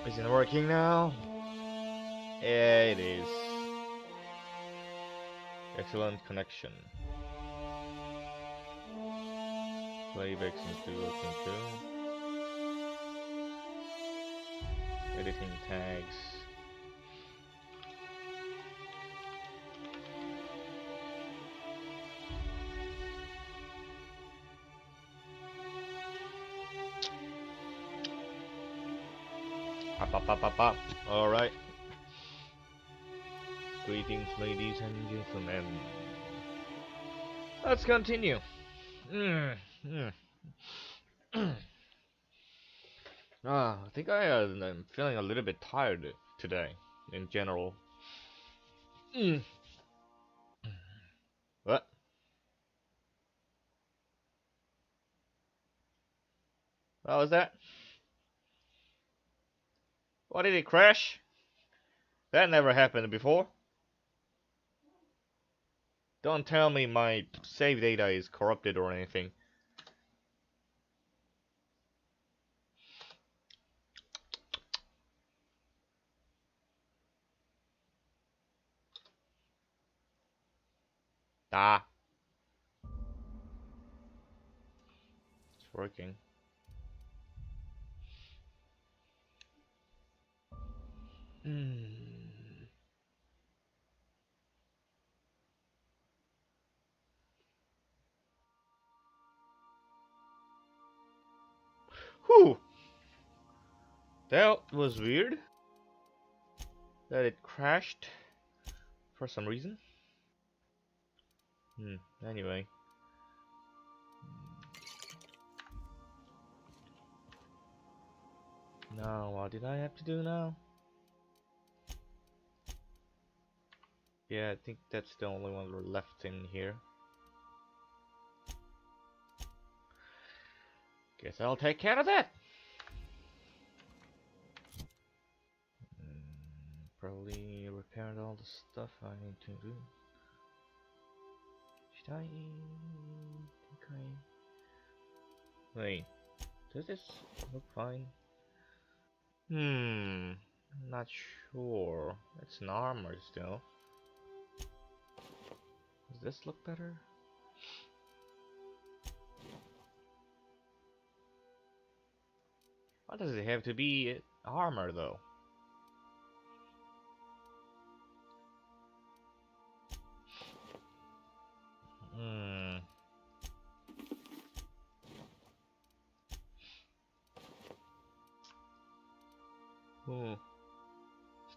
Is it working now? Yeah, it is. Excellent connection. Playbacks into working too. Editing tags. Up. Alright. Greetings, ladies and gentlemen. Let's continue. I think I'm feeling a little bit tired today, in general. What? What was that? What, did it crash? That never happened before. Don't tell me my save data is corrupted or anything. Ah. It's working. Whew. That was weird. That it crashed for some reason. Anyway. Now, what did I have to do now? Yeah, I think that's the only one left in here. Guess I'll take care of that. Probably repaired all the stuff I need to do. Should I think wait, does this look fine? Not sure. It's an armor still. Does this look better? Why does it have to be armor though?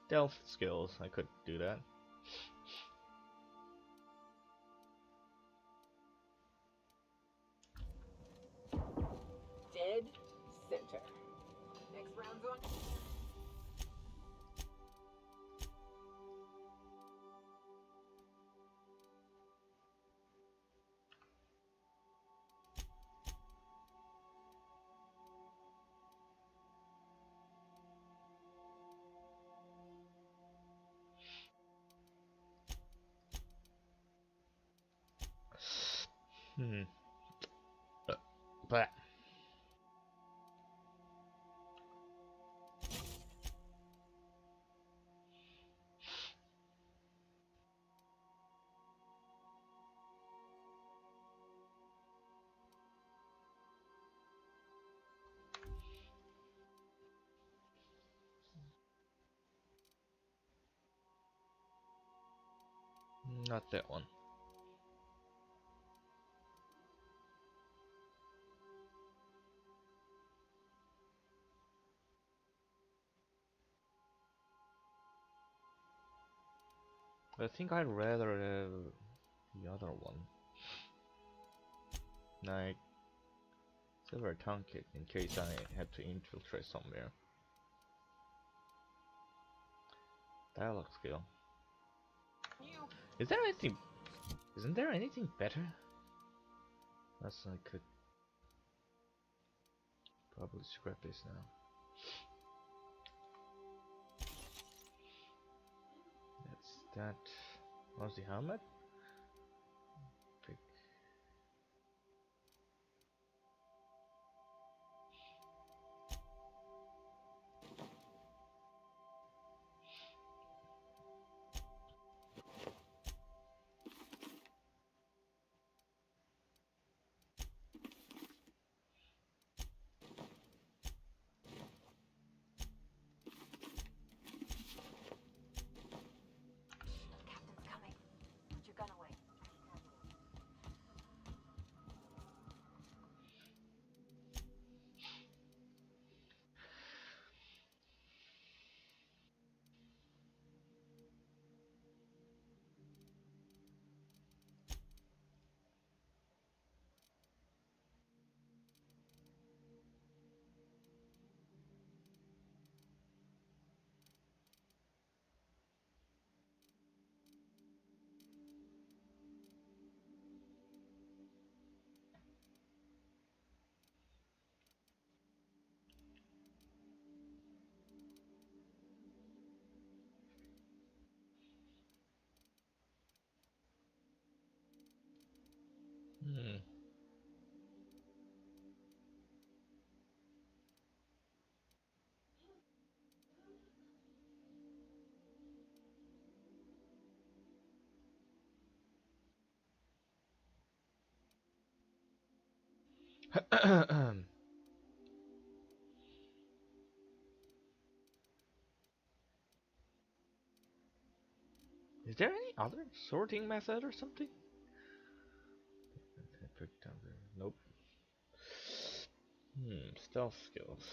Stealth skills, I could do that. Dead center. Next round's on. But not that one. I think I'd rather have the other one. Like silver trinket in case I have to infiltrate somewhere. Dialogue skill. Is there anything? Isn't there anything better? That's I could probably scrap this now. That's that. What's the helmet? Pick. Is there any other sorting method or something? Nope. Stealth skills.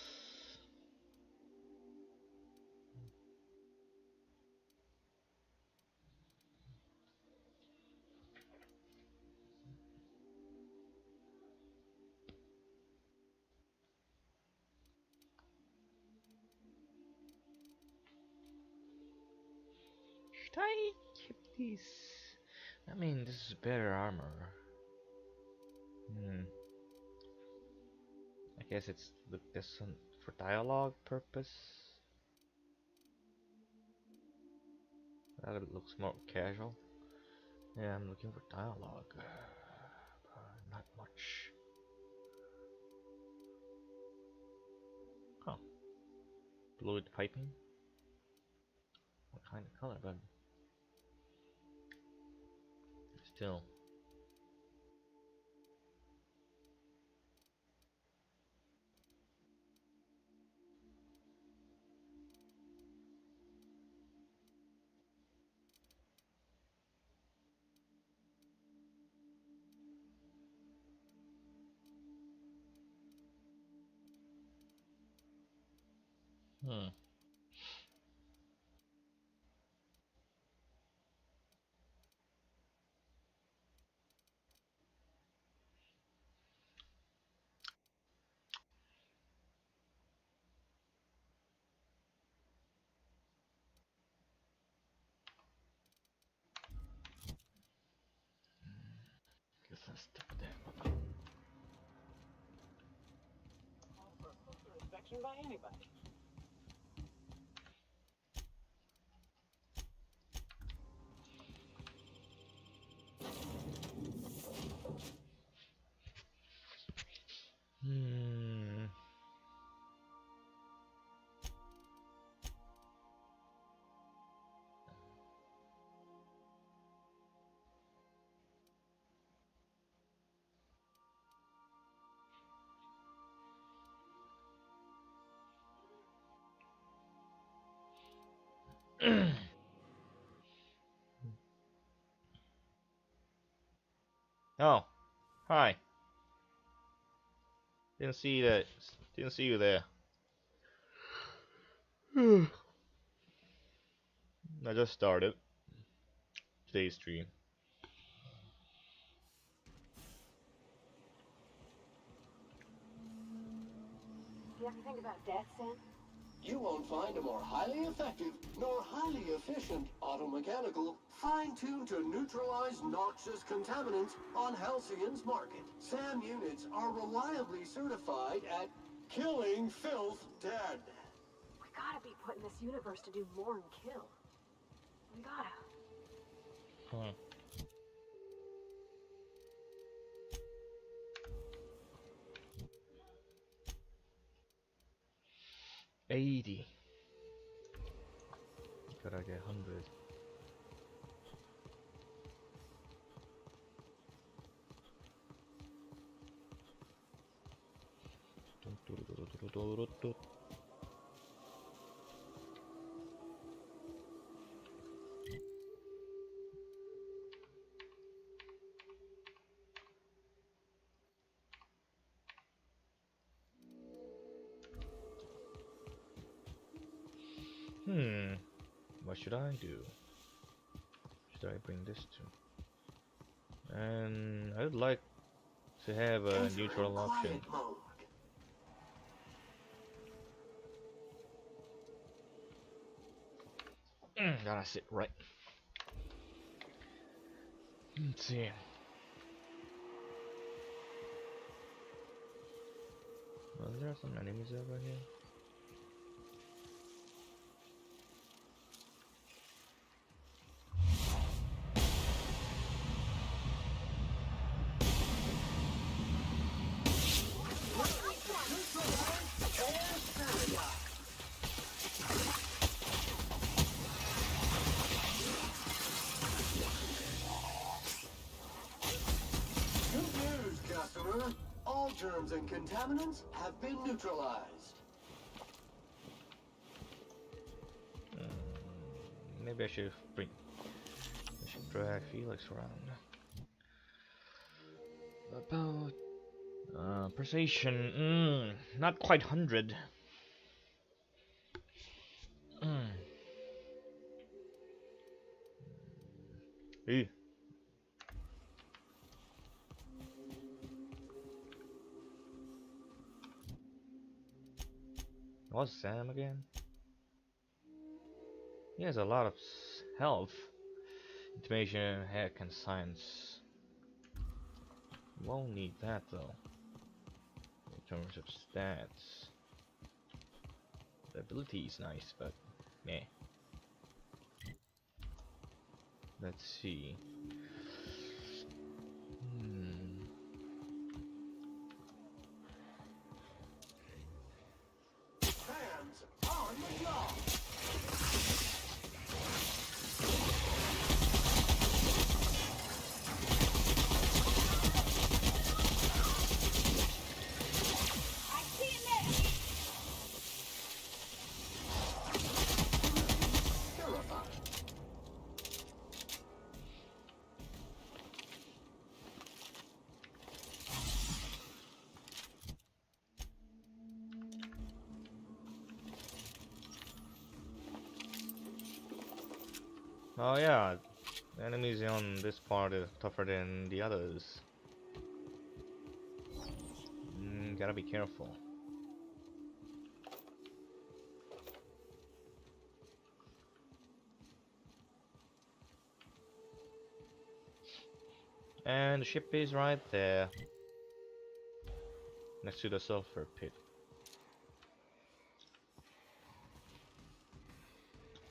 Should I keep these? I mean, this is better armor. I guess it's this one for dialogue purpose. That looks more casual. Yeah, I'm looking for dialogue. Not much. Huh. Fluid piping? What kind of color, but still. Hmm. Guess I'll stick with that. All for a closer inspection by anybody. Oh, hi. Didn't see that. Didn't see you there. I just started today's stream. You ever think about death, Sam? You won't find a more highly effective nor highly efficient automechanical fine-tuned to neutralize noxious contaminants on Halcyon's market. SAM units are reliably certified at killing filth dead. We gotta be put in this universe to do more than kill. We gotta. Huh. $80. Gotta get 100. What should I do? Should I bring this to? And I'd like to have a neutral option. Gotta sit right. Let's see. Well, there are some enemies over here. Good news, customer. All germs and contaminants have been neutralized. Maybe I should drag Felix around. About precision, not quite 100. Ew. What's Sam again? He has a lot of health, information, hack, and science. Won't need that though. In terms of stats, the ability is nice, but meh. Let's see. Hands on the job. I see him there! Purified. Oh yeah, the enemies on this part is tougher than the others. Gotta be careful. And the ship is right there, next to the sulfur pit.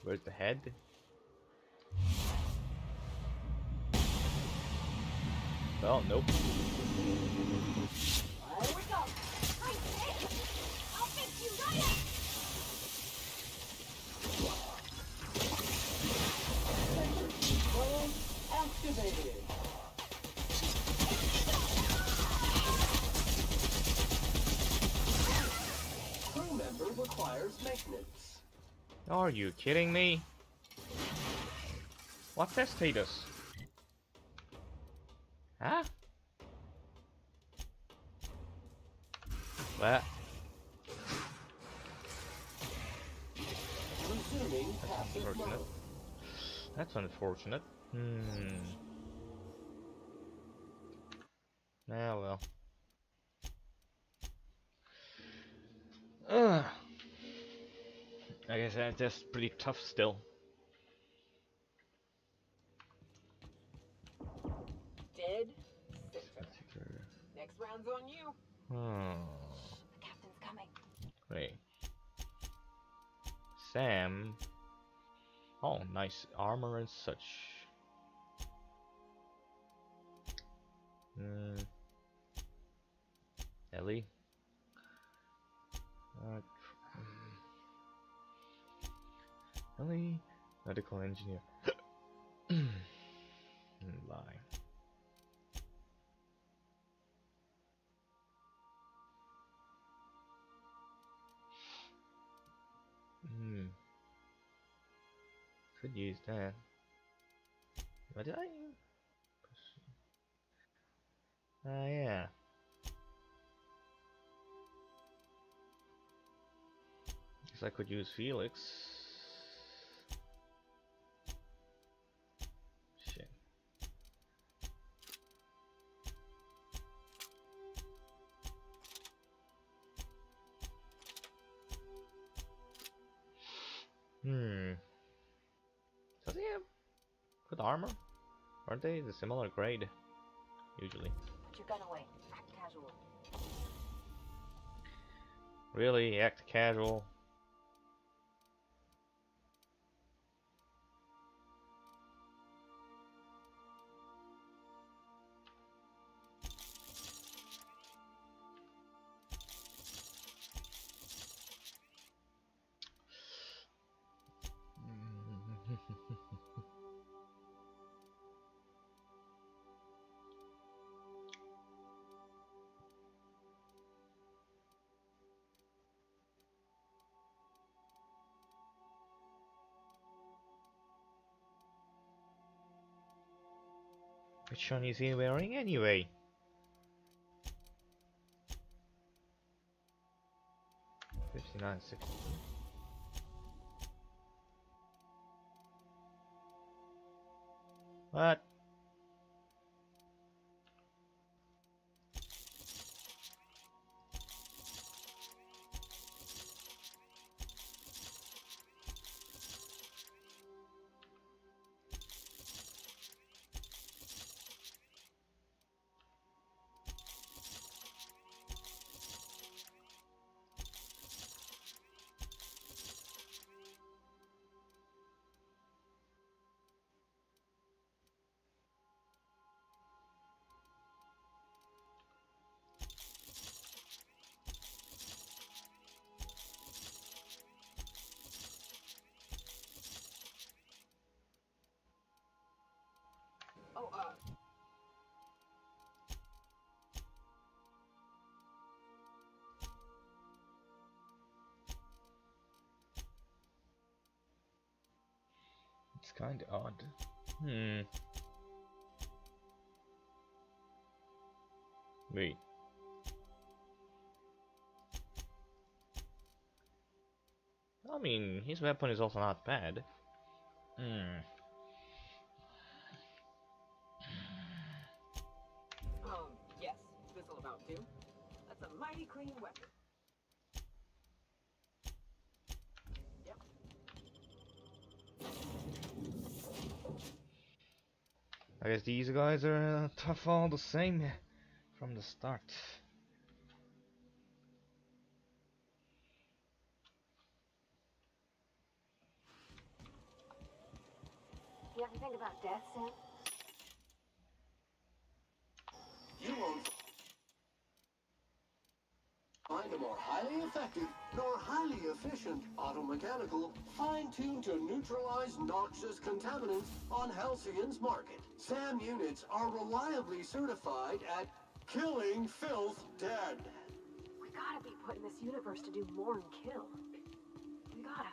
Where's the head? Well, nope. Here we go! I say! I'll fix you right up! Control activated. Crew member requires maintenance. Are you kidding me? What's that status? Huh? What? Resuming passive Unfortunate. mode. That's unfortunate. Ah well. Ugh. I guess that's just pretty tough still. Dead? Next round's on you. Oh. The captain's coming. Wait. Sam. Oh, nice armor and such. Ellie. Ellie, medical engineer. Lie. Could use that. What did I? Yeah. Guess I could use Felix. Shit. Does he have good armor? Aren't they the similar grade? Usually. Put your gun away. Act casual. Really? Act casual? Which one is he wearing anyway? $59.60. What? Oh, It's kind of odd. Hmm. Wait. I mean, his weapon is also not bad. Hmm. yes, this'll about do. That's a mighty clean weapon. Yep. I guess these guys are tough all the same from the start. You ever think about death, Sam? You won't find a more highly effective nor highly efficient automechanical fine-tuned to neutralize noxious contaminants on Halcyon's market. SAM units are reliably certified at killing filth dead. We gotta be put in this universe to do more and kill. We gotta.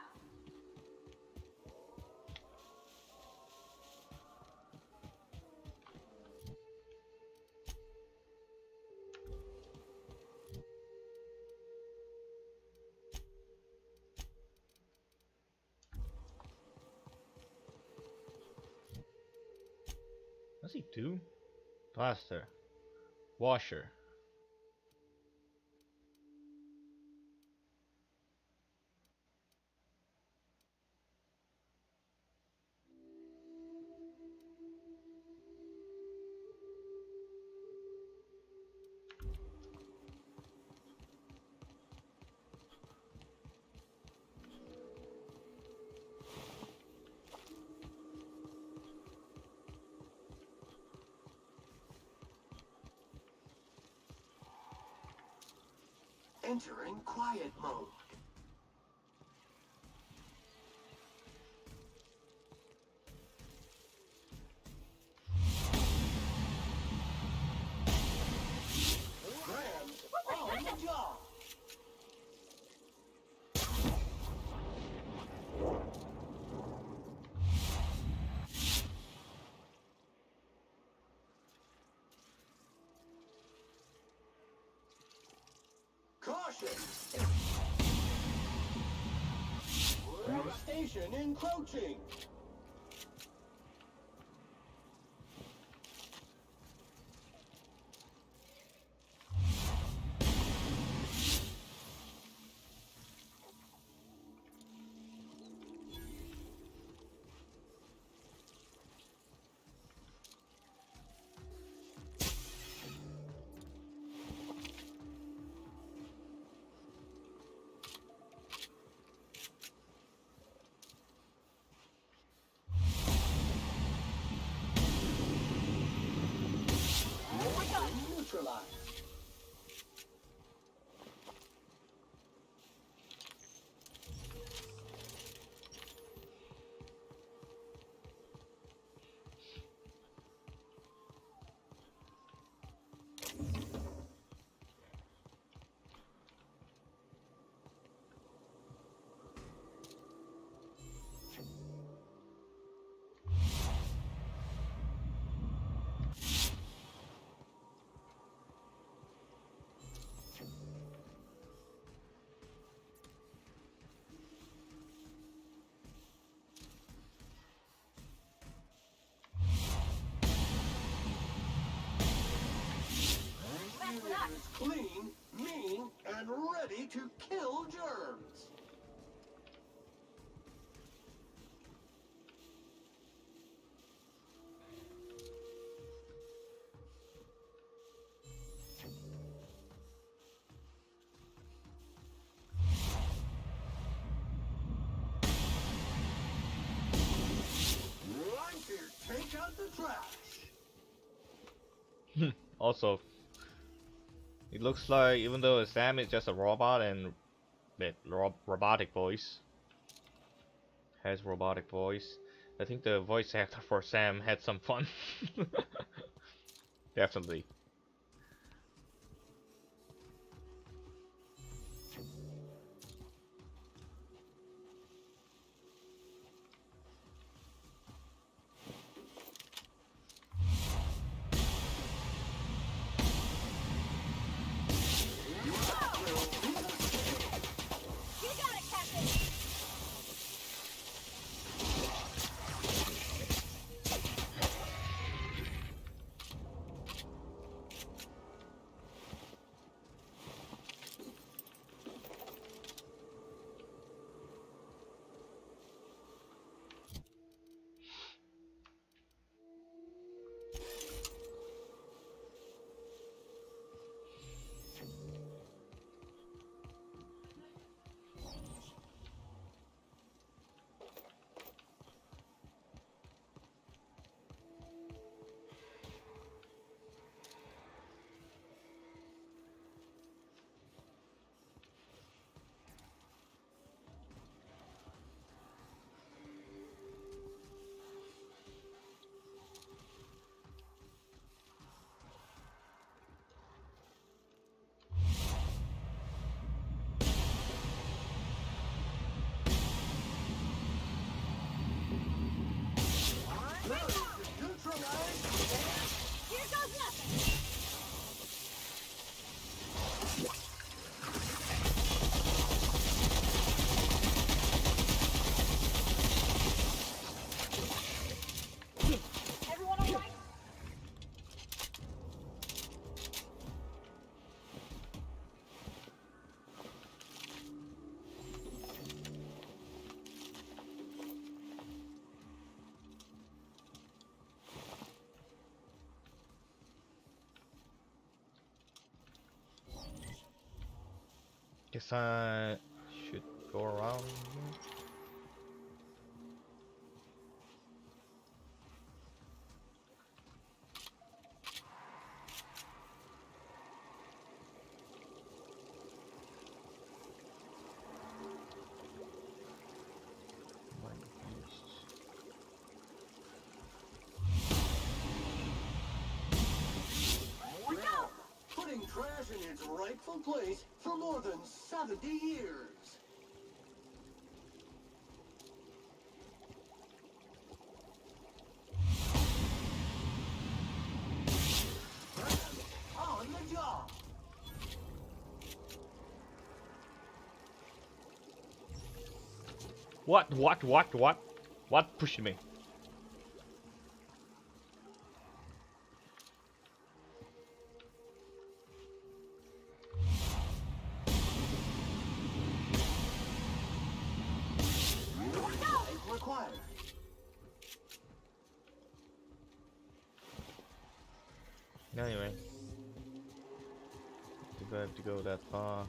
What's he do? Plaster. Washer. Entering quiet mode. Grams on the job. Caution! Station encroaching! is clean, mean, and ready to kill germs. Right here, take out the trash. Also, it looks like even though Sam is just a robot and with robotic voice, has robotic voice, I think the voice actor for Sam had some fun. Definitely. You got it, Captain! Here goes nothing! Everyone all right? Guess I should go around here. Well, putting trash in its rightful place for more than 70 years. On the job. What pushed me? Required. Anyway, do I have to go that far?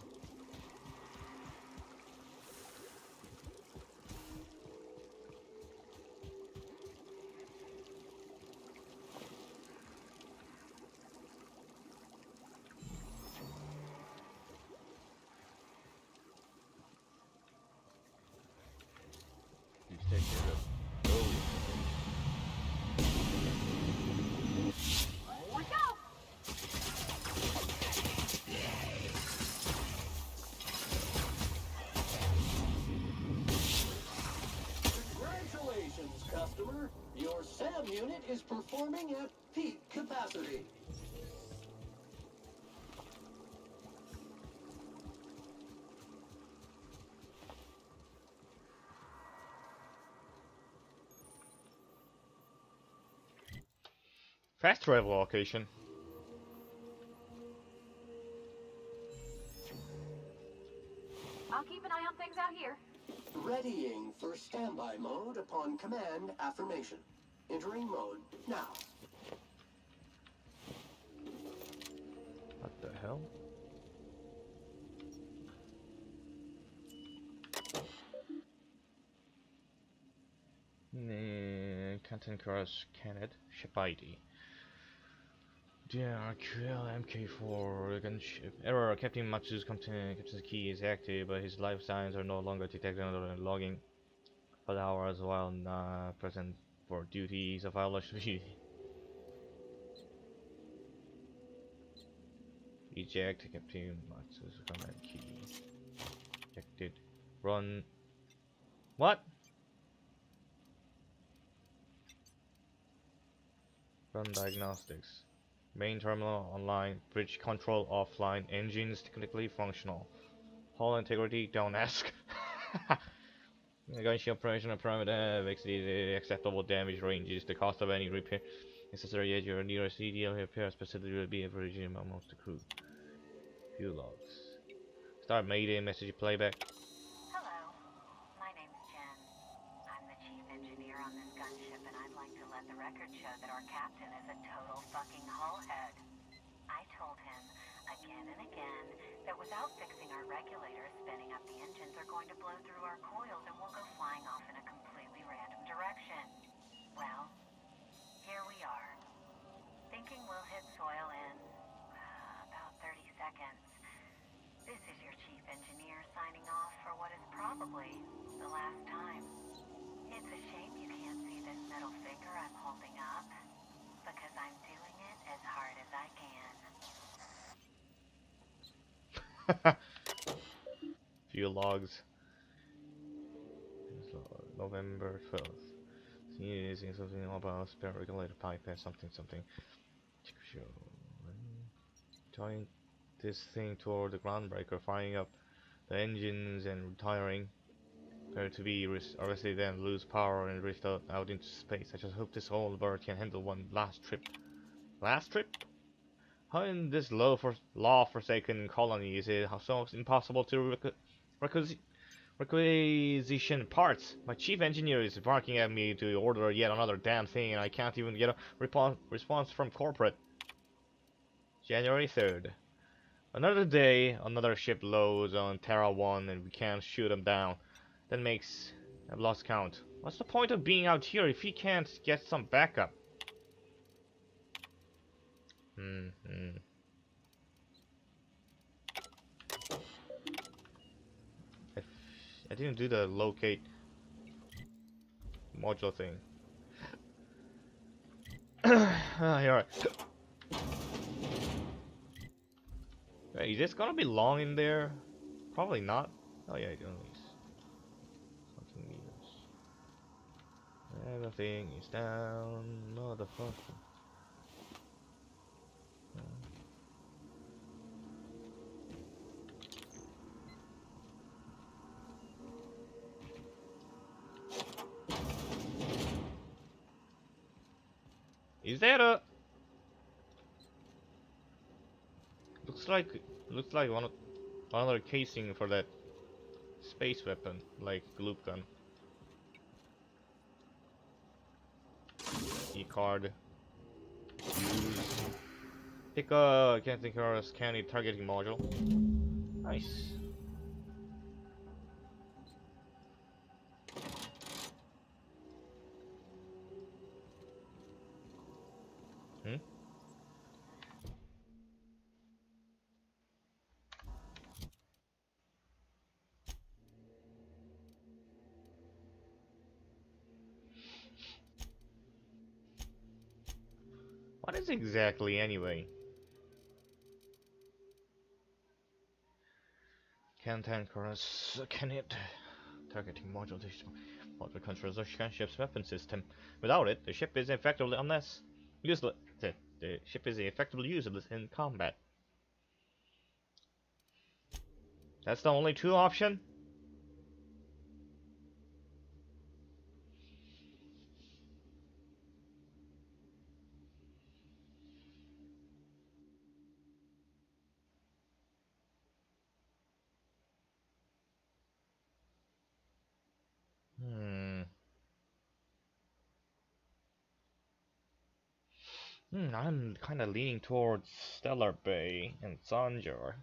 Please take care of. Oh, Watch out! Congratulations, customer. Your SAM unit is performing at peak capacity. fast travel location. I'll keep an eye on things out here. Readying for standby mode upon command affirmation. Entering mode now. What the hell? Cantankerous Canet Ship ID. DRQL MK4 gunship. Error, Captain Matsu's captain's key is active, but his life signs are no longer detected under logging for hours while not present for duties of violation. Eject Captain Matsu's command key. Ejected. Run. What? Run diagnostics. Main terminal online. Bridge control offline. Engines technically functional. Hull integrity, don't ask. Gunship operational parameter exceeded acceptable damage ranges. The cost of any repair necessary at your nearest EDL repair facility will be averaging amongst the crew. Few logs. Start Mayday message playback. Hello, my name's Jen. I'm the chief engineer on this gunship, and I'd like to let the record show that our captain is a total fucking hullhead. I told him again and again that without fixing our regulators, spinning up the engines are going to blow through our coils and we'll go flying off in a completely random direction. Well, here we are. Thinking we'll hit soil in about 30 seconds. This is your chief engineer signing off for what is probably the last time. It's a shame you can't see this middle finger I'm holding up, because I'm doing it as hard as I can. Few logs. November 12th. Seeing something about spare regulator pipe and something. Towing this thing toward the groundbreaker, firing up the engines and retiring. Prepare to be arrested, then lose power and drift out into space. I just hope this old bird can handle one last trip. Last trip? How in this law-forsaken colony is it so impossible to requisition parts? My chief engineer is barking at me to order yet another damn thing, and I can't even get a response from corporate. January 3rd. Another day, another ship loads on Terra 1 and we can't shoot them down. That makes... I've lost count. What's the point of being out here if he can't get some backup? I didn't do the locate module thing. Here. Wait, is this gonna be long in there? Probably not. Oh yeah, it is. Something meters. Everything is down. Motherfucker. Is that a... Looks like another casing for that space weapon, like loop gun. E card. Use. Pick a Cantankerous Candy targeting module. Nice. What is exactly anyway? Cantankerous Canid targeting module. Module controls the ship's weapon system. Without it, the ship is effectively useless. The ship is effectively useless in combat. That's the only true option? I'm kind of leaning towards Stellar Bay and Sanjar.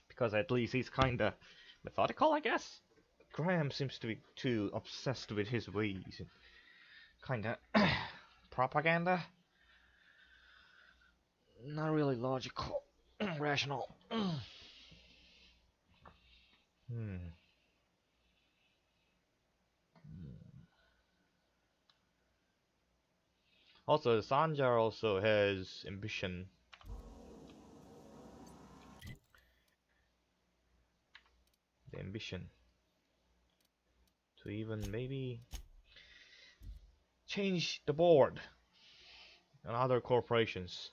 Because at least he's kind of methodical, I guess. Graham seems to be too obsessed with his ways. Kind of propaganda. Not really logical. Rational. Hmm. Also, Sanjar also has ambition. The ambition to even maybe change the board and other corporations.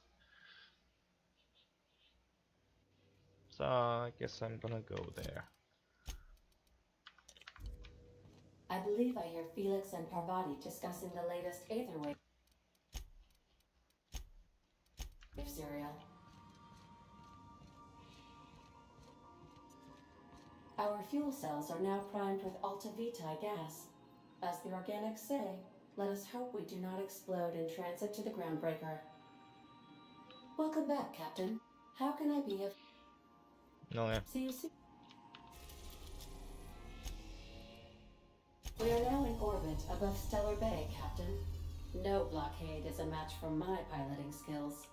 So I guess I'm gonna go there. I believe I hear Felix and Parvati discussing the latest Aetherwave serial. Our fuel cells are now primed with Alta Vitae gas. As the organics say, let us hope we do not explode in transit to the groundbreaker. Welcome back, Captain. How can I be of... No, yeah. See you soon. We are now in orbit above Stellar Bay, Captain. No blockade is a match for my piloting skills.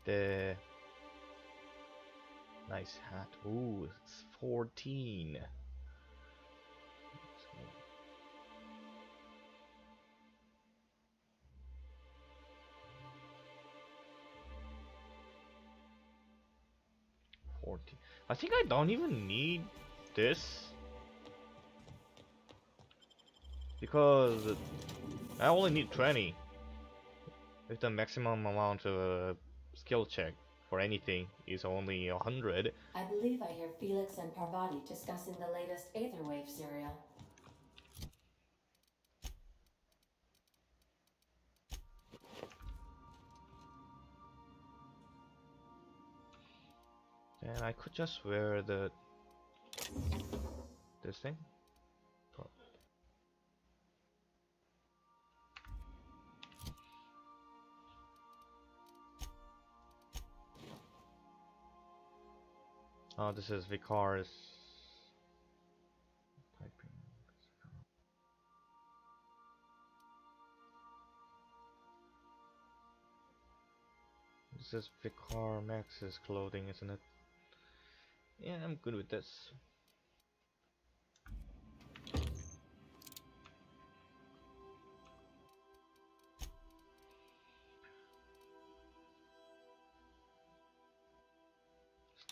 The nice hat. Ooh, it's 14. So 14. I think I don't even need this because I only need 20. If the maximum amount of skill check for anything is only 100. I believe I hear Felix and Parvati discussing the latest Aetherwave serial. Then I could just wear this thing. Oh, this is Vicar's typing. This is Vicar Max's clothing, isn't it? Yeah, I'm good with this.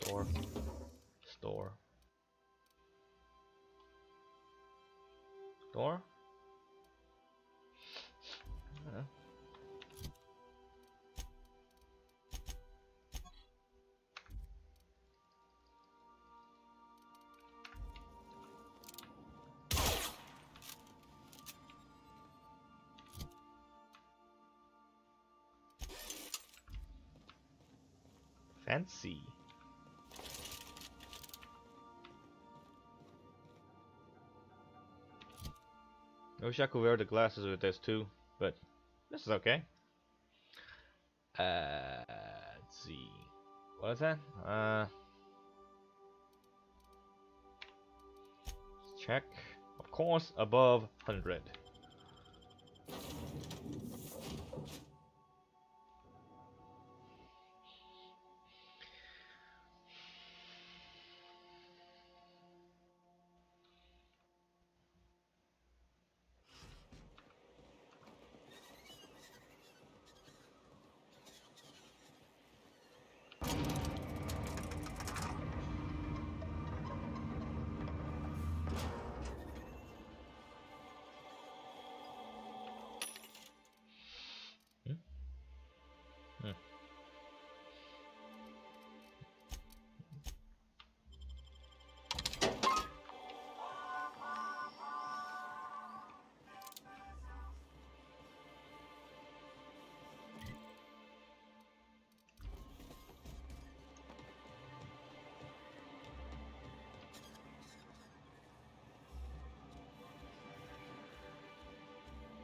Store. Store. Store? Yeah. Fancy. I wish I could wear the glasses with this too, but this is okay. Let's see. What is that? Check. Of course, above 100.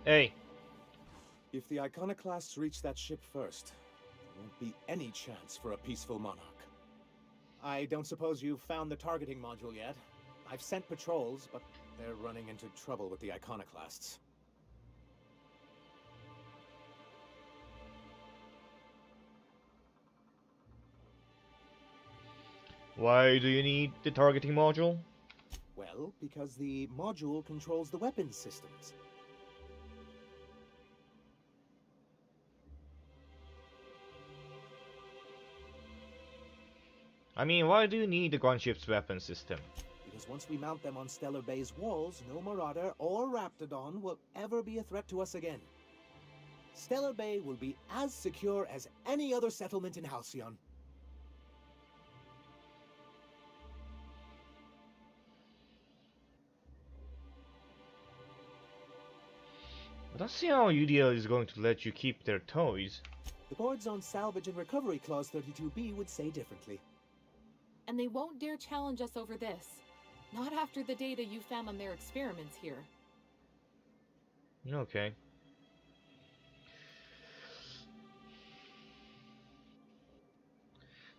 Hey, If the iconoclasts reach that ship first, there won't be any chance for a peaceful monarch. I don't suppose you've found the targeting module yet? I've sent patrols, but they're running into trouble with the iconoclasts. why do you need the targeting module? Well, because the module controls the weapons systems. I mean, why do you need the gunship's weapon system? Because once we mount them on Stellar Bay's walls, no Marauder or Raptidon will ever be a threat to us again. Stellar Bay will be as secure as any other settlement in Halcyon. I don't see how UDL is going to let you keep their toys. The board's own Salvage and Recovery Clause 32B would say differently. And they won't dare challenge us over this. Not after the data you found on their experiments here. Okay.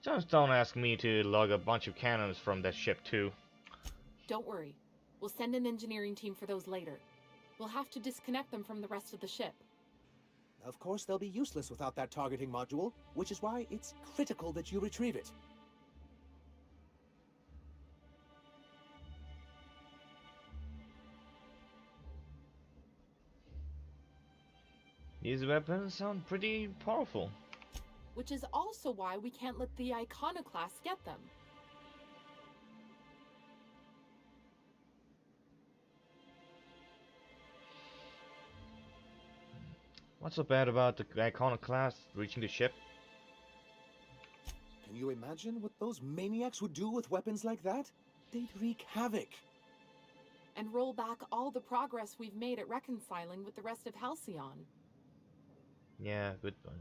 Just don't ask me to lug a bunch of cannons from that ship too. Don't worry. We'll send an engineering team for those later. We'll have to disconnect them from the rest of the ship. Of course, they'll be useless without that targeting module, which is why it's critical that you retrieve it. These weapons sound pretty powerful. Which is also why we can't let the iconoclasts get them. What's so bad about the iconoclast reaching the ship? Can you imagine what those maniacs would do with weapons like that? They'd wreak havoc. And roll back all the progress we've made at reconciling with the rest of Halcyon. Yeah, good one.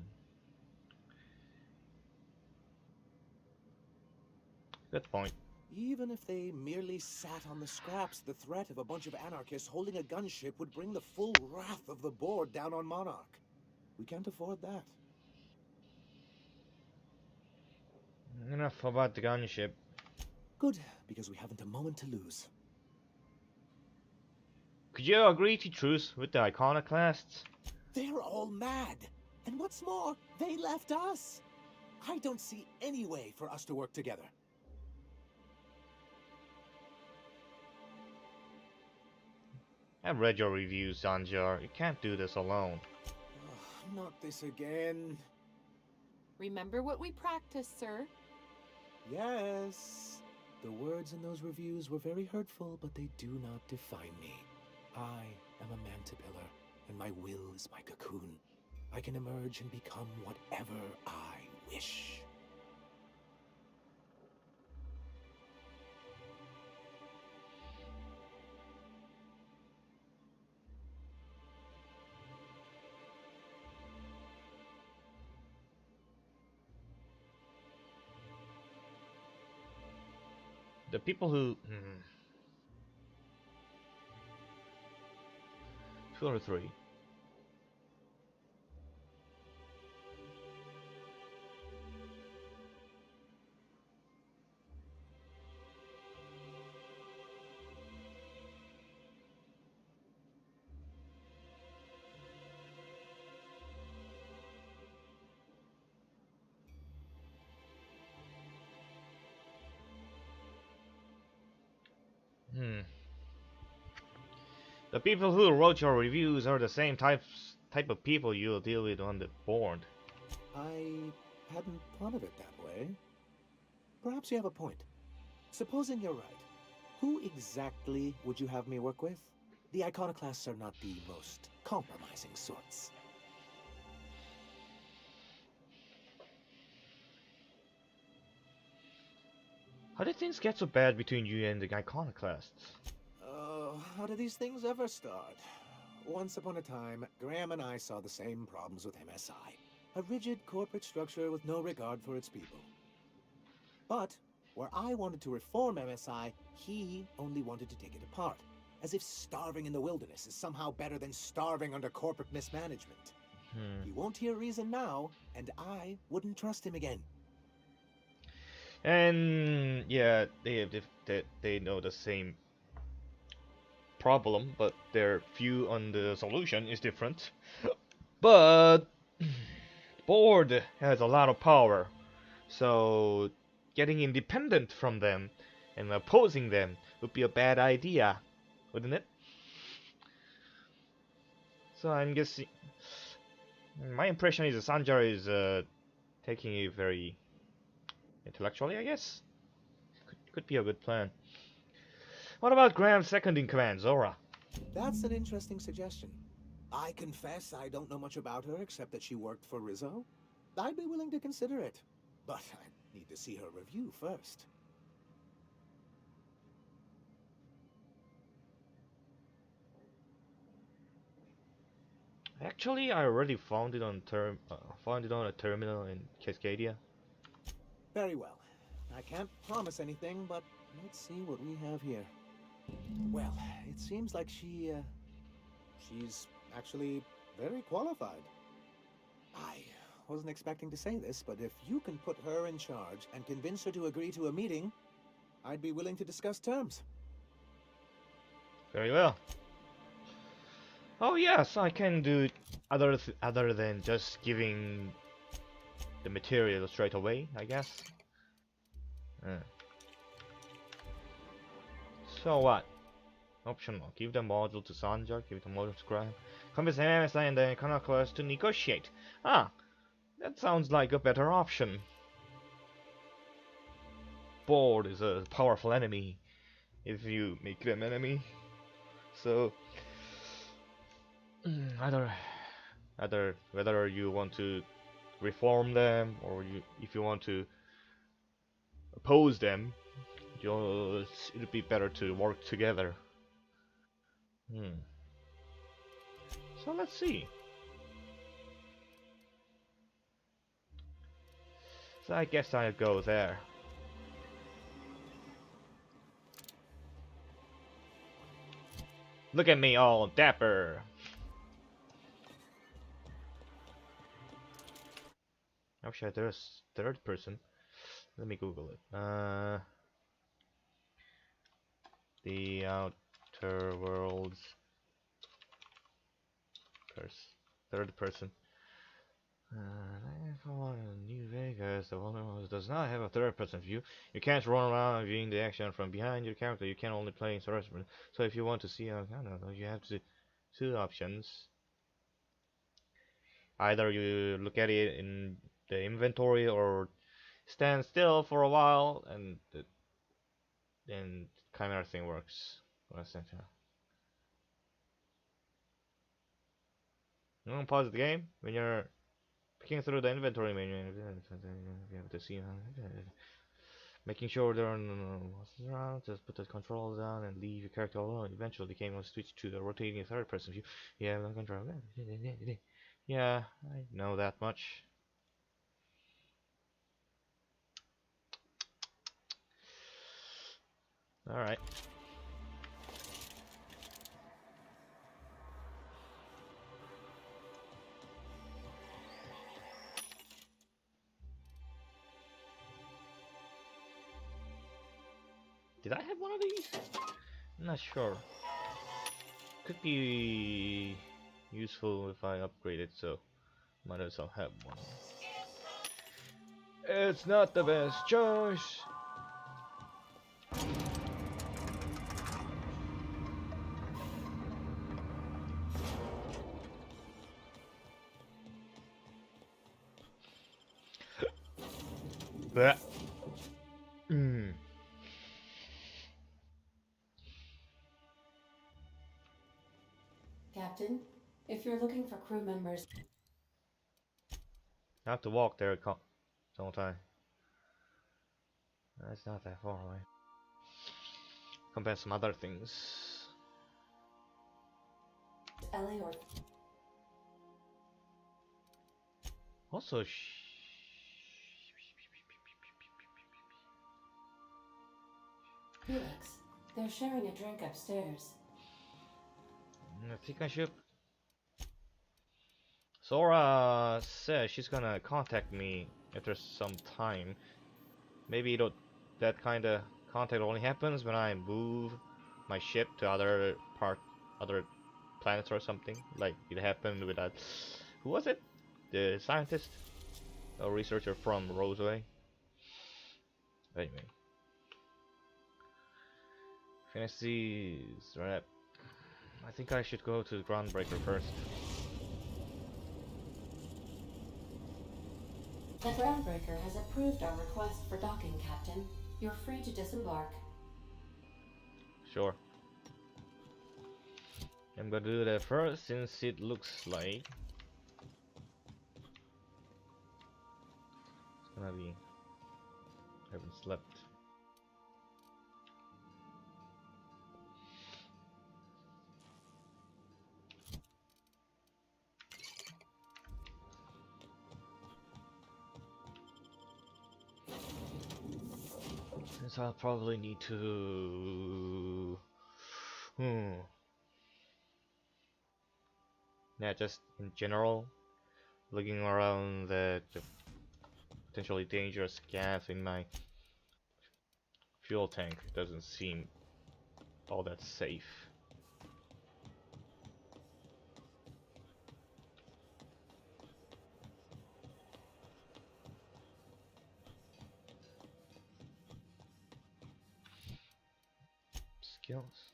Good point. Even if they merely sat on the scraps, the threat of a bunch of anarchists holding a gunship would bring the full wrath of the board down on Monarch. We can't afford that. Enough about the gunship. Good, because we haven't a moment to lose. Could you agree to truce with the iconoclasts? They're all mad. And what's more, they left us. I don't see any way for us to work together. I've read your reviews, Zanjar. You can't do this alone. Not this again. Remember what we practiced, sir? Yes. The words in those reviews were very hurtful, but they do not define me. I am a mantipillar, and my will is my cocoon. I can emerge and become whatever I wish. The people who... 203. The people who wrote your reviews are the same type of people you'll deal with on the board. I hadn't thought of it that way. Perhaps you have a point. Supposing you're right, who exactly would you have me work with? The iconoclasts are not the most compromising sorts. How did things get so bad between you and the iconoclasts? How do these things ever start? Once upon a time, Graham and I saw the same problems with MSI. A rigid corporate structure with no regard for its people. But, where I wanted to reform MSI, he only wanted to take it apart. as if starving in the wilderness is somehow better than starving under corporate mismanagement. He won't hear reason now, and I wouldn't trust him again. And yeah, they know the same problem, but their view on the solution is different. But board has a lot of power, so getting independent from them and opposing them would be a bad idea, wouldn't it? So I'm guessing my impression is Sanjar is taking it very intellectually, I guess. Could be a good plan. What about Graham's second in command, Zora? That's an interesting suggestion. I confess I don't know much about her except that she worked for Rizzo. I'd be willing to consider it, but I need to see her review first. Actually, I already found it on a terminal in Cascadia. Very well. I can't promise anything, but let's see what we have here. Well, it seems like she's actually very qualified. I wasn't expecting to say this, but if you can put her in charge and convince her to agree to a meeting, I'd be willing to discuss terms. Very well. Oh yes, I can do other than just giving the material straight away, I guess. So what? Optional. Give the module to Sanjar, give the module to Graham. Convince MSI and the Iconoclast to negotiate. Ah, that sounds like a better option. Board is a powerful enemy if you make them enemy. So either whether you want to reform them or if you want to oppose them, it'd be better to work together. So let's see. So I guess I'll go there. Look at me all dapper. Actually, there's third person. Let me Google it. The Outer Worlds. Third person. New Vegas, the one does not have a third person view. You can't run around viewing the action from behind your character. You can only play in first person. So if you want to see you have two options. Either you look at it in the inventory or stand still for a while, and then camera thing works. You want to pause the game when you're picking through the inventory menu. You have to see, making sure there are no around. Just put the controls down and leave your character alone. Eventually, the game will switch to the rotating third-person view. Yeah, no control. Yeah, I know that much. All right. Did I have one of these? I'm not sure. Could be useful if I upgrade it, so might as well have one. It's not the best choice. Blech. Captain, if you're looking for crew members... I have to walk there, don't I? That's not that far away. Compare some other things. Ellie or... Also, Felix, they're sharing a drink upstairs. I think I should. Sora says she's gonna contact me after some time. Maybe that kind of contact only happens when I move my ship to other planets or something. Like it happened with that. Who was it? The scientist or researcher from Roseway. Anyway, fantasies. Right. I think I should go to the groundbreaker first. The groundbreaker has approved our request for docking, Captain. You're free to disembark. Sure. I'm gonna do that first since it looks like it's gonna be. I haven't slept. Since I'll probably need to. Yeah, just in general, looking around the potentially dangerous gas in my fuel tank doesn't seem all that safe. Skills.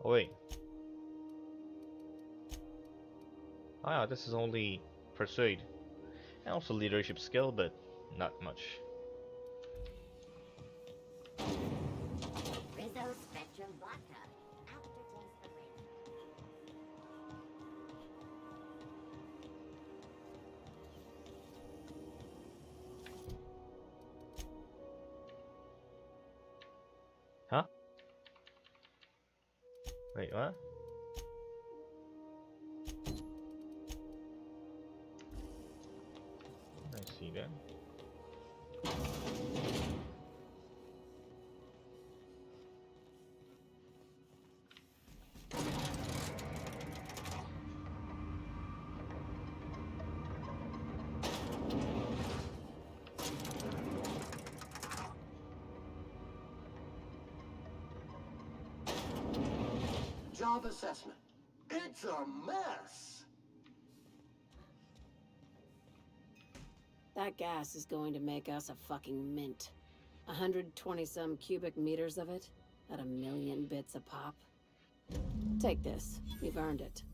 Oh wait. Oh yeah, this is only persuade. And also leadership skill, but not much. Rizzo Spectrum Vodka. Aftertaste the win. Huh? Wait, what? I see that. Job assessment. It's a mess. That gas is going to make us a fucking mint. 120-some cubic meters of it, at 1,000,000 bits a pop. Take this. You've earned it.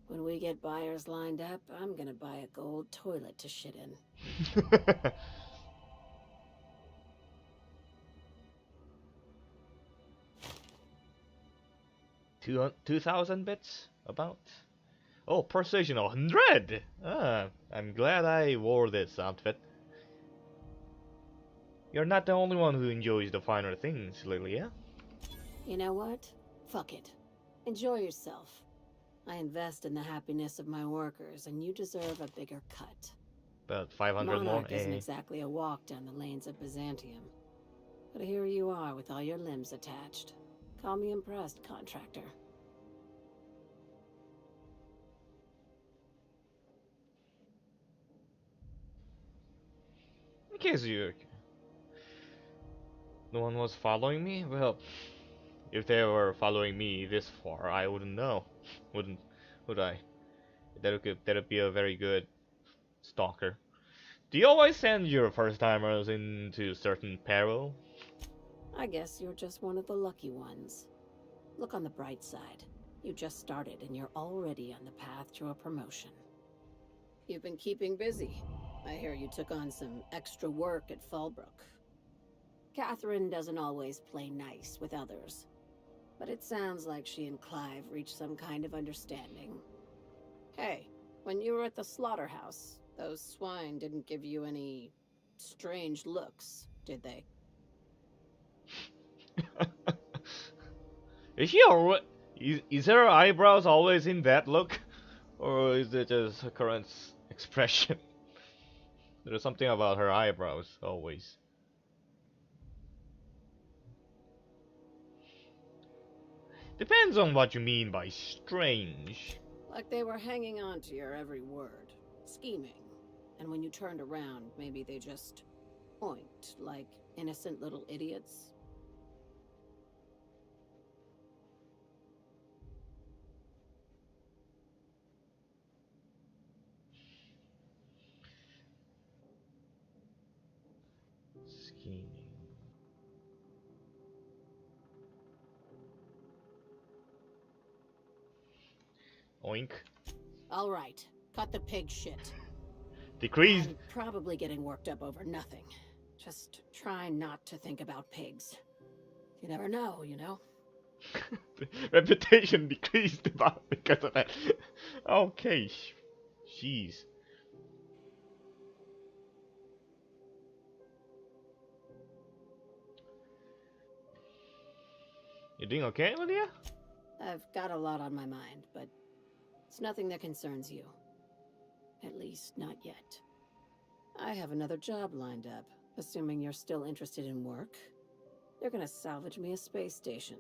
When we get buyers lined up, I'm gonna buy a gold toilet to shit in. 2,000 bits? About? Oh, precision 100! Ah, I'm glad I wore this outfit. You're not the only one who enjoys the finer things, Lilia. You know what? Fuck it. Enjoy yourself. I invest in the happiness of my workers, and you deserve a bigger cut. About 500 more? Monarch isn't exactly a walk down the lanes of Byzantium. But here you are with all your limbs attached. Call me impressed, contractor. In case no one was following me, well, if they were following me this far, I wouldn't know. Would I? That'd be a very good stalker. Do you always send your first-timers into certain peril? I guess you're just one of the lucky ones. Look on the bright side. You just started and you're already on the path to a promotion. You've been keeping busy. I hear you took on some extra work at Fallbrook. Catherine doesn't always play nice with others, but it sounds like she and Clive reached some kind of understanding. Hey, when you were at the slaughterhouse, those swine didn't give you any strange looks, did they? Is she always? Is her eyebrows always in that look, or is it just her current expression? There's something about her eyebrows always. Depends on what you mean by strange. Like they were hanging on to your every word, scheming. And when you turned around, maybe they just oinked like innocent little idiots. Scheming. Oink. All right, cut the pig shit. Decreased. I'm probably getting worked up over nothing. Just try not to think about pigs. You never know, you know? Reputation decreased about because of that. Okay. Jeez. You doing okay, Lydia? I've got a lot on my mind, but it's nothing that concerns you. At least, not yet. I have another job lined up, assuming you're still interested in work. They're gonna salvage me a space station.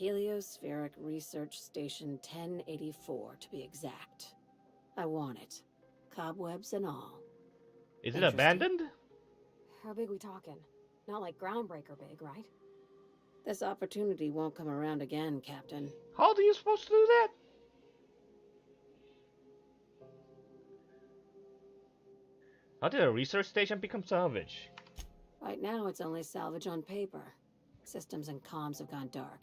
Heliospheric Research Station 1084, to be exact. I want it. Cobwebs and all. Is it Interested? abandoned? How big we talking? Not like groundbreaker big, right? This opportunity won't come around again, Captain. How are you supposed to do that? How did a research station become salvage? Right now, it's only salvage on paper. Systems and comms have gone dark.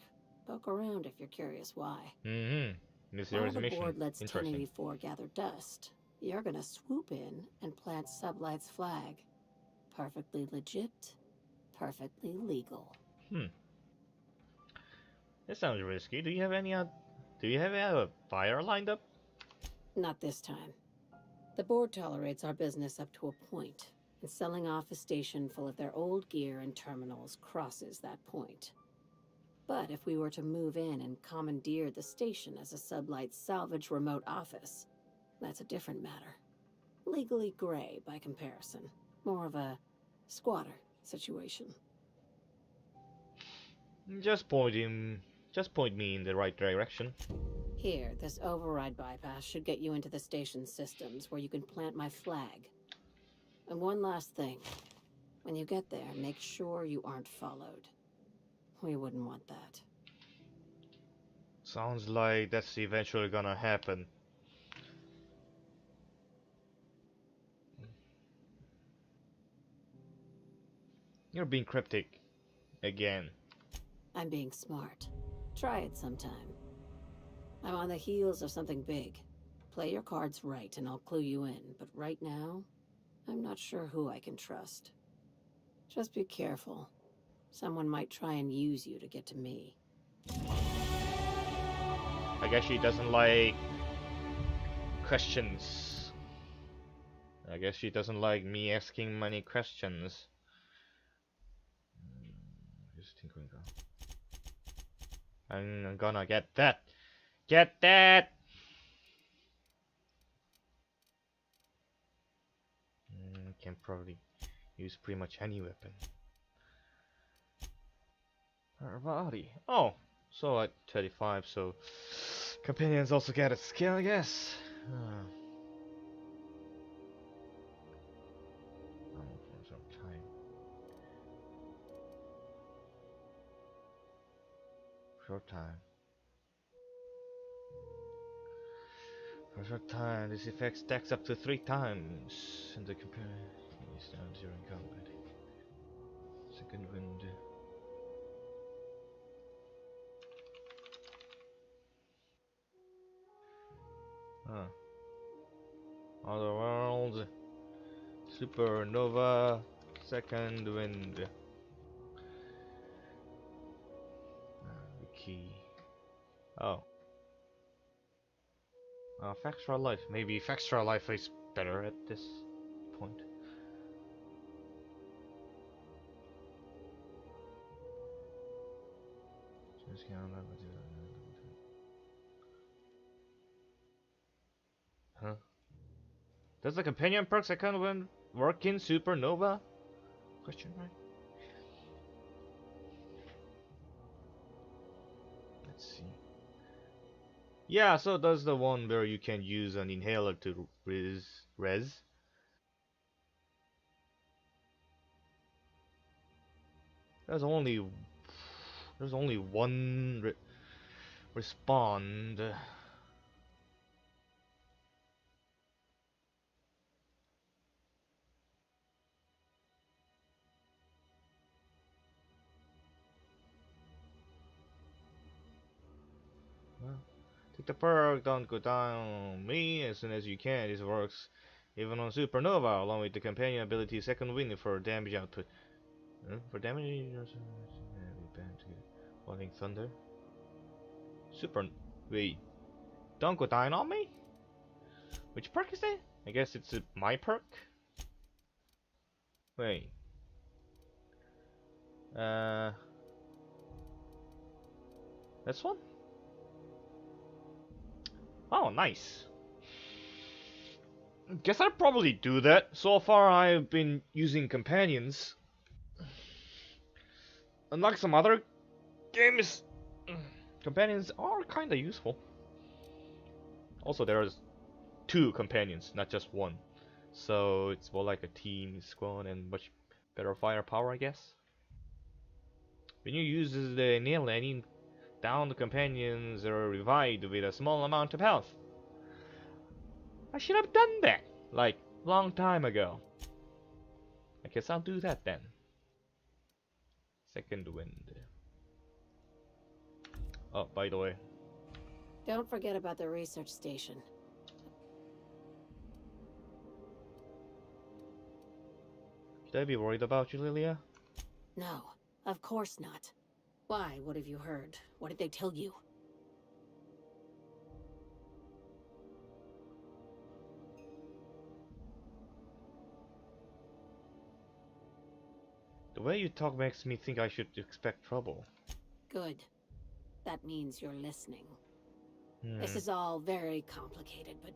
Poke around if you're curious why. Mm-hmm. This While is the mission. board lets Interesting. 1084 gather dust, you're gonna swoop in and plant Sublight's flag. Perfectly legit, perfectly legal. This sounds risky. Do you have any fire lined up? Not this time. The board tolerates our business up to a point, and selling off a station full of their old gear and terminals crosses that point. But if we were to move in and commandeer the station as a Sublight salvage remote office, that's a different matter. Legally gray by comparison. More of a squatter situation. Just point me in the right direction. Here, this override bypass should get you into the station's systems where you can plant my flag. And one last thing. When you get there, make sure you aren't followed. We wouldn't want that. Sounds like that's eventually gonna happen. You're being cryptic again. I'm being smart. Try it sometime. I'm on the heels of something big. Play your cards right and I'll clue you in, but right now, I'm not sure who I can trust. Just be careful. Someone might try and use you to get to me. I guess she doesn't like questions. I guess she doesn't like me asking many questions. Just tinkering. I'm gonna get that. Get that! Can probably use pretty much any weapon. Her body. Oh, so at 35, so companions also get a skill, I guess. For some time. Short time. For a short time, this effect stacks up to 3 times, and the companion is down during combat. Second wind. Otherworld, supernova, second wind. The key. Oh. Factual life. Maybe Factual life is better at this point. huh. Does the companion perks icon work in Supernova? Question mark. Let's see. Yeah, so does the one where you can use an inhaler to res. There's only one respond. Well, take the perk, don't go down me as soon as you can. This works even on Supernova, along with the companion ability Second Wind for damage output. For damage, Falling Thunder. Wait, don't go down on me? Which perk is that? I guess it's my perk? Wait. This one? Oh, nice. Guess I'll probably do that. So far, I've been using companions. Unlike some other games, companions are kinda useful. Also, there's 2 companions, not just 1. So it's more like a team squad and much better firepower, I guess. When you use the nail landing, down the companions are revived with a small amount of health. I should have done that, like, long time ago. I guess I'll do that then. Second Wind. Oh, by the way. Don't forget about the research station. Should I be worried about you, Lilia? No, of course not. Why? What have you heard? What did they tell you? The way you talk makes me think I should expect trouble. Good. That means you're listening. This is all very complicated, but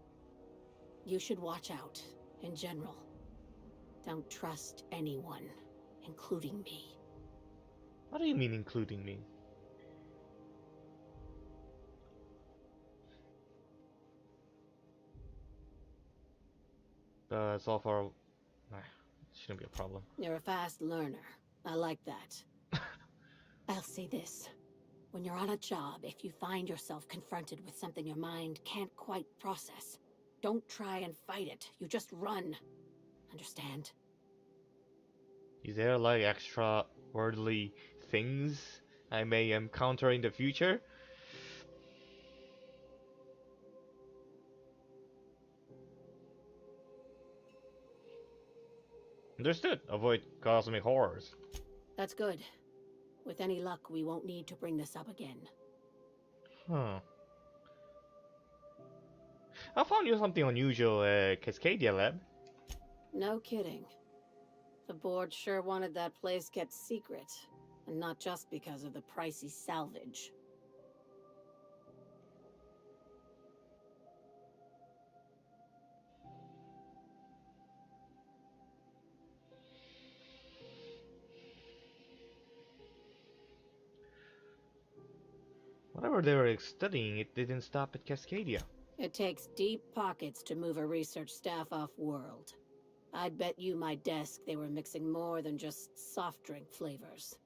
you should watch out, in general. Don't trust anyone, including me. What do you mean, including me? So far, shouldn't be a problem. You're a fast learner. I like that. I'll say this. When you're on a job, if you find yourself confronted with something your mind can't quite process, don't try and fight it. You just run. Understand? Is there like extra worldly things I may encounter in the future? Understood. Avoid cosmic horrors. That's good. With any luck, we won't need to bring this up again. Huh. I found you something unusual at Cascadia Lab. No kidding. The board sure wanted that place kept secret, and not just because of the pricey salvage. Whatever they were studying, it didn't stop at Cascadia. It takes deep pockets to move a research staff off-world. I'd bet you my desk they were mixing more than just soft drink flavors.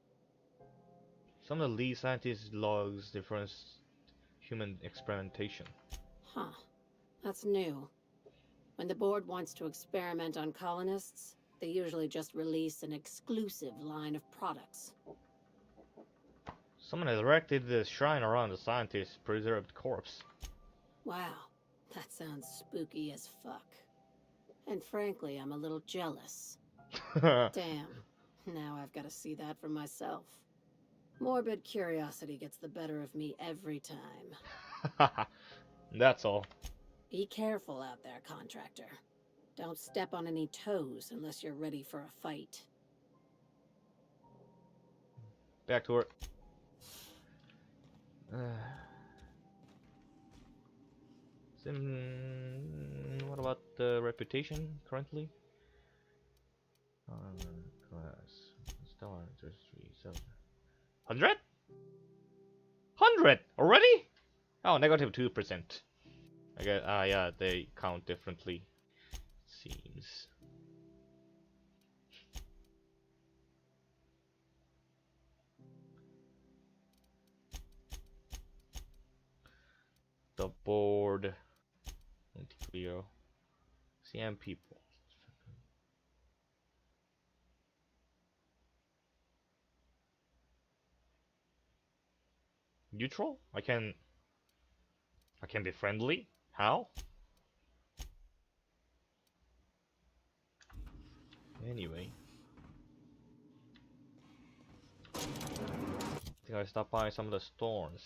Some of the lead scientists logs different human experimentation. Huh. That's new. When the board wants to experiment on colonists, they usually just release an exclusive line of products. Someone has erected the shrine around the scientist's preserved corpse. Wow, that sounds spooky as fuck. And frankly, I'm a little jealous. Damn, now I've got to see that for myself. Morbid curiosity gets the better of me every time. That's all. Be careful out there, contractor. Don't step on any toes unless you're ready for a fight. Back to work. the reputation currently? Class. Stellar industry. 100? 100 already? Oh, negative 2%. I guess. Yeah, they count differently. Seems. The board. Clear. CM people. Neutral? I can be friendly? How? Anyway. I think I stopped by some of the stores.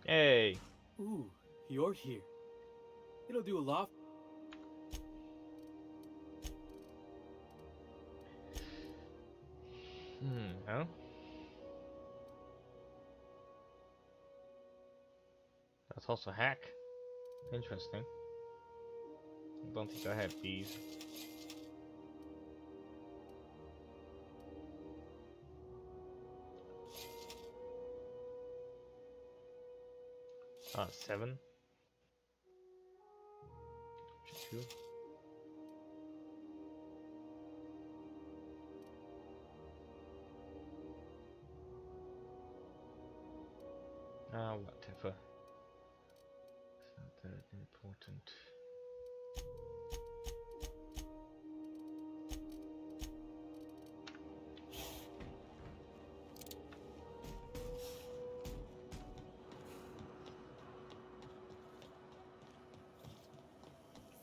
Hey! Ooh, you're here. It'll do a lot. Huh? That's also hack. Interesting. I don't think I have these. Ah, 7. Two. Ah, whatever. It's not that important.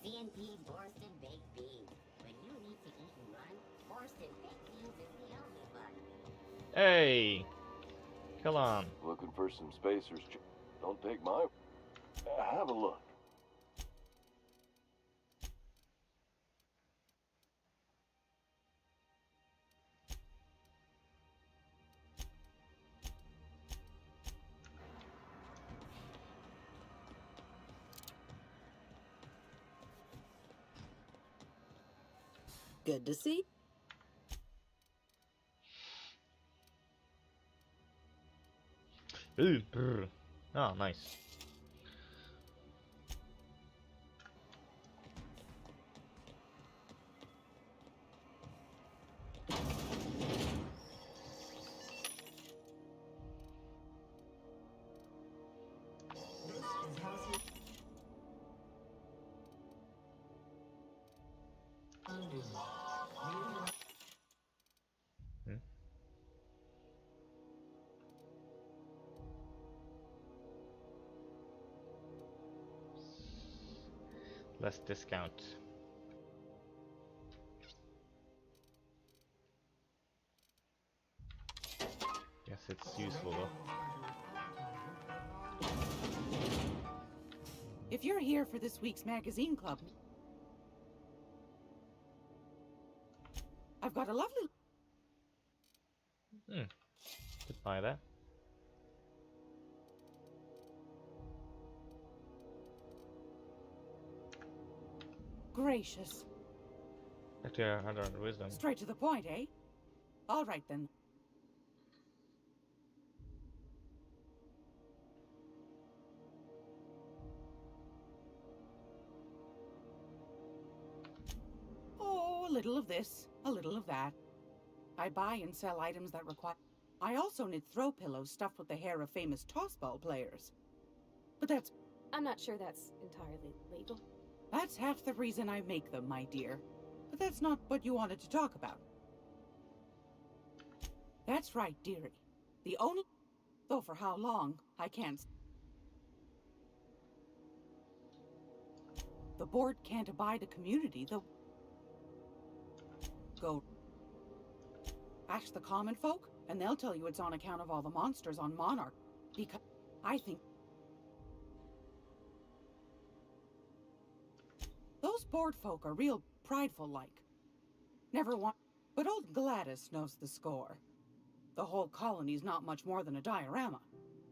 CNT Borston Baked Beans. When you need to eat and run, Borston Baked Beans is the only one. Hey! Come on. Looking for some spacers? Don't take my... Have a look. Good to see. Ooh, brr. Oh, nice. Hmm? Less discount. Guess it's useful though. If you're here for this week's magazine club, I've got a lovely... Could buy that. Gracious. Back to 100 wisdom. Straight to the point, eh? All right, then. Oh, a little of this, a little of that. I buy and sell items that require... I also knit throw pillows stuffed with the hair of famous tossball players. But that's... I'm not sure that's entirely legal. That's half the reason I make them, my dear. But that's not what you wanted to talk about. That's right, dearie. The only... Though for how long, I can't... The board can't abide a community, though... Go... Ask the common folk, and they'll tell you it's on account of all the monsters on Monarch. Because I think... sport folk are real prideful like. Never want. But old Gladys knows the score. The whole colony's not much more than a diorama,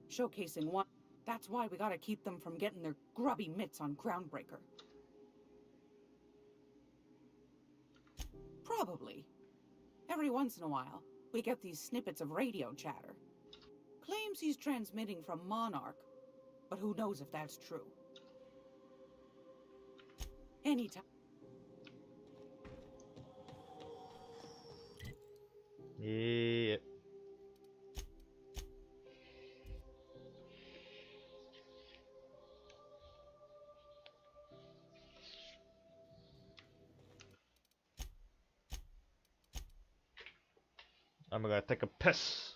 showcasing one. That's why we gotta keep them from getting their grubby mitts on Groundbreaker. Probably. Every once in a while, we get these snippets of radio chatter. Claims he's transmitting from Monarch, but who knows if that's true. Anytime. Yeah. I'm gonna take a piss.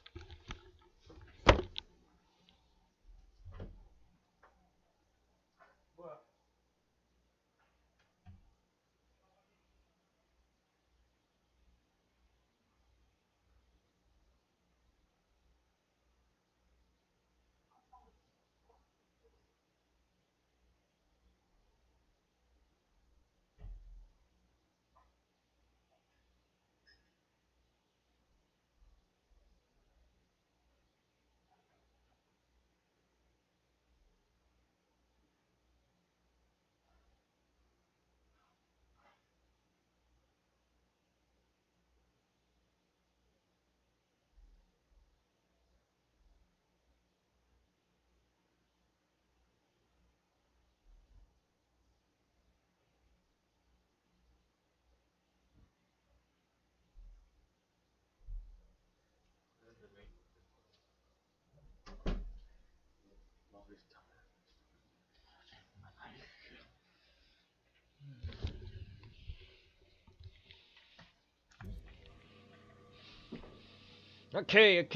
Okay.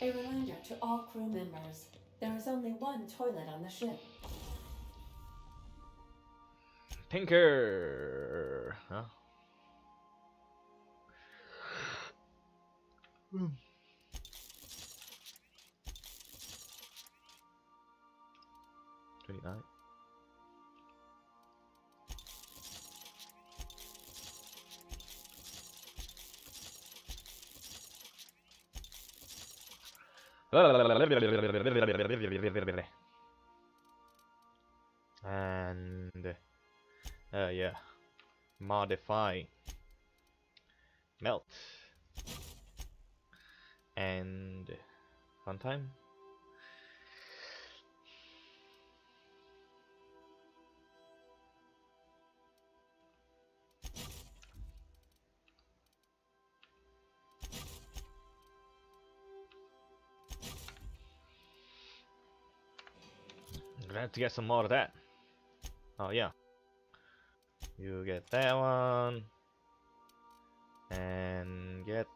A reminder to all crew members, there is only one toilet on the ship. Tinker. Huh? 29. And yeah, modify, melt, and fun time. Glad to get some more of that. Oh yeah, you get that one, and get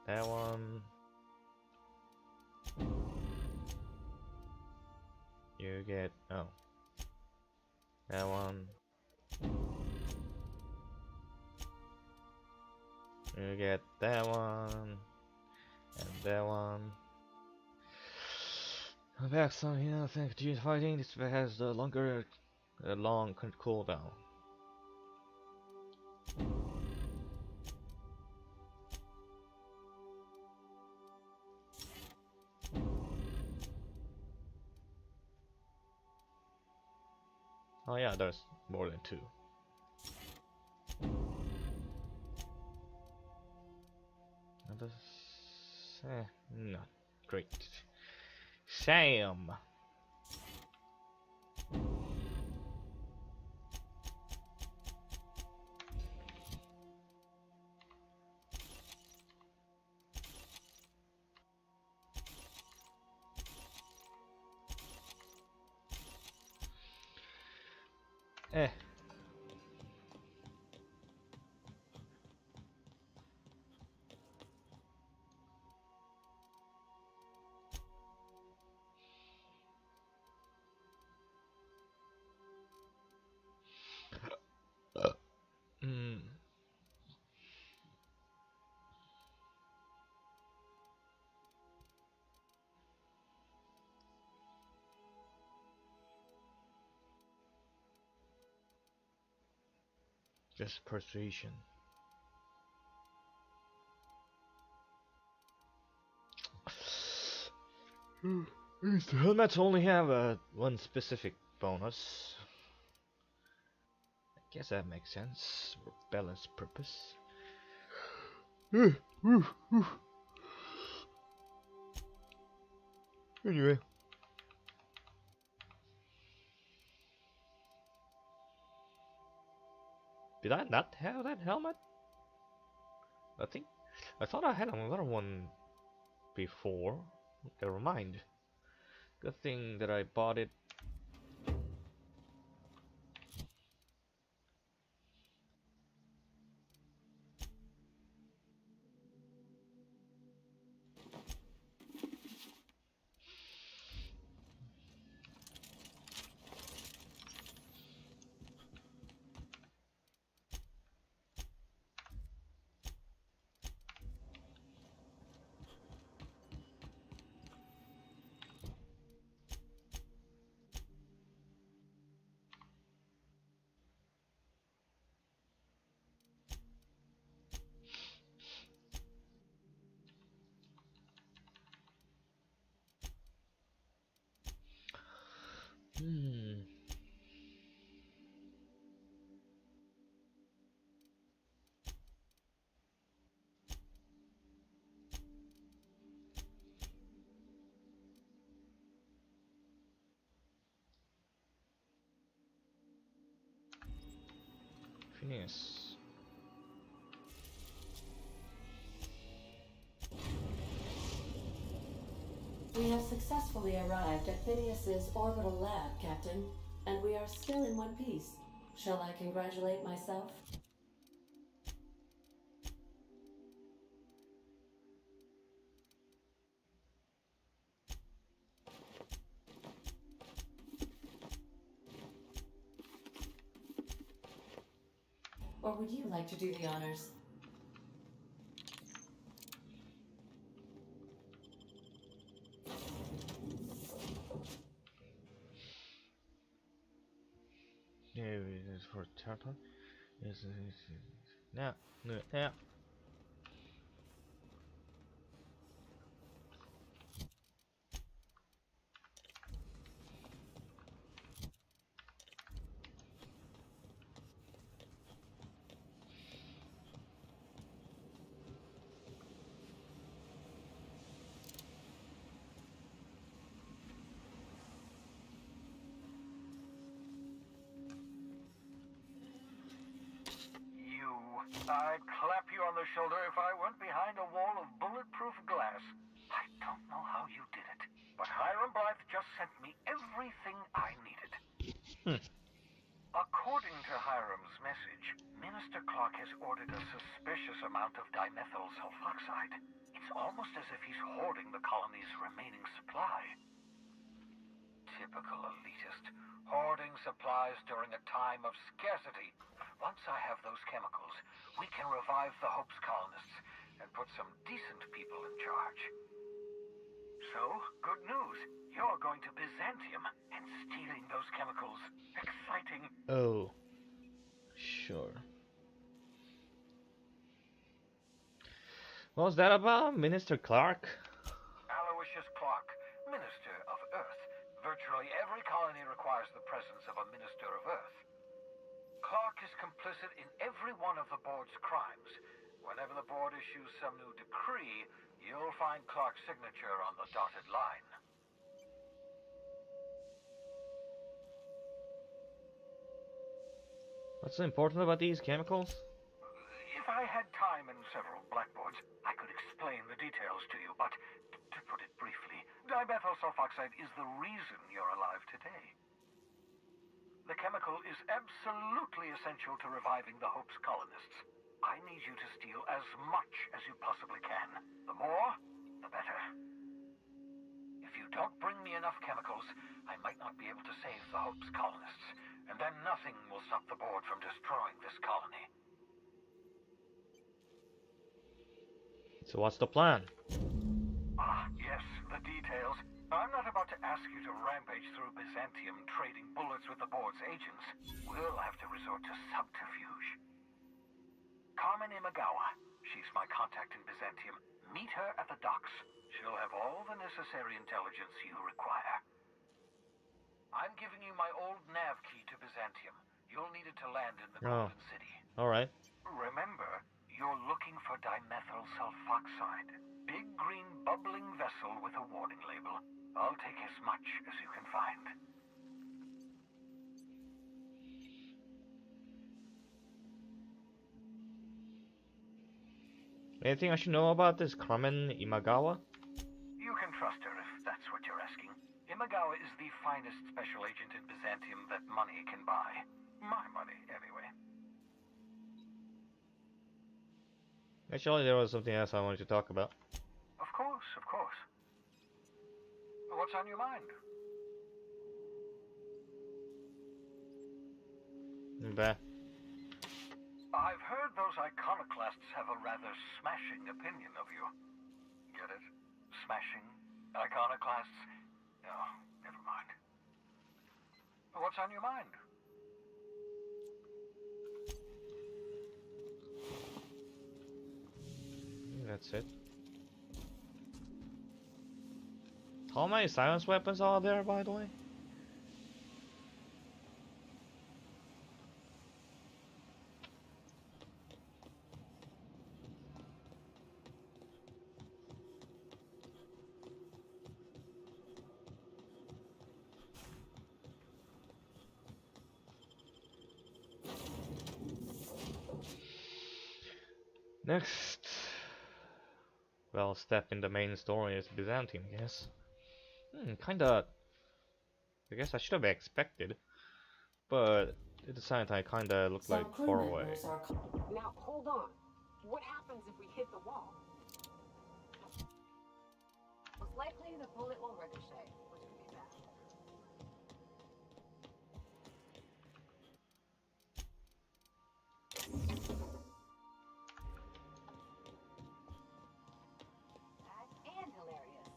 that one. You get that one. You get that one and that one. Back some here. I think G fighting. This has the long cooldown. Oh yeah, there's more than two. Not great. Sam. Eh. Mm. Just persuasion. These helmets only have one specific bonus. I guess that makes sense for balance purpose. Anyway. Did I not have that helmet? I thought I had another one before. Never mind. Good thing that I bought it. Phineas. We have successfully arrived at Phineas's orbital lab, Captain, and we are still in one piece. Shall I congratulate myself? Or would you like to do the honors? Yeah, it is for turtle. Yes, now, now. I'd clap you on the shoulder if I went behind a wall of bulletproof glass. I don't know how you did it, but Hiram Blythe just sent me everything I needed. According to Hiram's message, Minister Clark has ordered a suspicious amount of dimethyl sulfoxide. It's almost as if he's hoarding the colony's remaining supply. Typical elitist, hoarding supplies during a time of scarcity. Once I have those chemicals, we can revive the Hope's colonists and put some decent people in charge. So, good news. You're going to Byzantium and stealing those chemicals. Exciting. Oh, sure. What was that about, Minister Clark? Aloysius Clark, Minister of Earth. Virtually every colony requires the presence of a Minister of Earth. Clark is complicit in every one of the board's crimes. Whenever the board issues some new decree, you'll find Clark's signature on the dotted line. What's so important about these chemicals? If I had time and several blackboards, I could explain the details to you, but to put it briefly, dimethyl sulfoxide is the reason you're alive today. The chemical is absolutely essential to reviving the Hope's colonists. I need you to steal as much as you possibly can. The more, the better. If you don't bring me enough chemicals, I might not be able to save the Hope's colonists, and then nothing will stop the board from destroying this colony. So what's the plan? Ah, yes, the details. I'm not about to ask you to rampage through Byzantium trading bullets with the board's agents. We'll have to resort to subterfuge. Carmen Imagawa. She's my contact in Byzantium. Meet her at the docks. She'll have all the necessary intelligence you require. I'm giving you my old nav key to Byzantium. You'll need it to land in the Golden City. Alright. Remember, you're looking for dimethyl sulfoxide. Big green bubbling vessel with a warning label. I'll take as much as you can find. Anything I should know about this Carmen Imagawa? You can trust her if that's what you're asking. Imagawa is the finest special agent in Byzantium that money can buy. My money, anyway. Actually, there was something else I wanted to talk about. Of course, of course. What's on your mind? Bah. I've heard those iconoclasts have a rather smashing opinion of you. Get it? Smashing? Iconoclasts? Oh, never mind. What's on your mind? That's it. How many silence weapons are there, by the way? Next, well, step in the main story is Byzantium, I guess. Kinda. I guess I should have expected, but at the same time, kinda looked Some like crew far away. members are Now, hold on. What happens if we hit the wall? Most likely the bullet will ricochet, which could be bad. Bad and hilarious.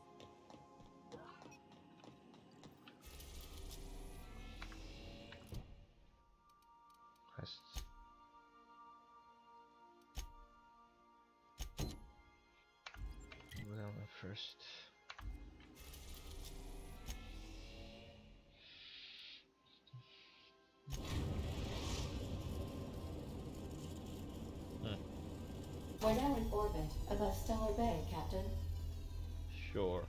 Well, first. We're now in orbit above Stellar Bay, Captain. Sure.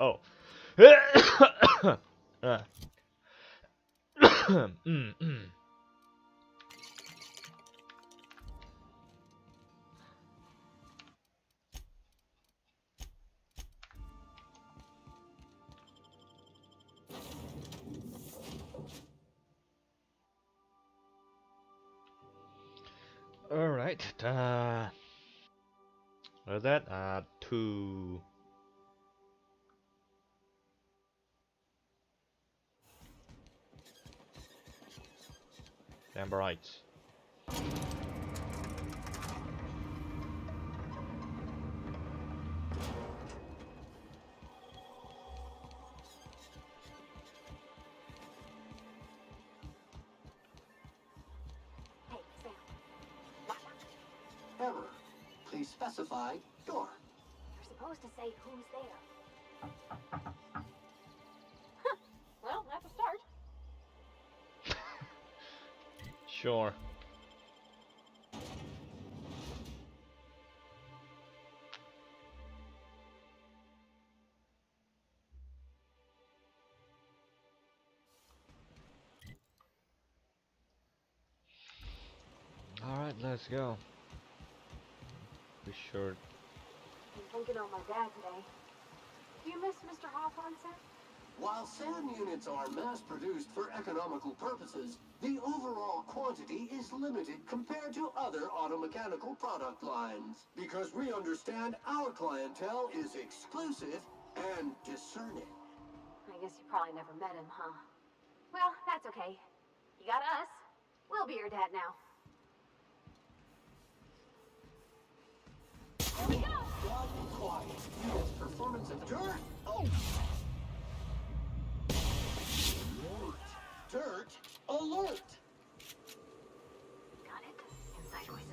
Oh. Alright. What is that? 2. Amber Heights. Hey, Sam. Error. Please specify door. You're supposed to say who's there. Well, that's a start. Sure. Alright, let's go. Be sure. I'm thinking on my dad today. Do you miss Mr. Hawthorne, Sam? While SAM units are mass-produced for economical purposes, the overall quantity is limited compared to other automechanical product lines. Because we understand our clientele is exclusive and discerning. guess you probably never met him, huh? Well, that's okay. You got us. We'll be your dad now. Here we go! Quiet. Unit's performance of dirt. Oh! Dirt alert! Got it? Inside voices.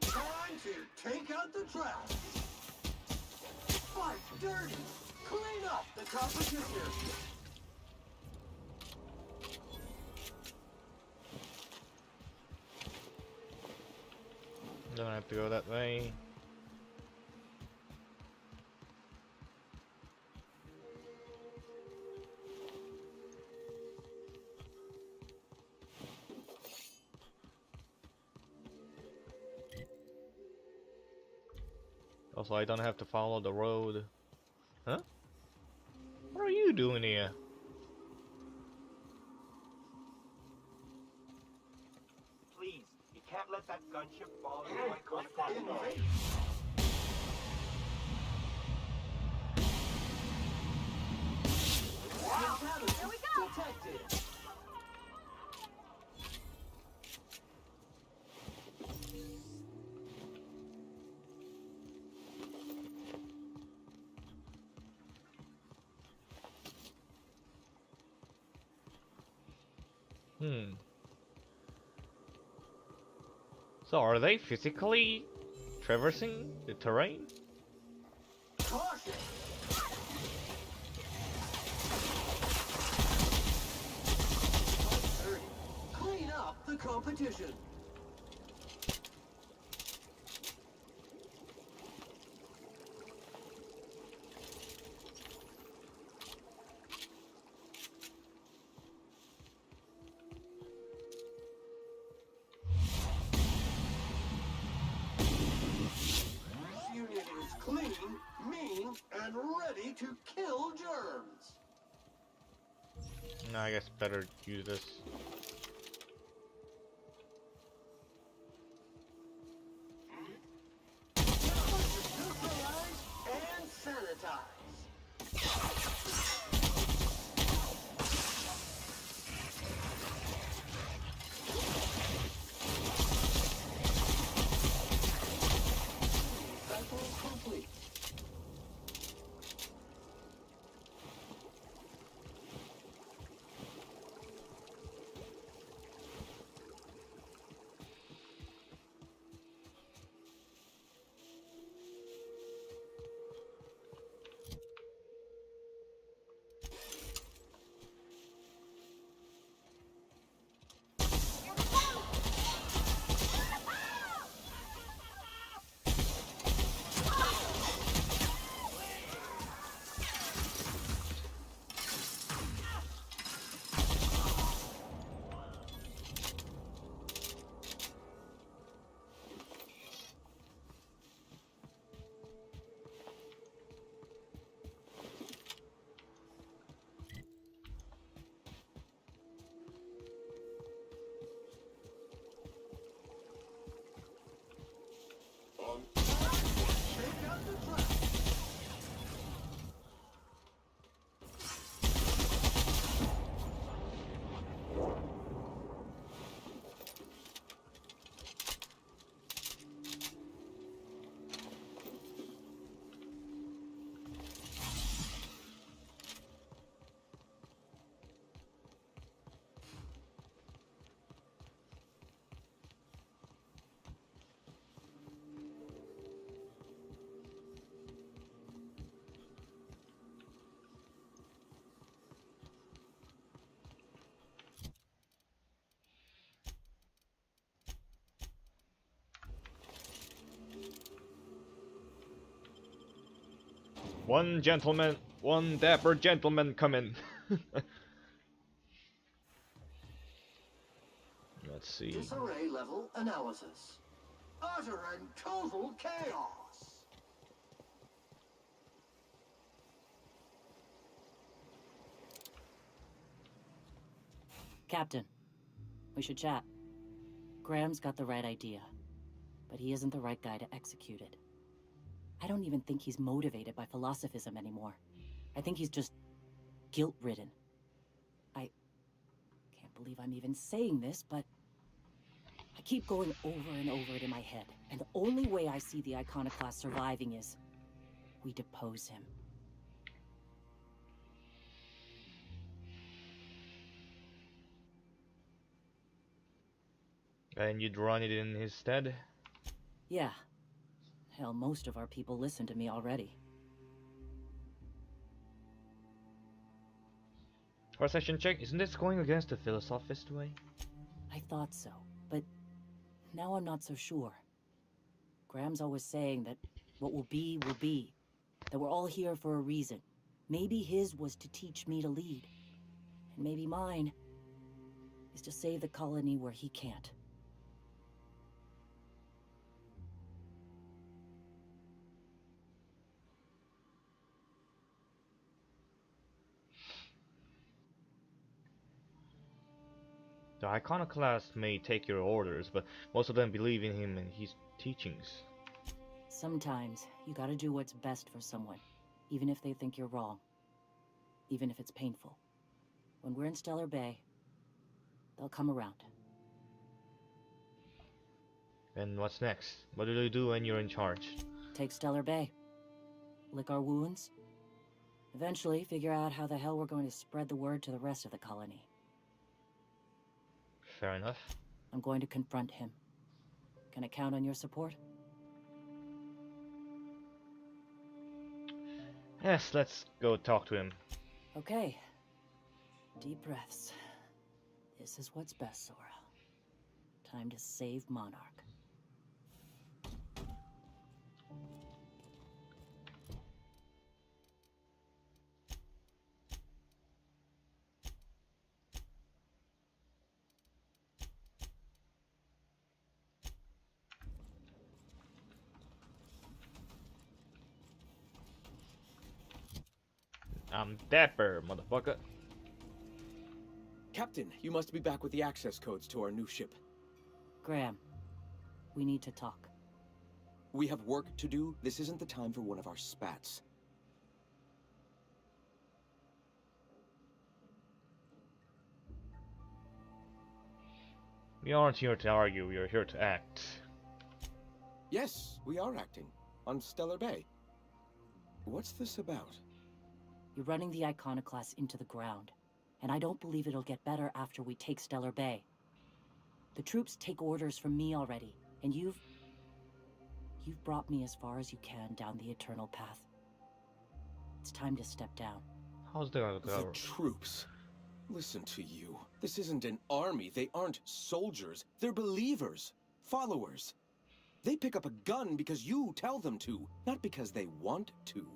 Time to take out the trash. Fight dirty. Clean up the competition. Don't have to go that way. Also, I don't have to follow the road. Huh? What are you doing here? Please, you can't let that gunship fall into my contact. Here we go! Detected. So are they physically traversing the terrain? Caution! Clean up the competition. Unit is clean, mean, and ready to kill germs. No, I guess better use this. Neutralize and sanitize. Cycle complete. Take out the trash. One gentleman, one dapper gentleman coming. see. Disarray level analysis. Utter and total chaos. Captain, we should chat. Graham's got the right idea, but he isn't the right guy to execute it. I don't even think he's motivated by philosophism anymore. I think he's just guilt-ridden. I can't believe I'm even saying this, but I keep going over and over it in my head, and the only way I see the Iconoclast surviving is we depose him. And you'd run it in his stead? Yeah. Hell, most of our people listen to me already. For session check, isn't this going against the philosophist way? I thought so, but now I'm not so sure. Graham's always saying that what will be, that we're all here for a reason. Maybe his was to teach me to lead, and maybe mine is to save the colony where he can't. The Iconoclast may take your orders, but most of them believe in him and his teachings. Sometimes you gotta do what's best for someone, even if they think you're wrong. Even if it's painful. When we're in Stellar Bay, they'll come around. And what's next? What do you do when you're in charge? Take Stellar Bay. Lick our wounds. Eventually figure out how the hell we're going to spread the word to the rest of the colony. Fair enough. I'm going to confront him. Can I count on your support? Yes, let's go talk to him. Okay. Deep breaths. This is what's best, Sora. Time to save Monarch. I'm dapper, motherfucker. Captain, you must be back with the access codes to our new ship. Graham, we need to talk. We have work to do. This isn't the time for one of our spats. We aren't here to argue, we are here to act. Yes, we are acting. On Stellar Bay. What's this about? You're running the Iconoclast into the ground, and I don't believe it'll get better after we take Stellar Bay. The troops take orders from me already, and you've brought me as far as you can down the Eternal Path. It's time to step down. How's the troops? Listen to you. This isn't an army. They aren't soldiers. They're believers. Followers. They pick up a gun because you tell them to, not because they want to.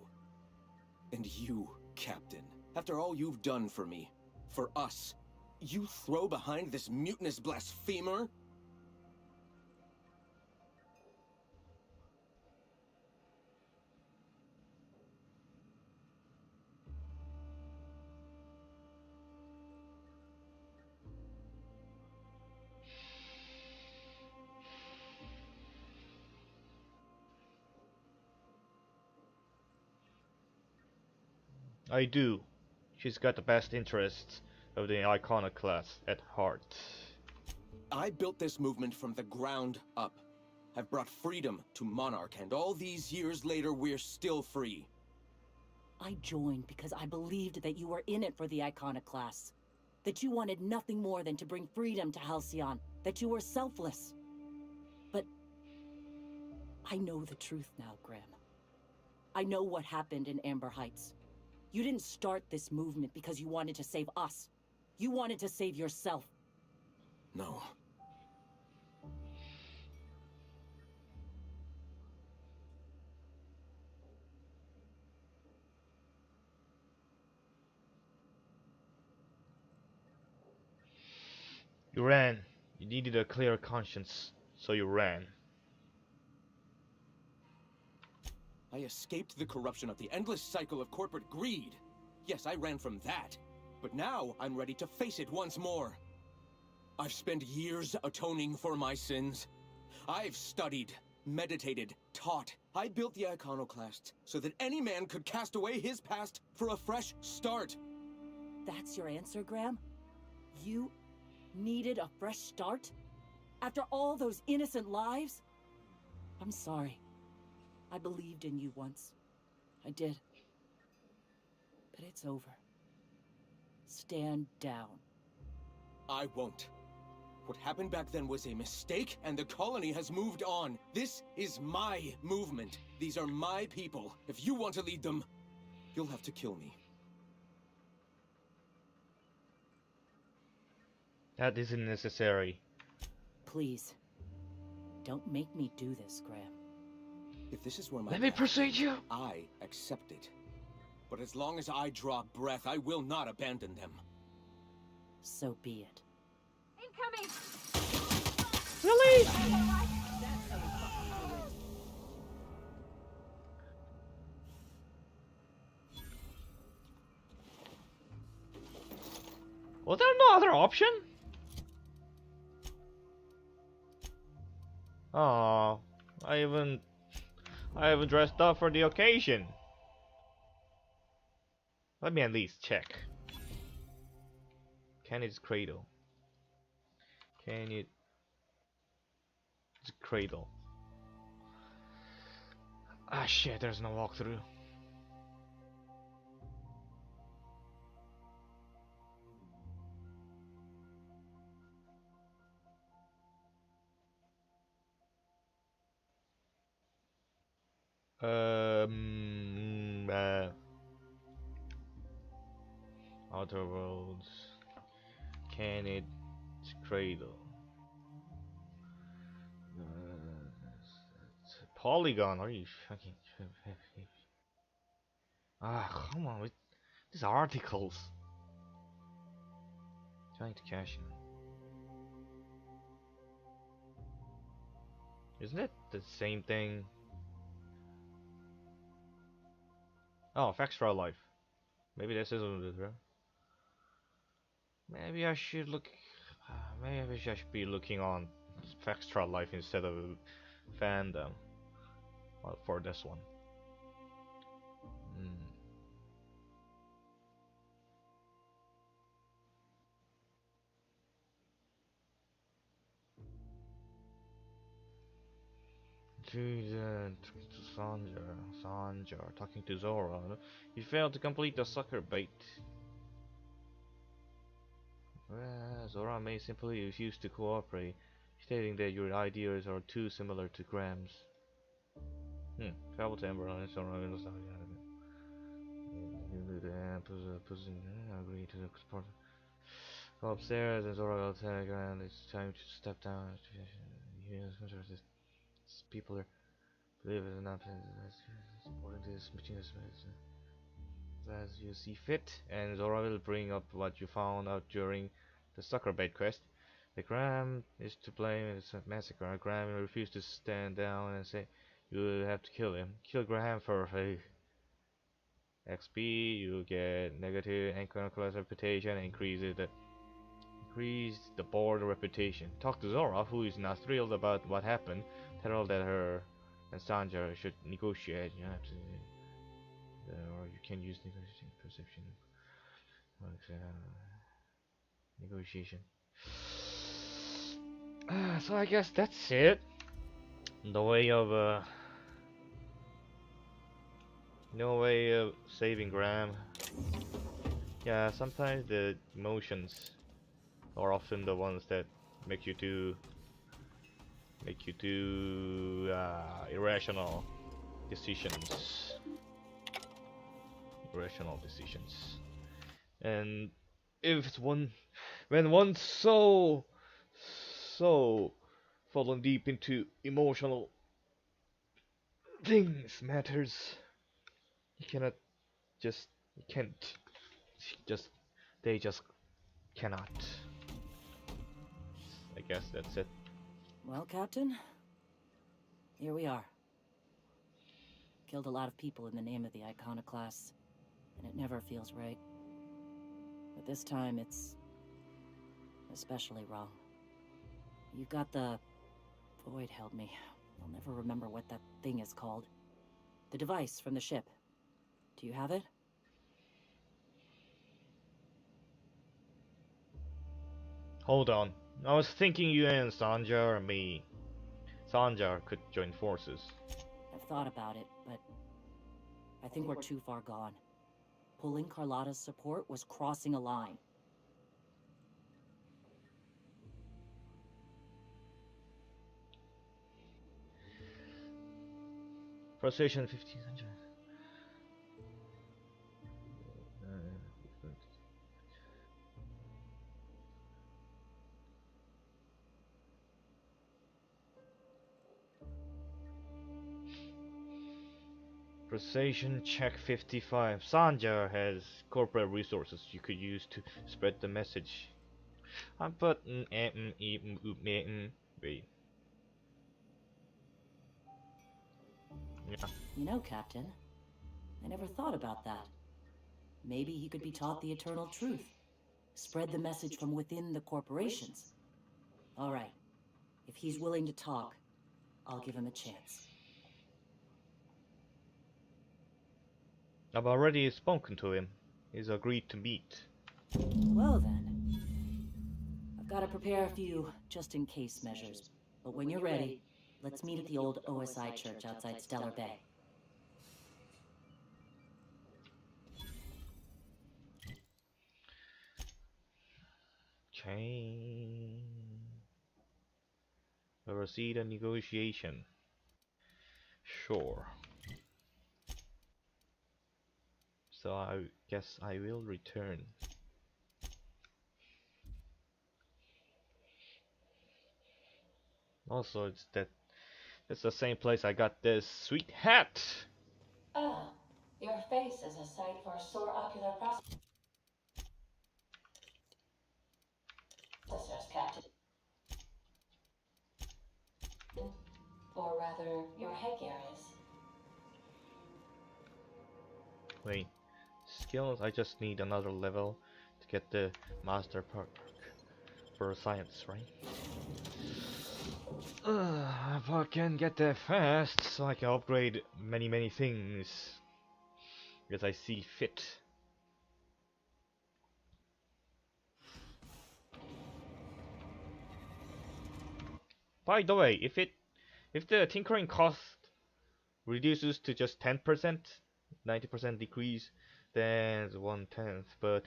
And you, Captain, after all you've done for me, for us, you throw behind this mutinous blasphemer? I do. She's got the best interests of the Iconoclast at heart. I built this movement from the ground up. I've brought freedom to Monarch, and all these years later, we're still free. I joined because I believed that you were in it for the Iconoclasts. That you wanted nothing more than to bring freedom to Halcyon. That you were selfless. But I know the truth now, Graham. I know what happened in Amber Heights. You didn't start this movement because you wanted to save us. You wanted to save yourself. No. You ran. You needed a clear conscience, so you ran. I escaped the corruption of the endless cycle of corporate greed. Yes, I ran from that. But now I'm ready to face it once more. I've spent years atoning for my sins. I've studied, meditated, taught. I built the iconoclasts so that any man could cast away his past for a fresh start. That's your answer, Graham? You needed a fresh start? After all those innocent lives? I'm sorry. I believed in you once. I did. But it's over. Stand down. I won't. What happened back then was a mistake, and the colony has moved on. This is my movement. These are my people. If you want to lead them, you'll have to kill me. That isn't necessary. Please. Don't make me do this, Graham. If this is where my Let me path persuade leads, you. I accept it. But as long as I draw breath, I will not abandon them. So be it. Incoming! Really? Was there no other option? Oh, I haven't dressed up for the occasion. Let me at least check. Can it cradle? Can it cradle? Ah shit, there's no walkthrough. Outer worlds. Can it cradle? It's a polygon. Are you fucking? Ah, come on with these articles. Trying to cash in. Isn't it the same thing? Oh, extra life. Maybe this isn't it, right? Maybe I should look. Maybe I should be looking on extra life instead of fandom. Well, for this one. Sanjar talking to Zora. You failed to complete the sucker bait. Zora may simply refuse to cooperate, stating that your ideas are too similar to Graham's. Travel to Ember on Zora agree to support. Go upstairs and Zora will tell Graham it's time to step down. People are believe it or not supporting this machine as you see fit, and Zora will bring up what you found out during the sucker bait quest. The Graham is to blame in this massacre. Graham will refuse to stand down and say you will have to kill him. Kill Graham for XP, you get negative iconoclast reputation, increase the board reputation. Talk to Zora, who is not thrilled about what happened. Tell her that her and Sanja should negotiate. You have to, or you can use negotiation perception. Negotiation. So I guess that's it. No way of saving Graham. Yeah, sometimes the emotions are often the ones that make you do irrational decisions. And if it's when one's so fallen deep into emotional things matters, you can't just they just cannot. I guess that's it. Well, Captain, here we are. Killed a lot of people in the name of the iconoclasts, and it never feels right. But this time it's especially wrong. You got the... Void held me. I'll never remember what that thing is called. The device from the ship. Do you have it? Hold on. I was thinking you and Sanjar and me. Sanjar could join forces. I've thought about it, but I think we're too far gone. Pulling Carlotta's support was crossing a line. Frustration 1500. Precision check 55. Sanjar has corporate resources you could use to spread the message. I'm putting wait. Yeah. You know, Captain, I never thought about that. Maybe he could be taught the eternal truth. Spread the message from within the corporations. All right. If he's willing to talk, I'll give him a chance. I've already spoken to him. He's agreed to meet. Well then. I've got to prepare a few just-in-case measures. But when you're ready, let's meet at the old OSI church outside Stellar Bay. Chain. Proceed a negotiation. Sure. So I guess I will return. Also, it's the same place I got this sweet hat. Ah, your face is a sight for sore ocular processors, Captain. Or rather, your headgear is. Wait, skills? I just need another level to get the master perk for science, right? If I can get there fast, so I can upgrade many things as I see fit. By the way, if the tinkering cost reduces to just 10%, 90% decrease, then it's 1/10. But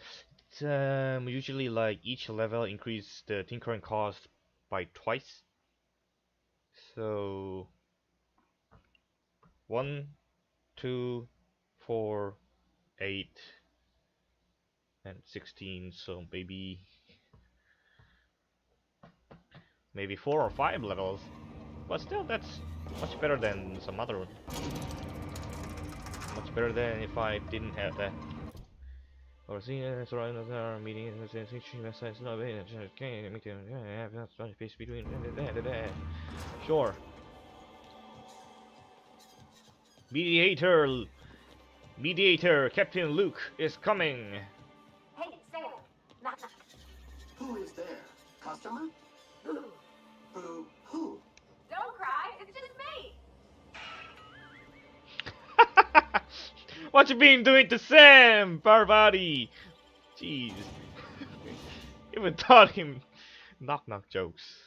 usually like each level increase the tinkering cost by twice. So 1, 2, 4, 8, and 16. So maybe 4 or 5 levels. But still, that's much better than some other one. Much better than if I didn't have that. Or see, it's right another meeting. Sure. Mediator, Captain Luke is coming. Hey, Sam. Knock, knock. Who is there? Customer? Who? Who? Don't cry, it's just me! What you been doing to Sam, Parvati? Jeez. Even taught him knock jokes.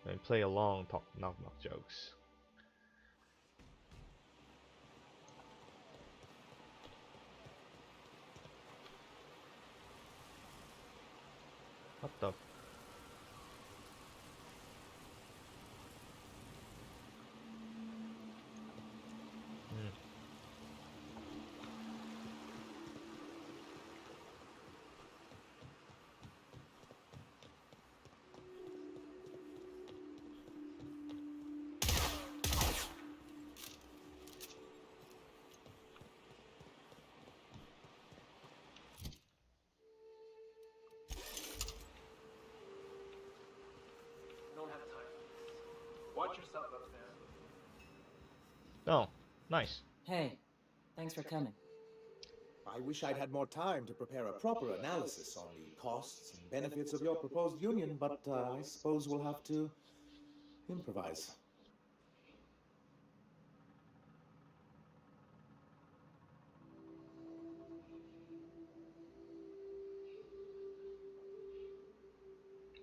And play along knock jokes. What the? Oh, nice. Hey, thanks for coming. I wish I'd had more time to prepare a proper analysis on the costs and benefits of your proposed union, but I suppose we'll have to improvise.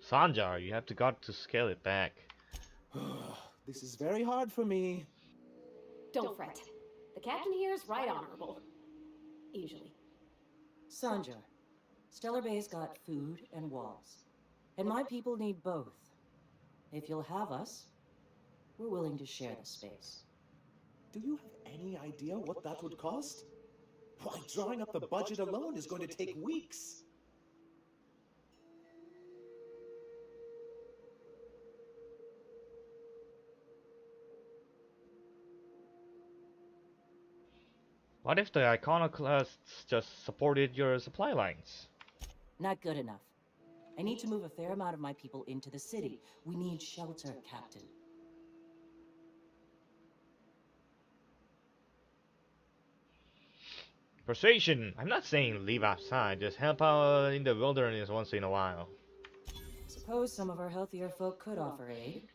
Sanjar, you have got to scale it back. This is very hard for me. Don't fret. The captain here is right honorable. Usually. Sanjar, Stellar Bay's got food and walls. And my people need both. If you'll have us, we're willing to share the space. Do you have any idea what that would cost? Why, drawing up the budget alone is going to take weeks. What if the iconoclasts just supported your supply lines? Not good enough. I need to move a fair amount of my people into the city. We need shelter, Captain. Persuasion! I'm not saying leave outside, just help out in the wilderness once in a while. Suppose some of our healthier folk could offer aid.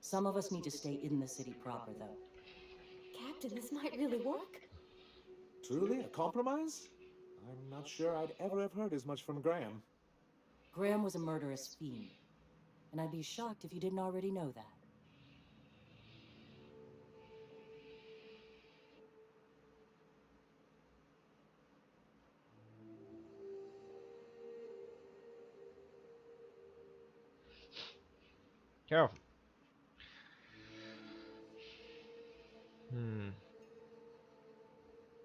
Some of us need to stay in the city proper, though. Captain, this might really work. Truly, a compromise? I'm not sure I'd ever have heard as much from Graham. Graham was a murderous fiend, and I'd be shocked if you didn't already know that. Careful.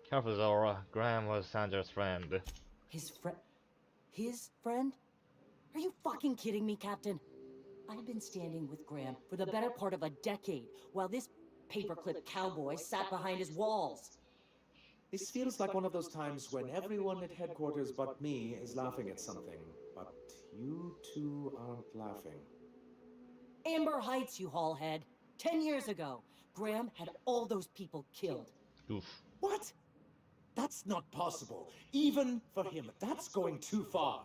Careful, Zora. Graham was Sanjar's friend. His friend? His friend? Are you fucking kidding me, Captain? I've been standing with Graham for the better part of a decade, while this paperclip cowboy sat behind his walls. This feels like one of those times when everyone at headquarters but me is laughing at something, but you two aren't laughing. Amber Heights, you haulhead. 10 years ago, Graham had all those people killed. Oof. What? That's not possible. Even for him, that's going too far.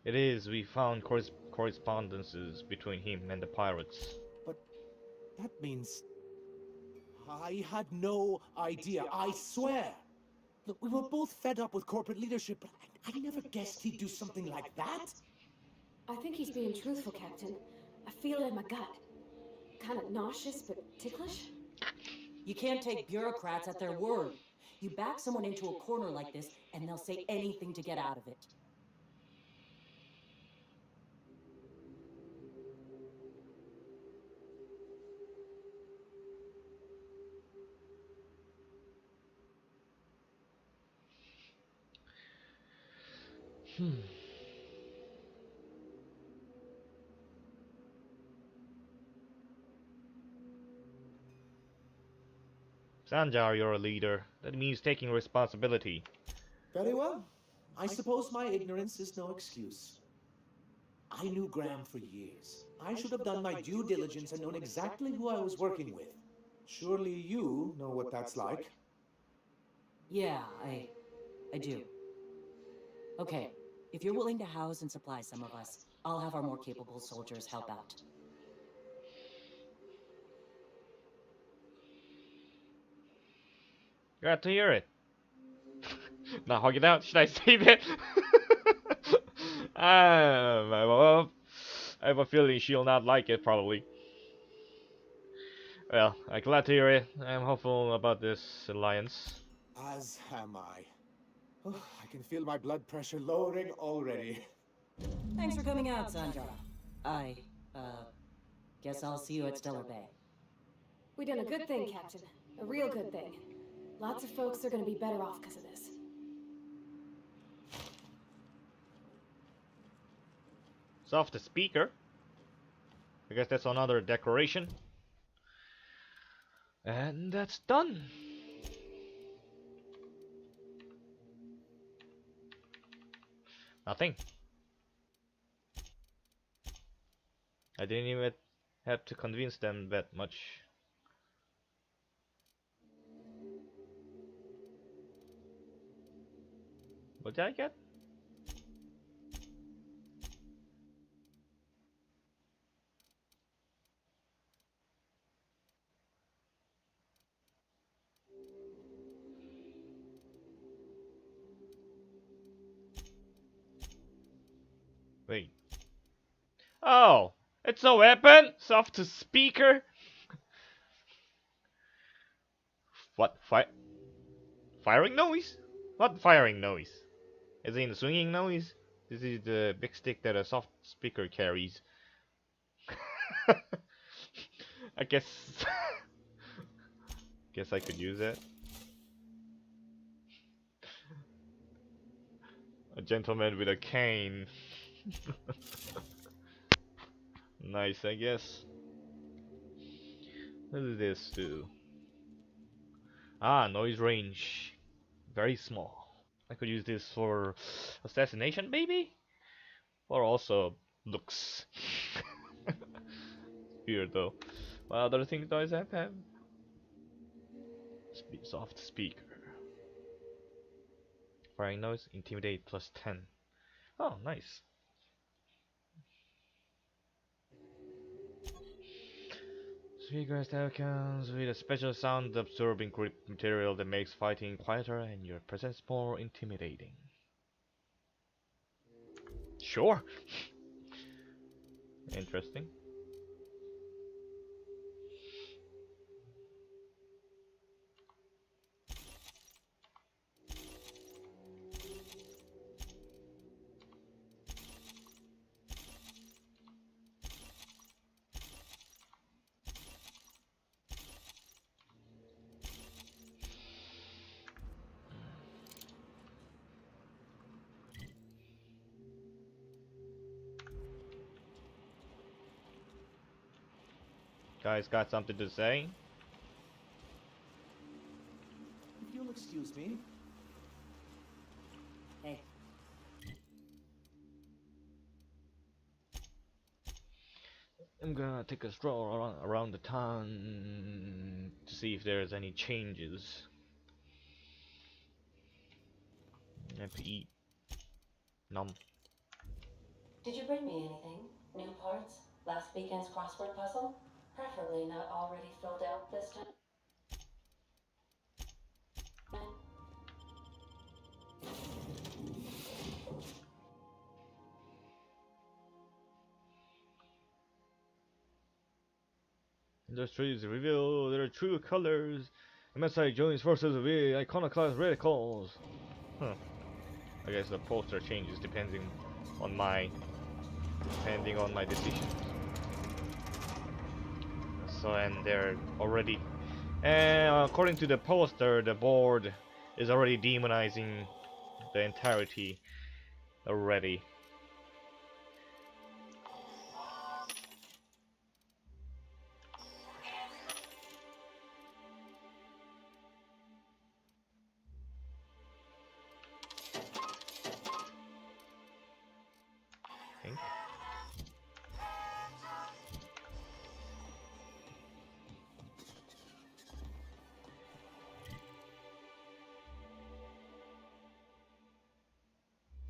It is, we found correspondences between him and the pirates. But that means... I had no idea, I swear. Look, we were both fed up with corporate leadership, but I never guessed he'd do something like that. I think he's being truthful, Captain. I feel it in my gut. Kind of nauseous, but ticklish. You can't take bureaucrats at their word. You back someone into a corner like this, and they'll say anything to get out of it. Sanjar, you're a leader. That means taking responsibility. Very well. I suppose my ignorance is no excuse. I knew Graham for years. I should have done my due diligence and known exactly who I was working with. Surely you know what that's like. Yeah, I do. Okay, if you're willing to house and supply some of us, I'll have our more capable soldiers help out. Glad to hear it. Not hug it out. Should I save it? Well, I have a feeling she'll not like it, probably. Well, I'm glad to hear it. I'm hopeful about this alliance. As am I. Oh, I can feel my blood pressure lowering already. Thanks for coming out, Sanjar. I, guess I'll see you at Stellar Bay. We done a good thing, Captain. A real good thing. Lots of folks are gonna be better off because of this. It's off the speaker. I guess that's another decoration. And that's done. Nothing. I didn't even have to convince them that much. What did I get? Wait. Oh! It's a weapon? Soft to speaker? What? Firing noise? What firing noise? Is it in swinging noise? This is the big stick that a soft speaker carries. I guess... guess I could use it. A gentleman with a cane. Nice, I guess. What does this do? Ah, noise range. Very small. I could use this for assassination, maybe? Or also looks. Weird though. What other things does that have? Soft speaker. Firing noise, intimidate plus 10. Oh, nice. Speaker comes with a special sound absorbing grip material that makes fighting quieter and your presence more intimidating. Sure. Interesting. Guys got something to say? If you'll excuse me. Hey. I'm gonna take a stroll around the town to see if there's any changes. I have to eat. Nom. Did you bring me anything? New parts? Last weekend's crossword puzzle? Preferably not already filled out this time. Industries reveal their true colors. MSI joins forces with iconoclast radicals. Huh. I guess the poster changes depending on my decisions. So and they're already, and according to the poster, the board is already demonizing the entirety already.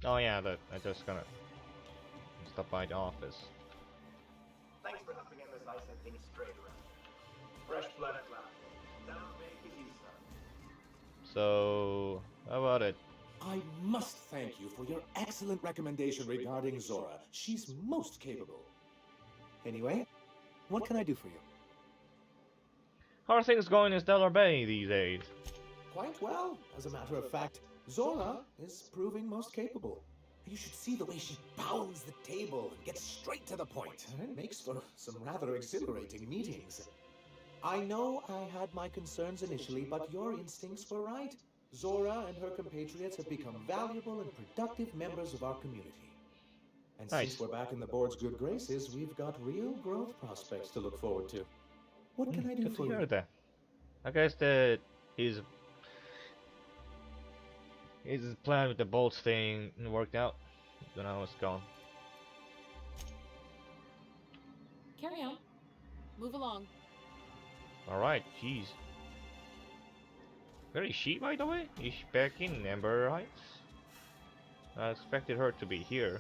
Oh yeah, that I just gonna stop by the office. Thanks for helping MSI set things straight around. Fresh blood at last. That'll make it easy, son. So, how about it? I must thank you for your excellent recommendation regarding Zora. She's most capable. Anyway, what can I do for you? How are things going in Stellar Bay these days? Quite well. As a matter of fact, Zora is proving most capable. You should see the way she pounds the table and gets straight to the point. It makes for some rather exhilarating meetings. I know I had my concerns initially, but your instincts were right. Zora and her compatriots have become valuable and productive members of our community. And Nice. since we're back in the board's good graces, we've got real growth prospects to look forward to. What can I do Good for to hear you? that. I guess that his plan with the bolts thing worked out. Then I was gone. Carry on. Move along. Alright, jeez. Where is she, by the way? Is she back in Amber Heights? I expected her to be here.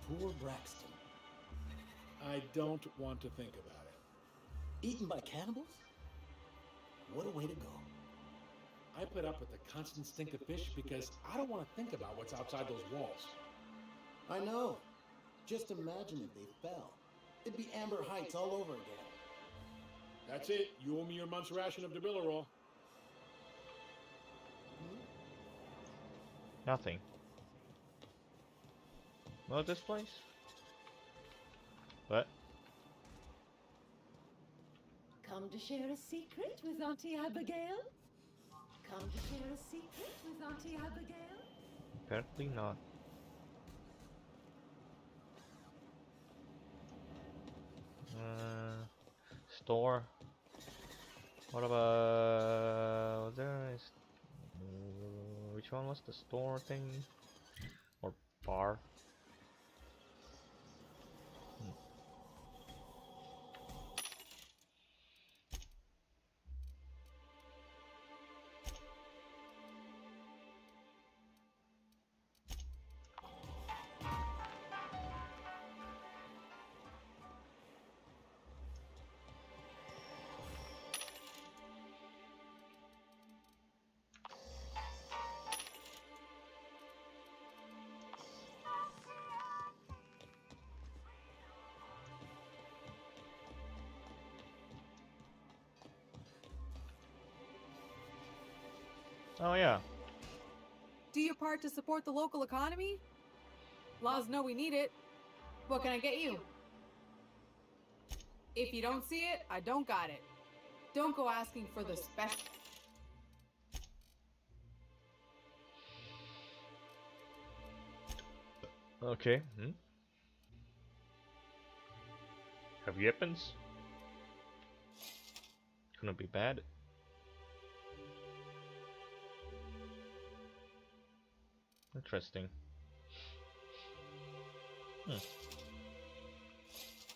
Poor Braxton. I don't want to think about it. Eaten by cannibals? What a way to go. I put up with the constant stink of fish because I don't want to think about what's outside those walls. I know. Just imagine if they fell. It'd be Amber Heights all over again. That's it. You owe me your month's ration of Debilorol. Nothing. Well, this place? What? Come to share a secret with Auntie Abigail? Come to share a secret with Auntie Abigail? Apparently not. Store. What about which one was the store thing? Or bar? Oh yeah. Do your part to support the local economy? Laws know we need it. What can I get you? If you don't see it, I don't got it. Don't go asking for the special. Okay. Have weapons? Couldn't be bad. Interesting.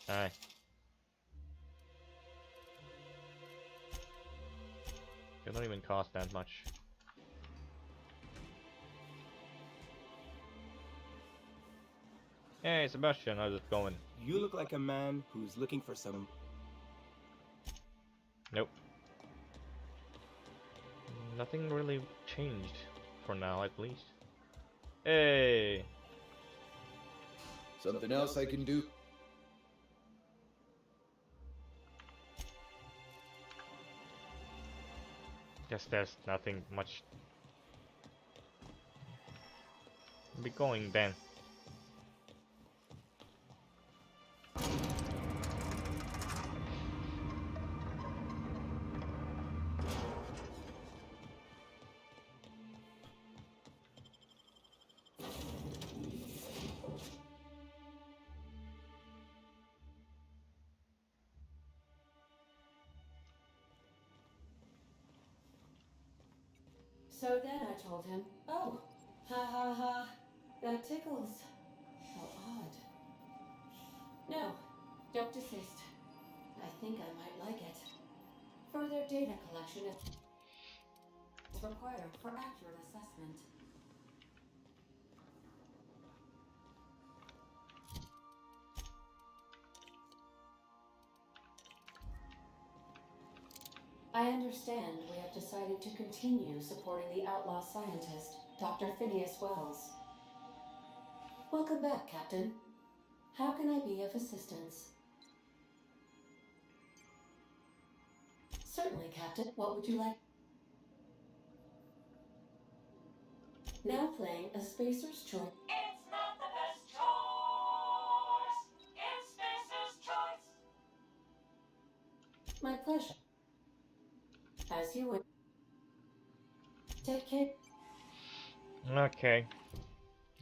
Aye. They don't even cost that much. Hey, Sebastian, how's it going? You look like a man who's looking for some... Nope. Nothing really changed for now, at least. Hey! Something else I can do? Guess there's nothing much. Be going then. So then I told him, oh, ha ha ha, that tickles. How odd. No, don't desist. I think I might like it. Further data collection is required for accurate assessment. I understand we have decided to continue supporting the outlaw scientist, Dr. Phineas Wells. Welcome back, Captain. How can I be of assistance? Certainly, Captain. What would you like? Now playing A Spacer's Choice. It's not the best choice. It's Spacer's choice. My pleasure. As you would. Take care. Okay.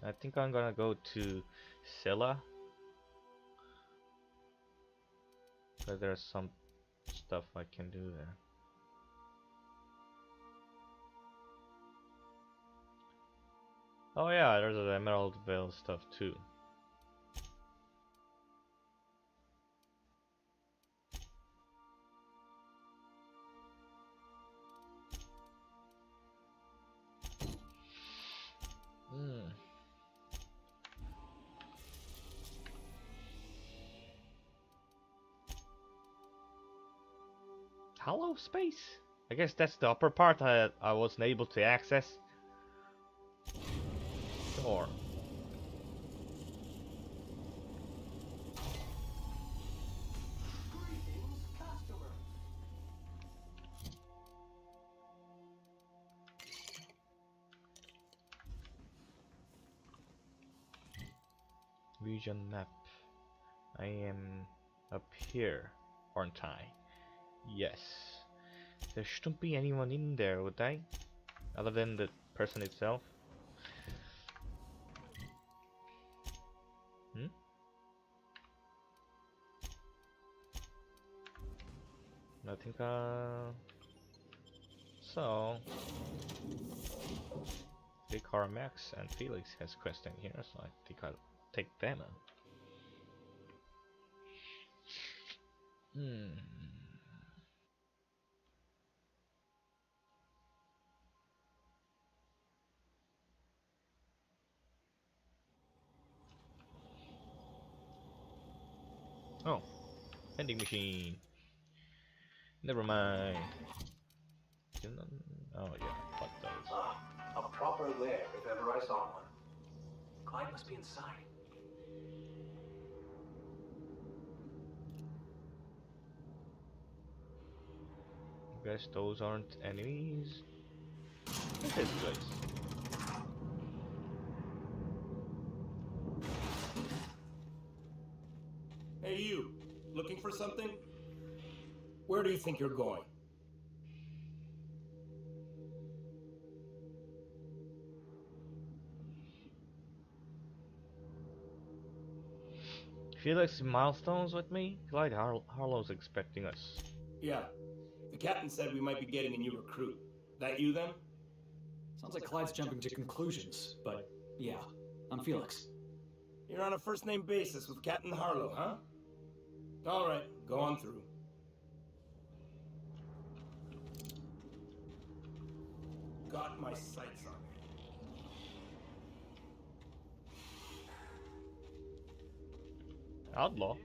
I think I'm gonna go to Scylla. Because there's some stuff I can do there. Oh yeah, there's an Emerald Veil stuff too. Hollow space? I guess that's the upper part I wasn't able to access. Sure. Region map. I am up here, aren't I? Yes. There shouldn't be anyone in there, would they? Other than the person itself? Hmm? I think, so... Vicar Max and Felix has quest in here, so I think I'll take them in. Oh, vending machine. Never mind. Oh yeah, fuck those. A proper lair if ever I saw one. Clyde must be inside. Guess those aren't enemies. What's this place? Hey you, looking for something? Where do you think you're going? Felix milestones with me? Clyde Harlow's expecting us. Yeah. The captain said we might be getting a new recruit. That you then? Sounds like Clyde's jumping to conclusions, but yeah, I'm Felix. You're on a first-name basis with Captain Harlow, huh? Alright, go on through. Got my sights on you. Outlaw?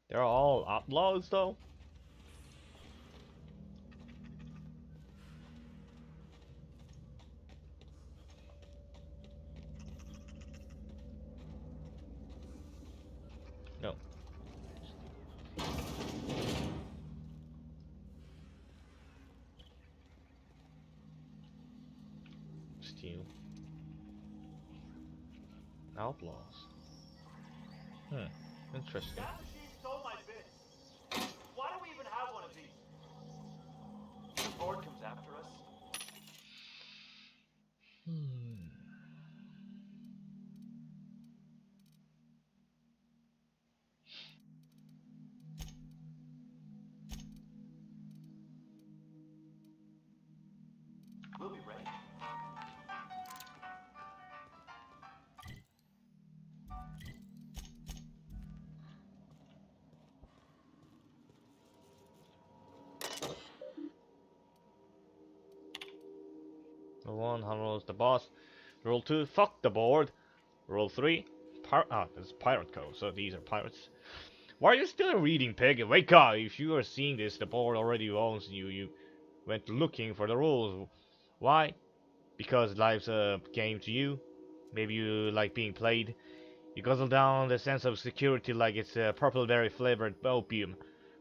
They're all outlaws though? No. Steal. Outlaws. Interesting. That machine stole my bits. Why do we even have one of these? The board comes after us. We'll be ready. Rule 1, Harlow's the boss. Rule 2, fuck the board. Rule 3, this is pirate code, so these are pirates. Why are you still reading, Peg? Wake up! If you are seeing this, the board already owns you. You went looking for the rules. Why? Because life's a game to you. Maybe you like being played. You guzzle down the sense of security like it's a purple-berry flavored opium.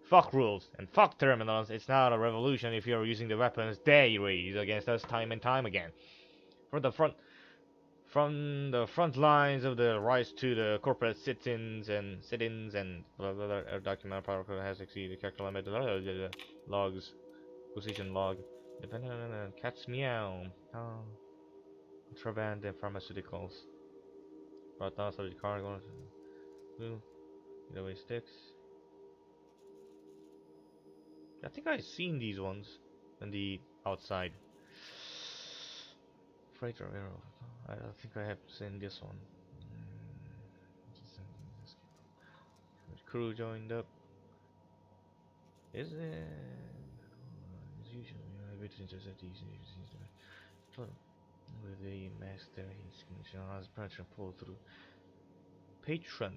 Fuck rules and fuck terminals. It's not a revolution if you're using the weapons they raise against us time and time again. From the front lines of the rise to the corporate sit-ins and blah blah blah. Our document protocol has exceeded character limit. Logs, position log. Cats meow. Oh. Contraband and pharmaceuticals. Brought down subject cargo. Getaway sticks. I think I've seen these ones on the outside. Freighter arrow. I don't think I have seen this one. Crew joined up. Is it? As usual, I bet intercept these with the master. He's going to pressure pull through. Patron.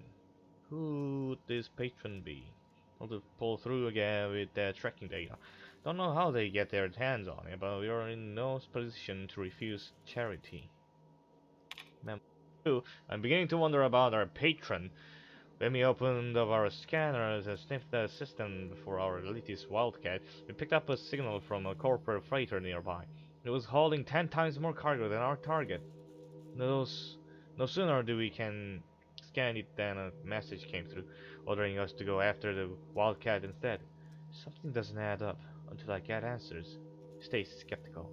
Who would this patron be? Want to pull through again with their tracking data. Don't know how they get their hands on it, but we are in no position to refuse charity. I'm beginning to wonder about our patron. When we opened up our scanners and sniffed the system for our elitist Wildcat, we picked up a signal from a corporate freighter nearby. It was holding 10 times more cargo than our target. No sooner do we can scan it than a message came through, ordering us to go after the Wildcat instead. Something doesn't add up until I get answers. Stay skeptical.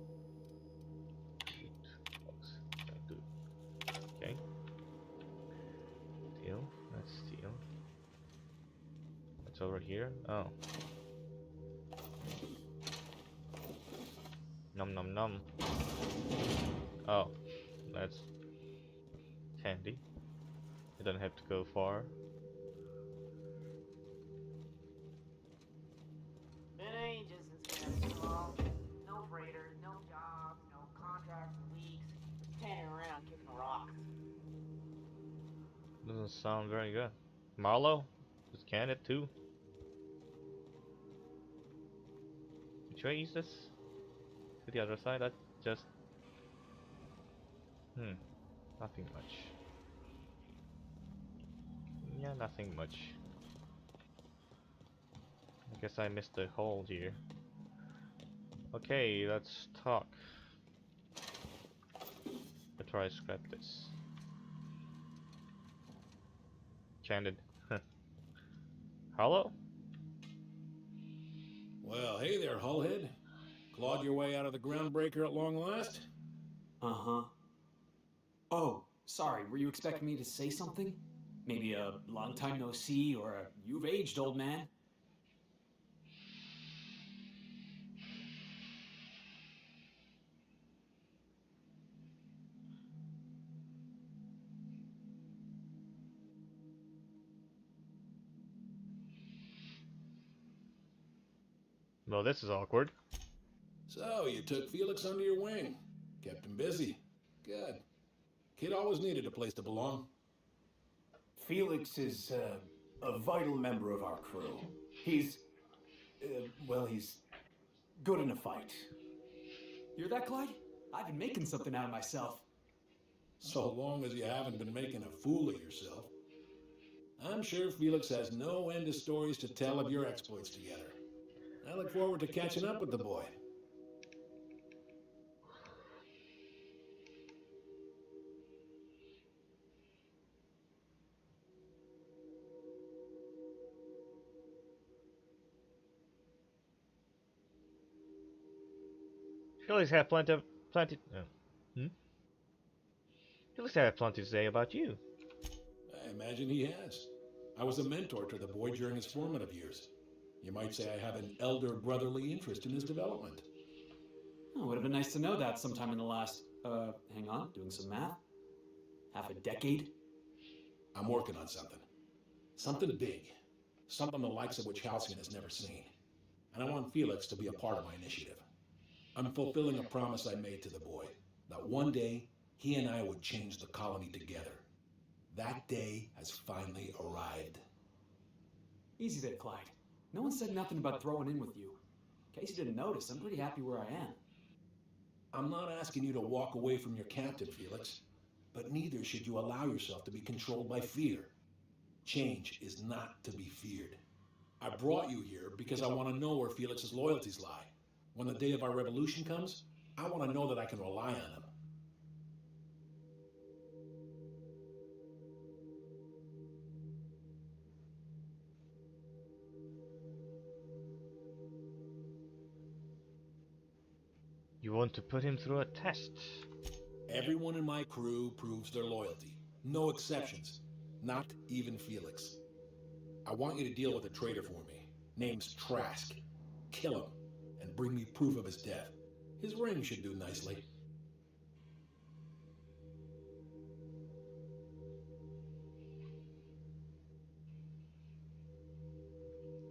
Okay. Steel. That's steel. What's over here? Oh. Num num num. Oh. That's handy. You don't have to go far. Been ages since we had small. No freighters, no jobs, no contracts for weeks. Just hanging around kicking rocks. Doesn't sound very good. Marlowe? Just can it too. Which way is this? To the other side? That just... Nothing much. Yeah, nothing much. I guess I missed the hole here. Okay, let's talk. I'll try to scrap this. Candid. Hello? Well, hey there, hullhead. Clawed your way out of the groundbreaker at long last? Uh-huh. Oh, sorry, were you expecting me to say something? Maybe a long time no see, or a you've aged, old man? Well, this is awkward. So, you took Felix under your wing. Kept him busy. Good. Kid always needed a place to belong. Felix is a vital member of our crew. He's, well, he's good in a fight. Hear that, Clyde? I've been making something out of myself. So long as you haven't been making a fool of yourself. I'm sure Felix has no end of stories to tell of your exploits together. I look forward to catching up with the boy. Felix had plenty. Felix had plenty to say about you. I imagine he has. I was a mentor to the boy during his formative years. You might say I have an elder brotherly interest in his development. Oh, would have been nice to know that sometime in the last, hang on, doing some math? Half a decade? I'm working on something. Something big. Something the likes of which Halcyon has never seen. And I want Felix to be a part of my initiative. I'm fulfilling a promise I made to the boy, that one day he and I would change the colony together. That day has finally arrived. Easy there, Clyde. No one said nothing about throwing in with you. In case you didn't notice, I'm pretty happy where I am. I'm not asking you to walk away from your captain, Felix, but neither should you allow yourself to be controlled by fear. Change is not to be feared. I brought you here because I want to know where Felix's loyalties lie. When the day of our revolution comes, I want to know that I can rely on them. want to put him through a test. Everyone in my crew proves their loyalty. No exceptions. Not even Felix. I want you to deal with a traitor for me. Name's Trask. Kill him, and bring me proof of his death. His ring should do nicely.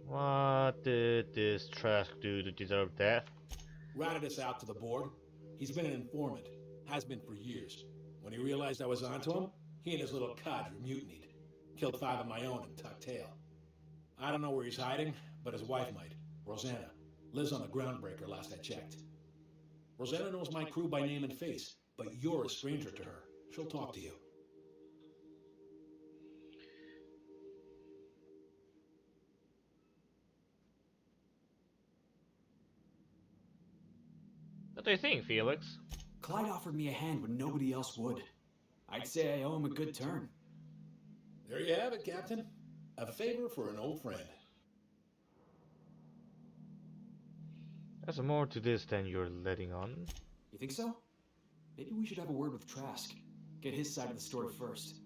What did this Trask do to deserve death? Ratted us out to the board. He's been an informant. Has been for years. When he realized I was onto him, he and his little cadre mutinied. Killed 5 of my own and tucked tail. I don't know where he's hiding, but his wife might. Rosanna. Lives on the groundbreaker last I checked. Rosanna knows my crew by name and face, but you're a stranger to her. She'll talk to you. What do you think, Felix? Clyde offered me a hand when nobody else would. I'd say I owe him a good turn. There you have it, Captain. A favor for an old friend. There's more to this than you're letting on. You think so? Maybe we should have a word with Trask. Get his side of the story first.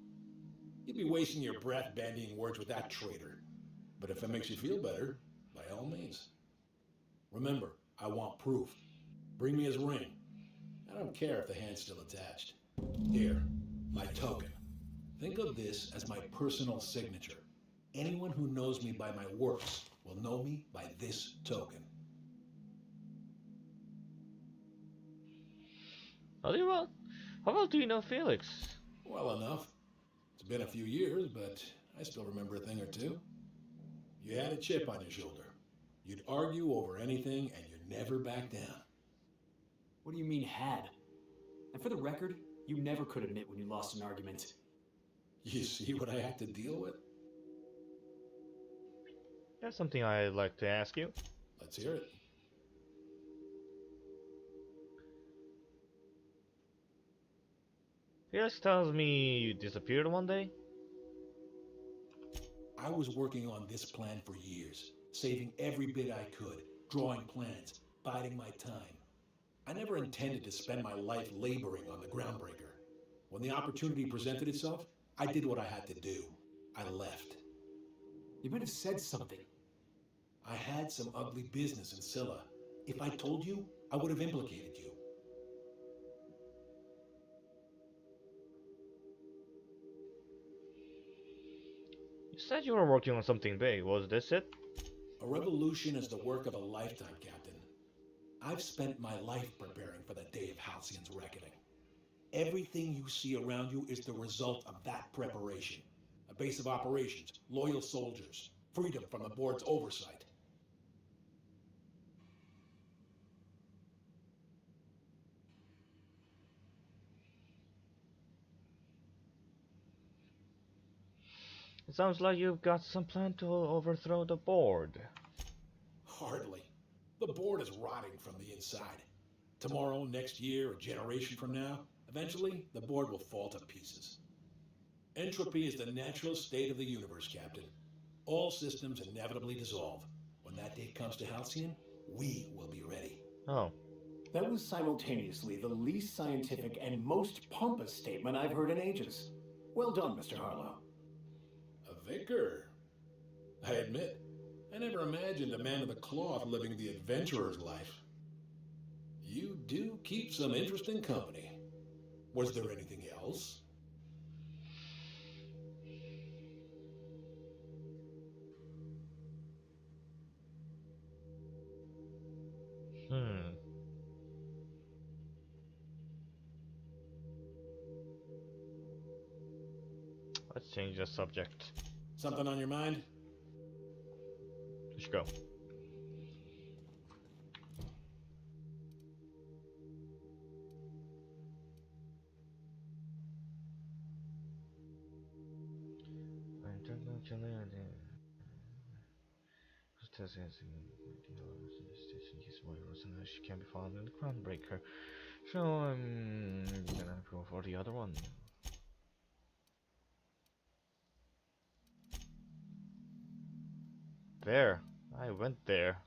You'd be wasting your breath bandying words with that traitor. But if it makes you feel better, by all means. Remember, I want proof. Bring me his ring. I don't care if the hand's still attached. Here, my token. Think of this as my personal signature. Anyone who knows me by my works will know me by this token. How well do you know Felix? Well enough. It's been a few years, but I still remember a thing or two. You had a chip on your shoulder. You'd argue over anything, and you'd never back down. What do you mean, had? And for the record, you never could admit when you lost an argument. You see what I have to deal with? That's something I'd like to ask you. Let's hear it. Felix tells me you disappeared one day? I was working on this plan for years, saving every bit I could, drawing plans, biding my time. I never intended to spend my life laboring on the groundbreaker. When the opportunity presented itself, I did what I had to do. I left. You might have said something. I had some ugly business in Scylla. If I told you, I would have implicated you. You said you were working on something big. Was this it? A revolution is the work of a lifetime, Captain. I've spent my life preparing for the day of Halcyon's reckoning. Everything you see around you is the result of that preparation. A base of operations, loyal soldiers, freedom from the board's oversight. It sounds like you've got some plan to overthrow the board. Hardly. The board is rotting from the inside. Tomorrow, next year, a generation from now, eventually, the board will fall to pieces. Entropy is the natural state of the universe, Captain. All systems inevitably dissolve. When that day comes to Halcyon, we will be ready. Oh. That was simultaneously the least scientific and most pompous statement I've heard in ages. Well done, Mr. Harlow. A vicar. I admit, I never imagined a man of the cloth living the adventurer's life. You do keep some interesting company. Was there anything else? Let's change the subject. Something on your mind? Let's go. She can be found in the Groundbreaker. So I'm gonna go for the other one. There. I went there.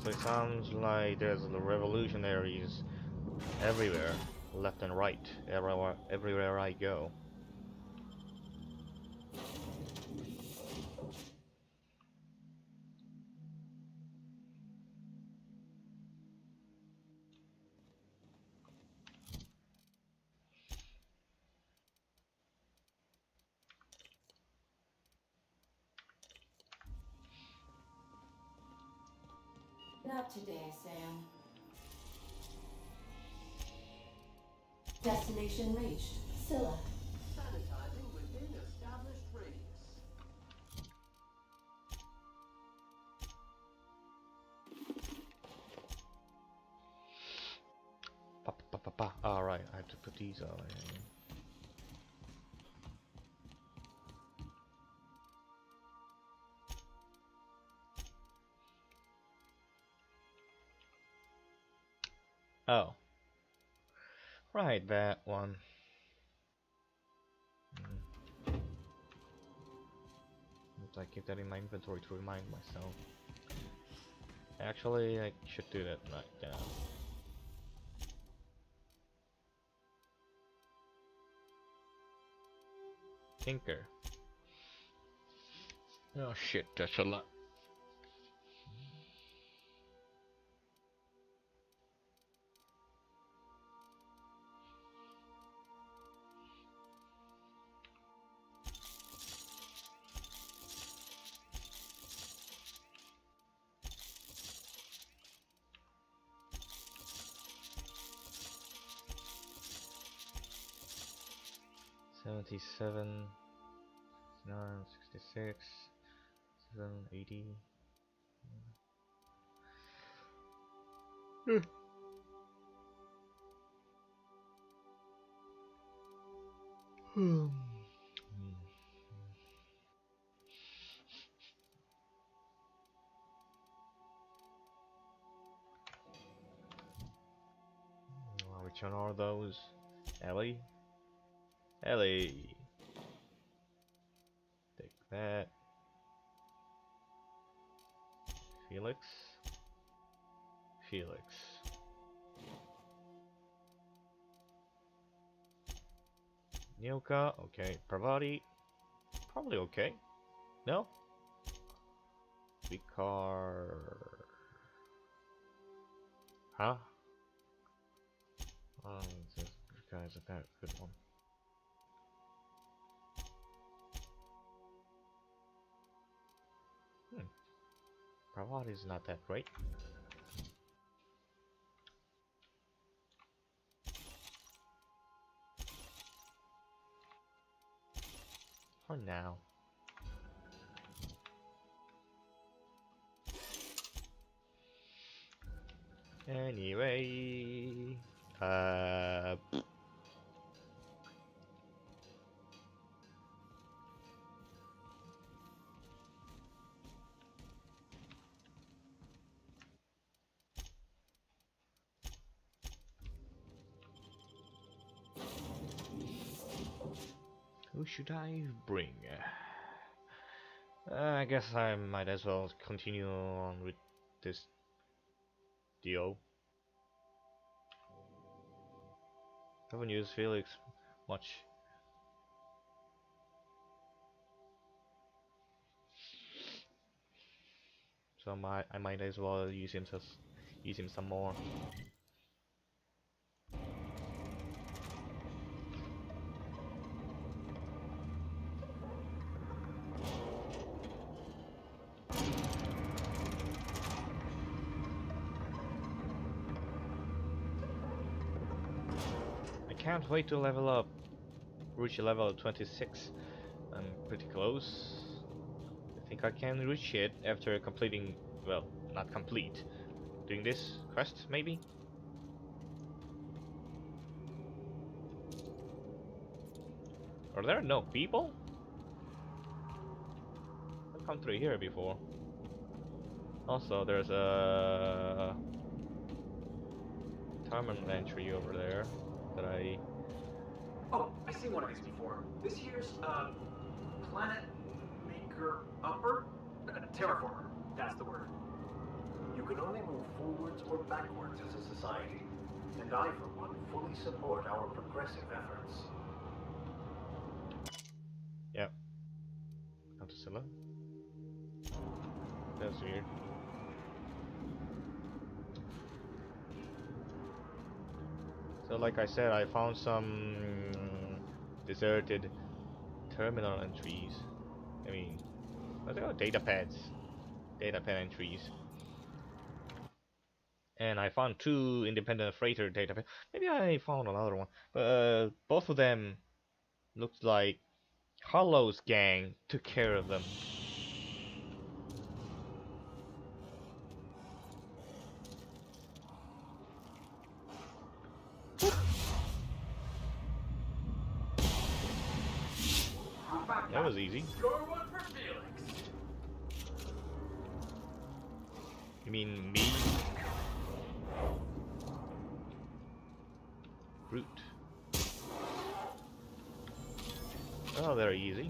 So it sounds like there's the revolutionaries everywhere, left and right, everywhere I go. Not today, Sam. Destination reached. Scylla. Sanitizing within established radius. Alright, I have to put these on. Oh. Right, that one. I keep that in my inventory to remind myself. Actually, I should do that right now. Tinker. Oh shit, that's a lot. $77, $69, $66, $780. Which one are those? Ellie? Ellie! Take that. Felix? Felix. Nyoka, okay. Parvati, probably okay. No? Vikar. Huh? Oh, this guy's a bad, good one. Parvati's not that great. For now. Anyway, who should I bring? I guess I might as well continue on with this deal. Haven't used Felix much. So I might as well use him some more. Can't wait to level up, reach a level 26. I'm pretty close. I think I can reach it after completing, well, not complete, doing this quest maybe? Are there no people? I've come through here before. Also, there's a terminal entry over there that I... Oh, I seen one of these before. This here's, Planet Maker Upper? Terraformer, that's the word. You can only move forwards or backwards as a society. And I, for one, fully support our progressive efforts. Yep. Countercilla. That's weird. So like I said, I found some deserted terminal entries. I mean, what are they called? Data pads. Data pad entries. And I found 2 independent freighter data pads. Maybe I found another one. But both of them looked like Hollow's gang took care of them. That was easy. Score one for Felix. You mean me? Brute. Oh, they're easy.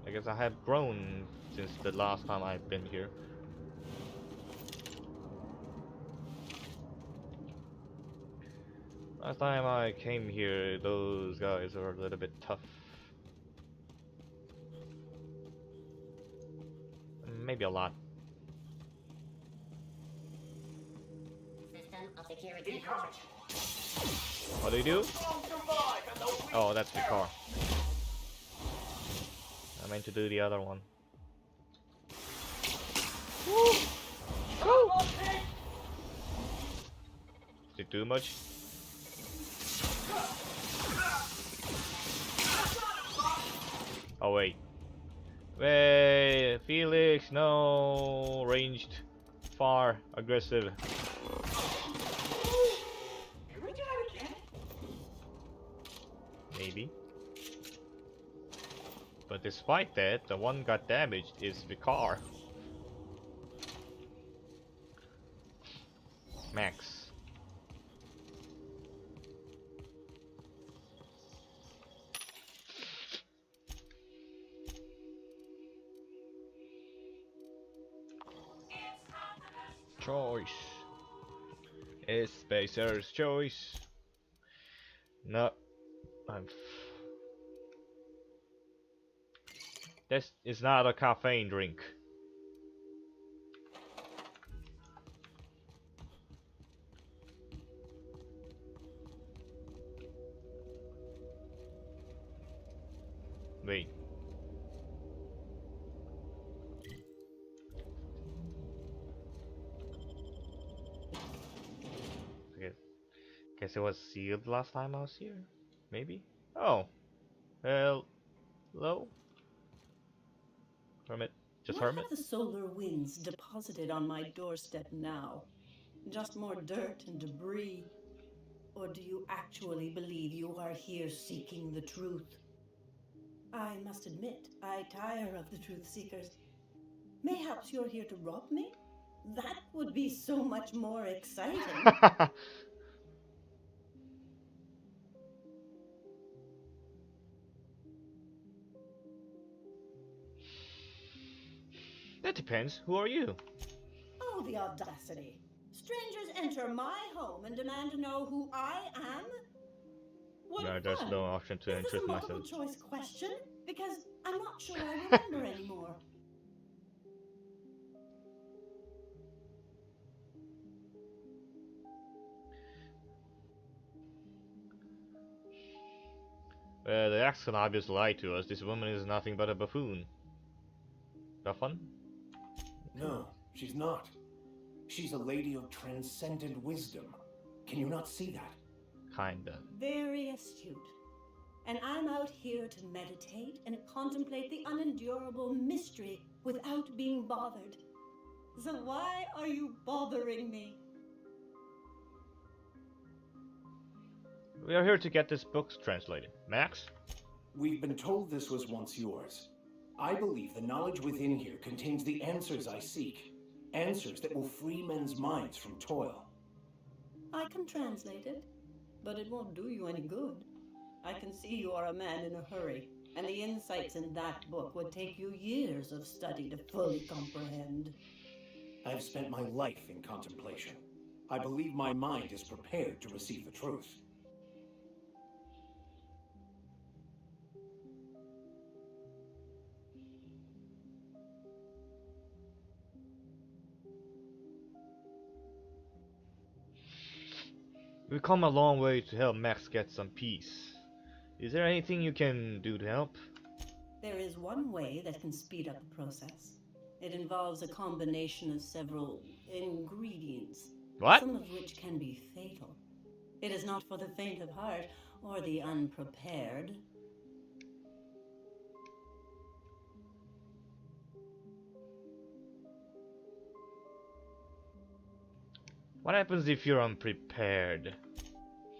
I guess I have grown since the last time I've been here. Last time I came here, those guys were a little bit tough. Maybe a lot. System of security. What do you do? Oh, that's the car. I meant to do the other one. Woo! Woo! Did it do much? Oh wait. Wait, Felix, no, ranged, far, aggressive. Can we do that again? Maybe. But despite that, the one got damaged is the car. Max. Choice. It's Spacer's choice. No. This is not a caffeine drink. Wait. Guess it was sealed last time I was here. Maybe? Oh. Hello? Hermit. Just What Hermit? have the solar winds deposited on my doorstep now? Just more dirt and debris? Or do you actually believe you are here seeking the truth? I must admit, I tire of the truth seekers. Mayhaps you're here to rob me? That would be so much more exciting. That depends. Who are you? Oh, the audacity. Strangers enter my home and demand to know who I am? What No, there's fun. no option to Is this interest a multiple myself. choice question? Because I'm not sure I remember anymore. The accent obviously lied to us. This woman is nothing but a buffoon. Buffon? No, she's not. She's a lady of transcendent wisdom. Can you not see that? Kinda. Very astute. And I'm out here to meditate and contemplate the unendurable mystery without being bothered. So why are you bothering me? We are here to get this book translated. Max? We've been told this was once yours. I believe the knowledge within here contains the answers I seek. Answers that will free men's minds from toil. I can translate it, but it won't do you any good. I can see you are a man in a hurry. And the insights in that book would take you years of study to fully comprehend. I've spent my life in contemplation. I believe my mind is prepared to receive the truth. We've come a long way to help Max get some peace. Is there anything you can do to help? There is one way that can speed up the process. It involves a combination of several ingredients, What? some of which can be fatal. It is not for the faint of heart or the unprepared. What happens if you're unprepared?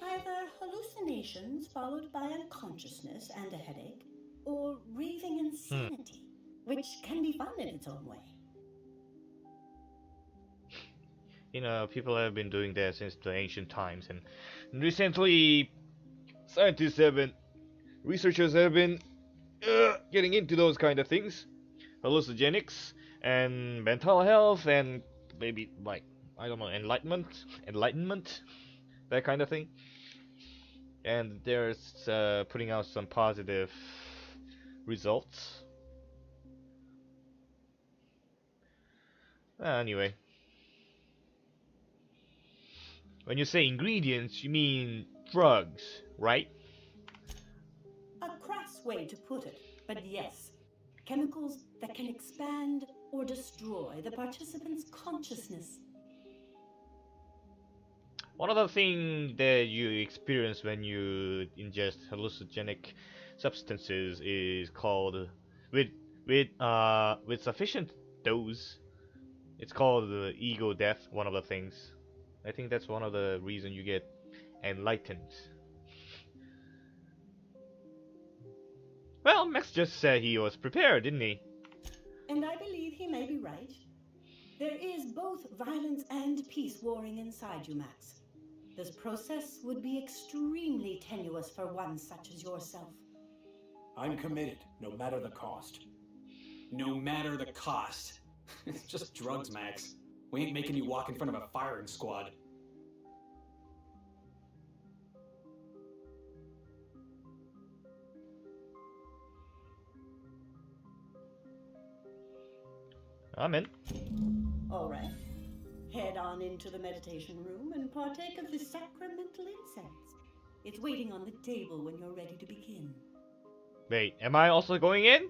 Either hallucinations followed by unconsciousness and a headache, or raving insanity, which can be fun in its own way. You know, people have been doing that since the ancient times, and recently researchers have been getting into those kind of things, hallucinogenics and mental health, and maybe like, I don't know, enlightenment, that kind of thing. And they're putting out some positive results. Anyway, when you say ingredients, you mean drugs, right? A crass way to put it, but yes. Chemicals that can expand or destroy the participant's consciousness. One of the things that you experience when you ingest hallucinogenic substances is called, with sufficient dose, it's called ego death. One of the things. I think that's one of the reasons you get enlightened. Well, Max just said he was prepared, didn't he? And I believe he may be right. There is both violence and peace warring inside you, Max. This process would be extremely tenuous for one such as yourself. I'm committed, no matter the cost. No matter the cost. It's just drugs, Max. We ain't making you walk in front of a firing squad. I'm in. All right. Head on into the meditation room and partake of the sacramental incense. It's waiting on the table when you're ready to begin. Wait, am I also going in?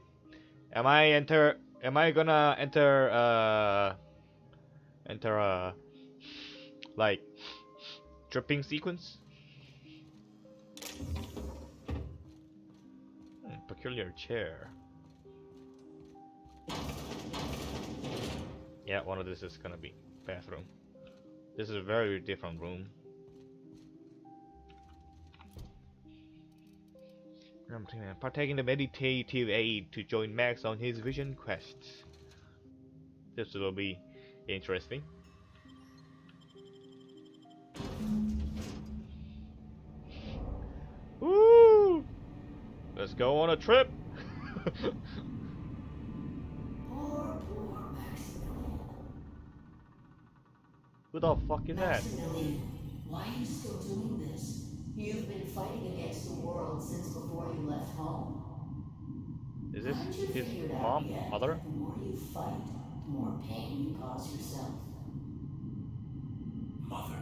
Am I gonna enter like dripping sequence? Peculiar chair. Yeah, one of this is gonna be bathroom. This is a very different room. Partaking the meditative aid to join Max on his vision quests. This will be interesting. Woo! Let's go on a trip. Poor Maximilian. Who the fuck is that? Maximilian, why are you still doing this? You've been fighting against the world since before you left home. Is this Haven't you his figured out mom? yet Mother? that the more you fight, the more pain you cause yourself? Mother,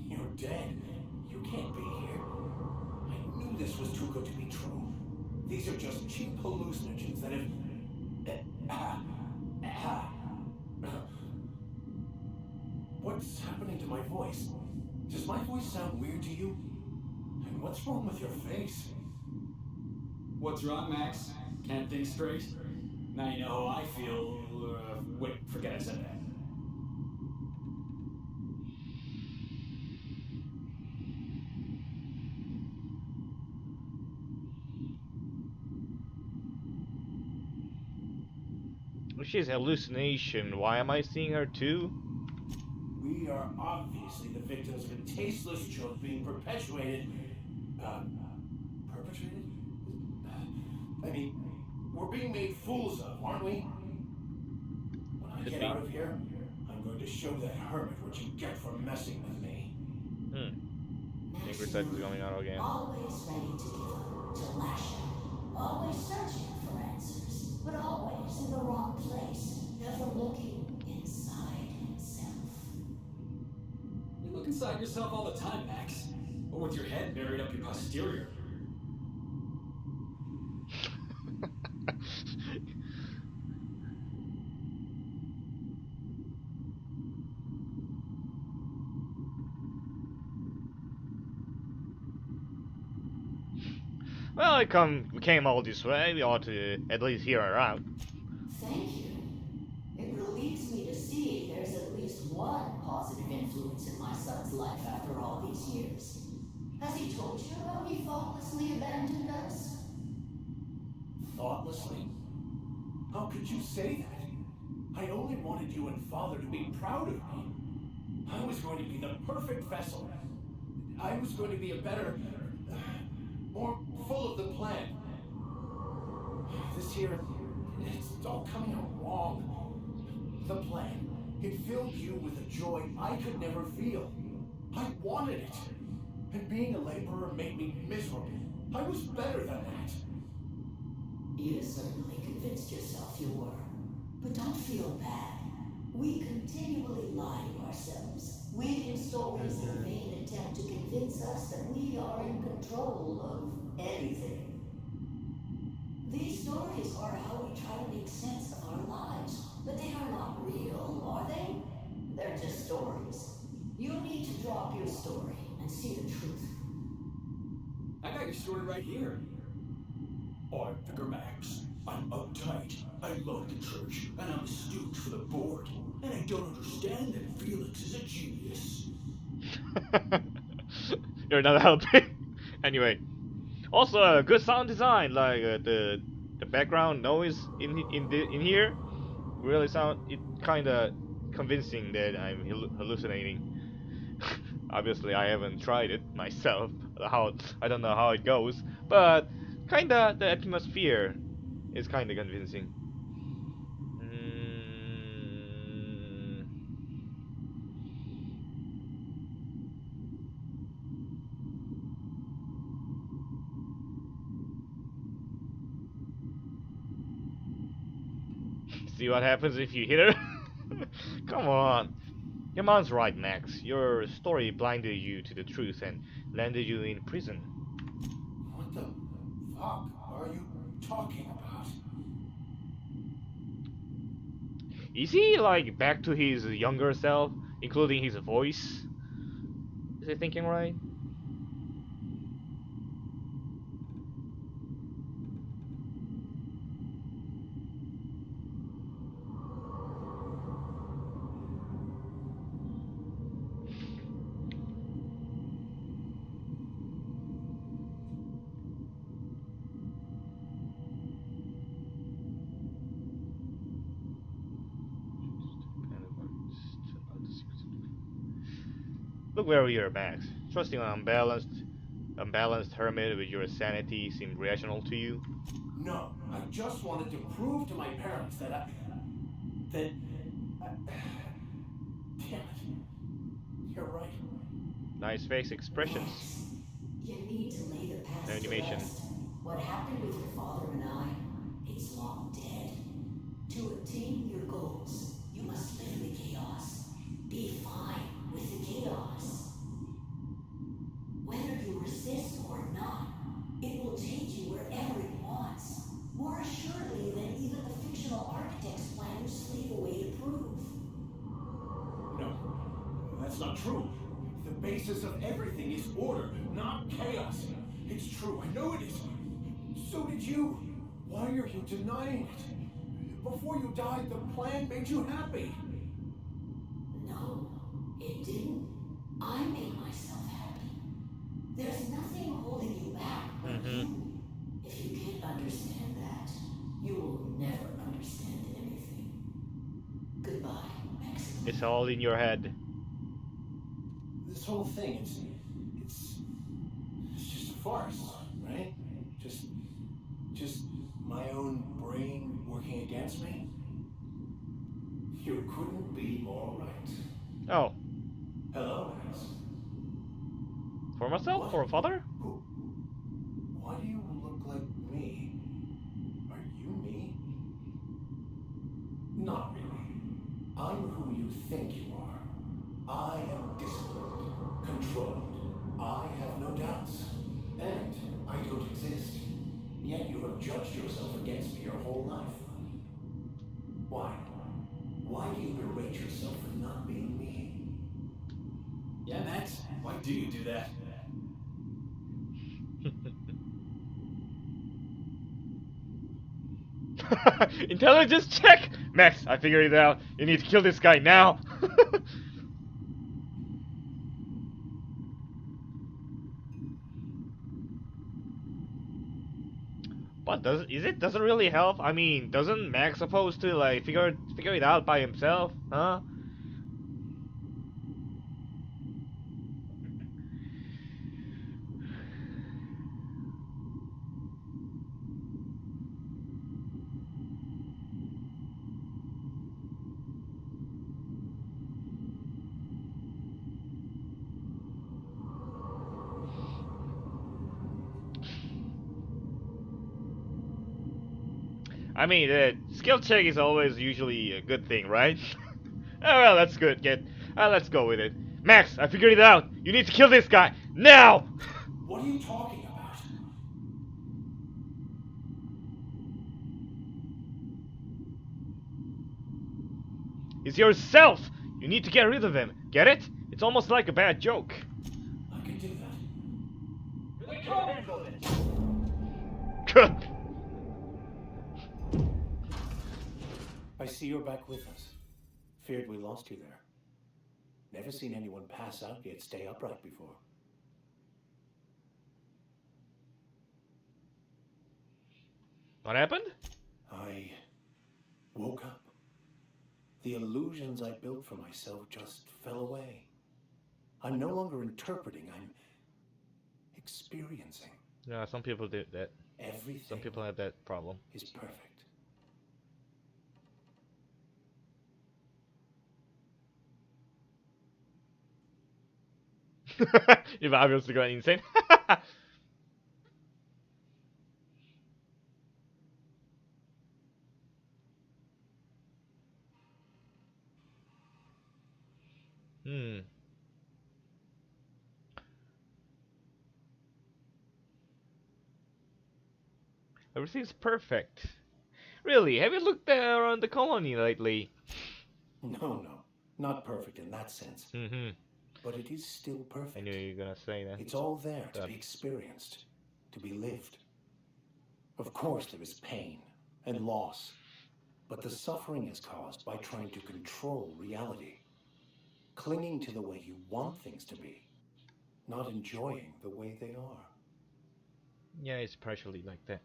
you're dead. You can't be here. I knew this was too good to be true. These are just cheap hallucinogens that have... What's happening to my voice? Does my voice sound weird to you? And what's wrong with your face? What's wrong, Max? Can't think straight? Now you know how I feel. Wait, forget I said that. She's hallucination. Why am I seeing her too? We are obviously the victims of a tasteless joke being perpetuated. Perpetrated? I mean, we're being made fools of, aren't we? When I Could get be. out of here, I'm going to show that hermit what you get for messing with me. Secret is going on again. Always ready to give up, to lash out. Always searching for answers, but always in the wrong place. Never looking inside himself. You look inside yourself all the time, Max. Or with your head buried up your posterior. Well, we came all this way. We ought to at least hear her out. Thank you. It relieves me to see there's at least one positive influence in my son's life after all these years. Has he told you how he thoughtlessly abandoned us? Thoughtlessly? How could you say that? I only wanted you and Father to be proud of me. I was going to be the perfect vessel. I was going to be a better, more full of the plan. This here, it's all coming out wrong. The plan, it filled you with a joy I could never feel. I wanted it. And being a laborer made me miserable. I was better than that. You certainly convinced yourself you were. But don't feel bad. We continually lie to ourselves, weaving stories in a vain attempt to convince us that we are in control of anything. These stories are how we try to make sense of our lives, but they are not real, are they? They're just stories. You need to drop your story and see the truth. I got your story right here. I'm Vicar Max. I'm uptight. I love the church, and I'm a stooge for the board. And I don't understand that Felix is a genius. You're not helping. Anyway, also good sound design, like the background noise in here really sound it kind of convincing that I'm hallucinating. Obviously, I haven't tried it myself. I don't know how it goes, but kinda the atmosphere is kinda convincing. See what happens if you hit her? Come on. Your mom's right, Max. Your story blinded you to the truth and landed you in prison. What the fuck are you talking about? Is he like back to his younger self, including his voice? Is he thinking right? Look where we are, Max. Trusting an unbalanced hermit with your sanity seemed rational to you? No, I just wanted to prove to my parents that damn it. You're right. Nice face expressions. Max, you need to lay the past to Animation. rest. What happened with your father and I, it's long dead. To attain your goals, you must live in the chaos. Be fine with the chaos. Whether you resist or not, it will take you wherever it wants. More assuredly than even the fictional architect's plan you slave away to prove. No, that's not true. The basis of everything is order, not chaos. It's true, I know it is. So did you. Why are you denying it? Before you died, the plan made you happy. No, it didn't. I made myself happy. There's nothing holding you back but you. If you can't understand that, you will never understand anything. Goodbye, Max. It's all in your head. This whole thing, it's just a farce, right? Just My own brain working against me? You couldn't be more right. Oh. Hello, Max. For myself? What? For a father? Why do you look like me? Are you me? Not really. I'm who you think you are. I am disciplined, controlled. I have no doubts. And I don't exist. Yet you have judged yourself against me your whole life. Why? Why do you berate yourself for not being me? Yeah, Max, why do you do that? Intelligence check! Max, I figured it out. You need to kill this guy now. But doesn't really help? I mean, doesn't Max supposed to like figure it out by himself? Huh? I mean, skill check is always usually a good thing, right? Oh well, that's good. Let's go with it. Max, I figured it out. You need to kill this guy now. What are you talking about? It's yourself. You need to get rid of him. Get it? It's almost like a bad joke. I can do that. We can handle it. I see you're back with us. Feared we lost you there. Never seen anyone pass out yet stay upright before. What happened? I woke up. The illusions I built for myself just fell away. I'm no longer interpreting, I'm experiencing. Yeah, some people do that. Everything Some people have that problem. is perfect. You've obviously gone insane. Hmm. Everything's perfect. Really, have you looked around the colony lately? No, not perfect in that sense. Mm-hmm. But it is still perfect. I knew you were gonna say that. It's all there to be experienced, to be lived. Of course there is pain and loss, but the suffering is caused by trying to control reality, clinging to the way you want things to be, not enjoying the way they are. Yeah, it's partially like that.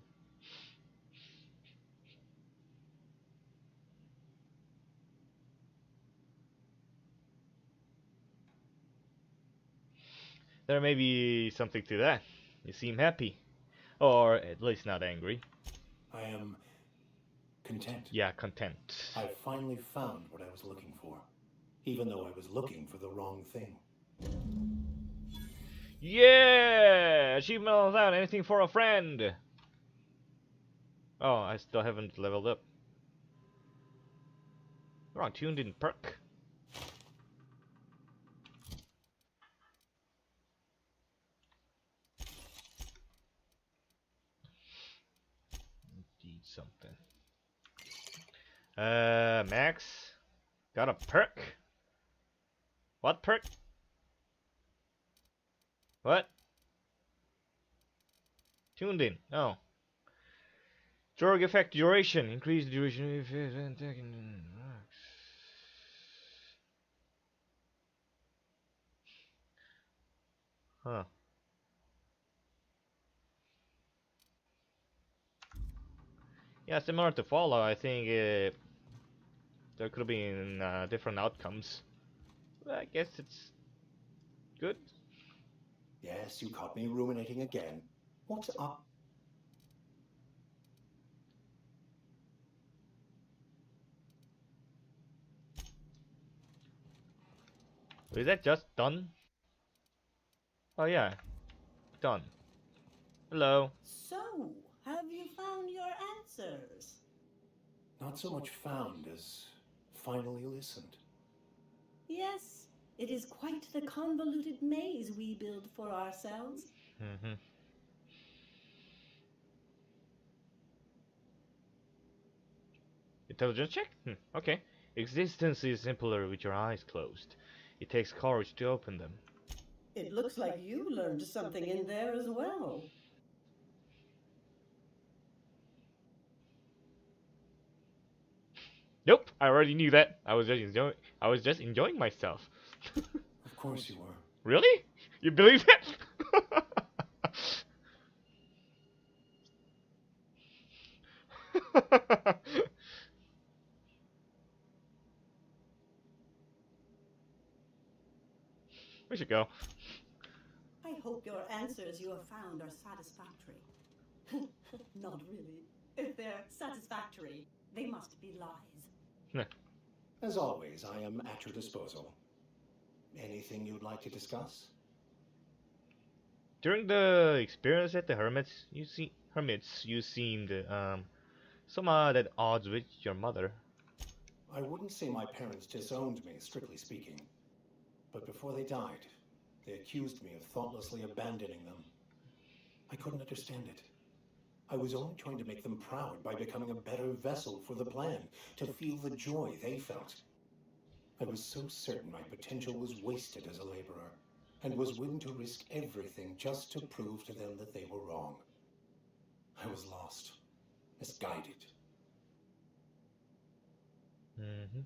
There may be something to that. You seem happy. Or at least not angry. I am content. Yeah, content. I finally found what I was looking for, even though I was looking for the wrong thing. Yeah! Achievement without anything for a friend! Oh, I still haven't leveled up. Wrong, tuned in perk. Need something. Max? Got a perk? What perk? What? Tuned in. Oh. Drug effect duration. Increase duration if Huh. Yeah, similar to Fallout, I think there could have been different outcomes. But I guess it's good. Yes, you caught me ruminating again. What's up? Is that just done? Oh yeah, done. Hello. So, have you found your answers? Not so much found as finally listened. Yes, it is quite the convoluted maze we build for ourselves. Mm-hmm. Intelligence check? Okay. Existence is simpler with your eyes closed. It takes courage to open them. It looks like you learned something in there as well. Nope, I already knew that. I was just enjoying myself. Of course you were. Really? You believe that? We should go. I hope your answers you have found are satisfactory. Not really. If they're satisfactory, they must be lies. As always, I am at your disposal. Anything you'd like to discuss? During the experience at the hermits, you seemed somewhat at odds with your mother. I wouldn't say my parents disowned me, strictly speaking. But before they died, they accused me of thoughtlessly abandoning them. I couldn't understand it. I was only trying to make them proud by becoming a better vessel for the plan, to feel the joy they felt. I was so certain my potential was wasted as a laborer, and was willing to risk everything just to prove to them that they were wrong. I was lost, misguided. Mm-hmm.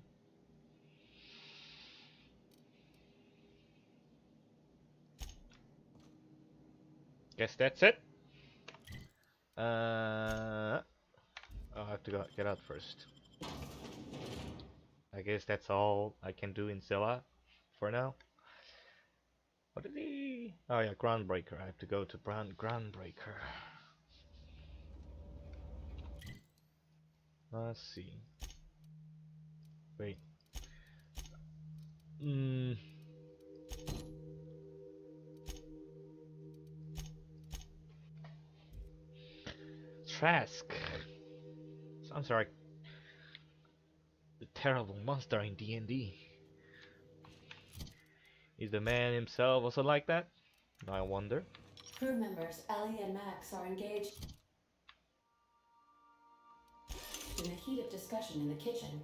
Guess that's it. I'll have to get out first. I guess that's all I can do in Zilla for now. What did he? Oh yeah, Groundbreaker. I have to go to Groundbreaker. Let's see. Wait. Trask. Sounds like the terrible monster in D&D. Is the man himself also like that? I wonder. Crew members Ellie and Max are engaged in a heated discussion in the kitchen.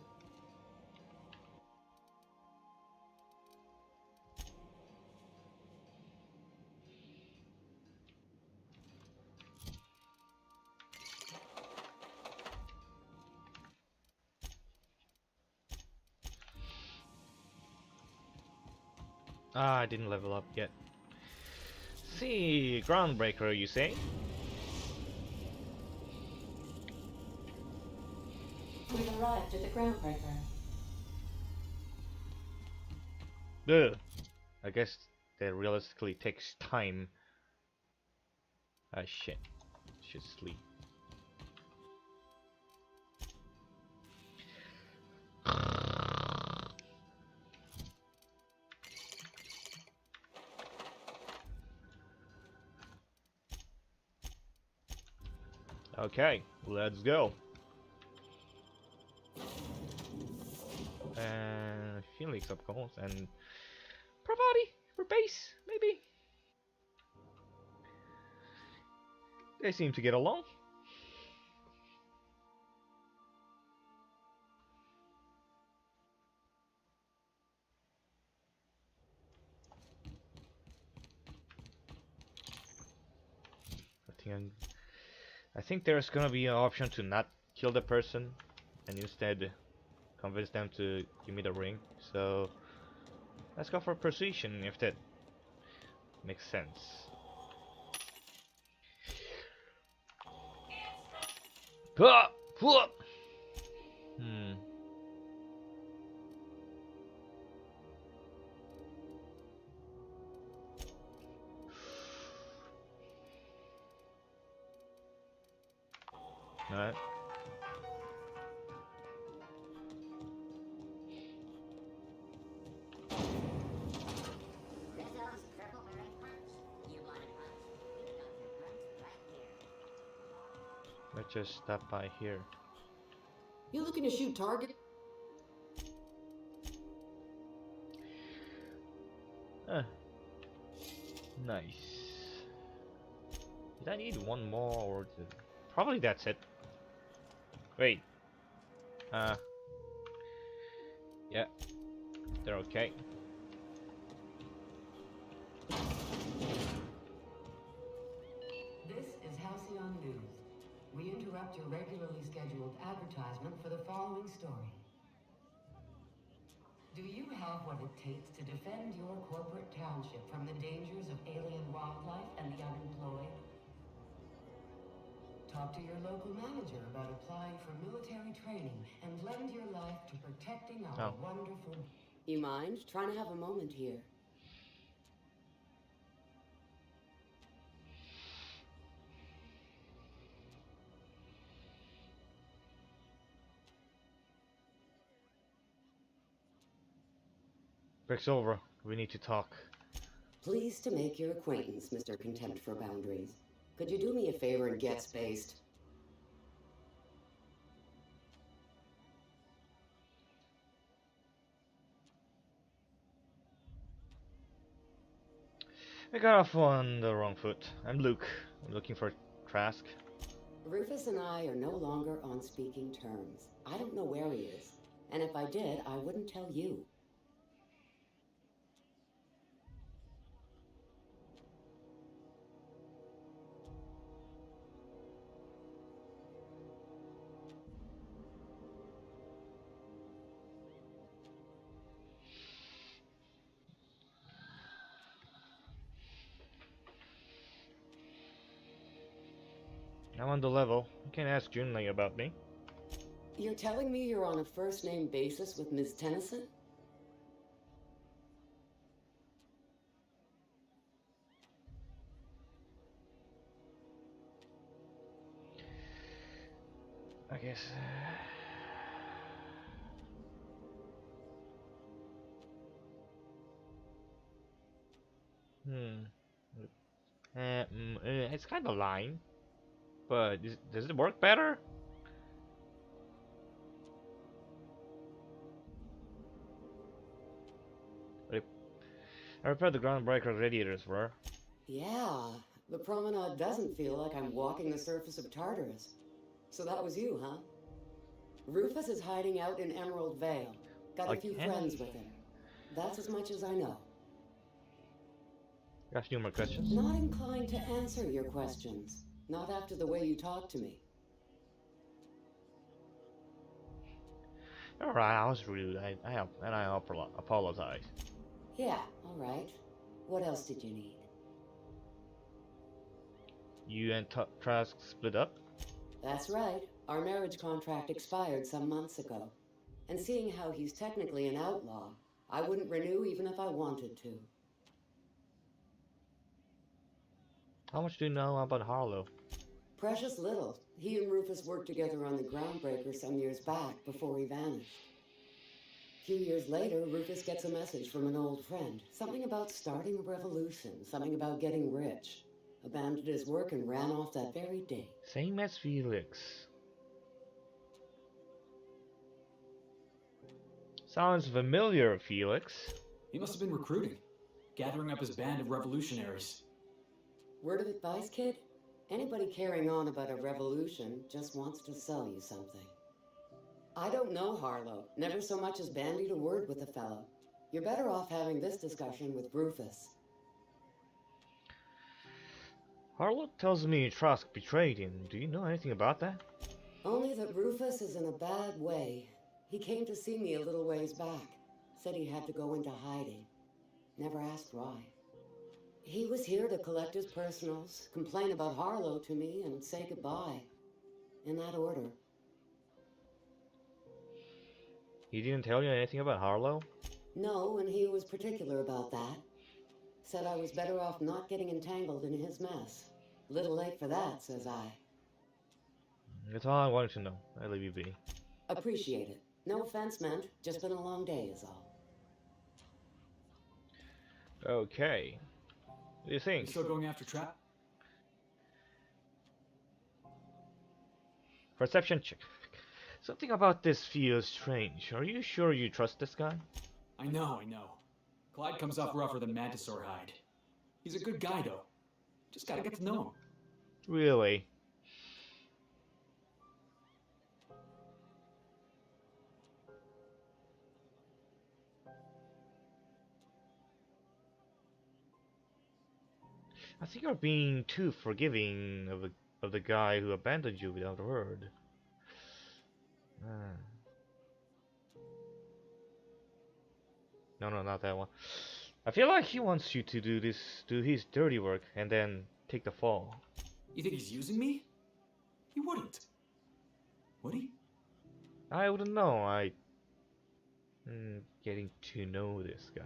Ah, I didn't level up yet. See, Groundbreaker, you say? We've arrived at the Groundbreaker. Ugh. I guess that realistically takes time. Ah shit. Should sleep. Okay, let's go. And Felix, of course, and Pravati for base, maybe. They seem to get along. I think there's gonna be an option to not kill the person and instead convince them to give me the ring. So let's go for precision if that makes sense. Alright. just stop by here. You looking to shoot target? Nice. Did I need one more or probably that's it. Wait. Yeah. They're okay. This is Halcyon News. We interrupt your regularly scheduled advertisement for the following story. Do you have what it takes to defend your corporate township from the dangers of alien wildlife and the unemployed? Talk to your local manager about applying for military training and lend your life to protecting our wonderful... You mind? Trying to have a moment here. Break's over. We need to talk. Pleased to make your acquaintance, Mr. Contempt for Boundaries. Could you do me a favor and get spaced? I got off on the wrong foot. I'm Luke. I'm looking for Trask. Rufus and I are no longer on speaking terms. I don't know where he is. And if I did, I wouldn't tell you. I'm on the level. You can ask Junlei about me. You're telling me you're on a first-name basis with Ms. Tennyson? I guess. It's kind of lying, but does it work better? I repaired the groundbreaker radiators, were. Yeah, the promenade doesn't feel like I'm walking the surface of Tartarus. So that was you, huh? Rufus is hiding out in Emerald Vale. Got a few friends with him. That's as much as I know. Got a few more questions? Not inclined to answer your questions. Not after the way you talk to me. Alright, I was rude. I apologize. Yeah, alright. What else did you need? You and Trask split up? That's right. Our marriage contract expired some months ago. And seeing how he's technically an outlaw, I wouldn't renew even if I wanted to. How much do you know about Harlow? Precious little. He and Rufus worked together on the Groundbreaker some years back before he vanished. A few years later, Rufus gets a message from an old friend. Something about starting a revolution, something about getting rich. Abandoned his work and ran off that very day. Same as Felix. Sounds familiar, Felix. He must have been recruiting, gathering up his band of revolutionaries. Word of advice, kid? Anybody carrying on about a revolution just wants to sell you something. I don't know Harlow. Never so much as bandied a word with the fellow. You're better off having this discussion with Rufus. Harlow tells me Trask betrayed him. Do you know anything about that? Only that Rufus is in a bad way. He came to see me a little ways back. Said he had to go into hiding. Never asked why. He was here to collect his personals, complain about Harlow to me, and say goodbye. In that order. He didn't tell you anything about Harlow? No, and he was particular about that. Said I was better off not getting entangled in his mess. Little late for that, says I. That's all I wanted to know. I leave you be. Appreciate it. No offense meant. Just been a long day is all. Okay. What do you think? You still going after Trap? Perception check. Something about this feels strange. Are you sure you trust this guy? I know. Clyde comes off rougher than Mantisaur hide. He's a good guy, though. Just gotta get to know him. Really? I think you're being too forgiving of the guy who abandoned you without a word. No, not that one. I feel like he wants you to do his dirty work, and then take the fall. You think he's using me? He wouldn't. Would he? I wouldn't know. Getting to know this guy.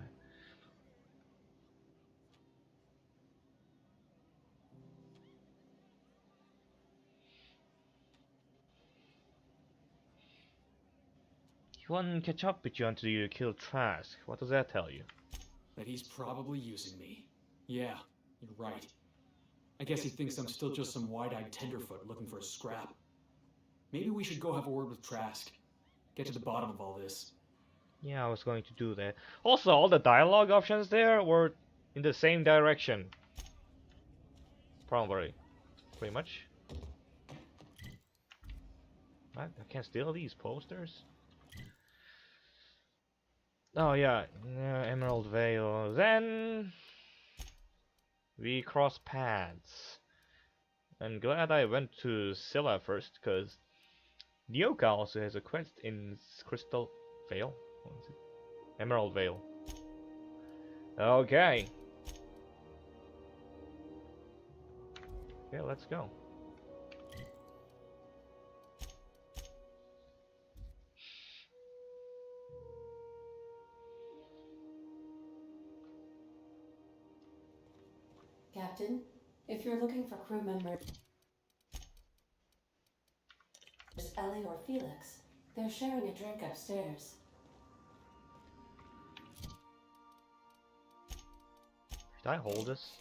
He won't catch up with you until you kill Trask. What does that tell you? That he's probably using me. Yeah, you're right. I guess he thinks I'm still just some wide-eyed tenderfoot looking for a scrap. Maybe we should go have a word with Trask. Get to the bottom of all this. Yeah, I was going to do that. Also, all the dialogue options there were in the same direction. Probably. Pretty much. What? I can't steal these posters? Oh yeah, Emerald Vale. Then we cross paths. I'm glad I went to Scylla first, because Nyoka also has a quest in Crystal Vale. What is it? Emerald Vale. Okay. Okay, let's go. Captain, if you're looking for crew members Ellie or Felix, they're sharing a drink upstairs. Should I hold this?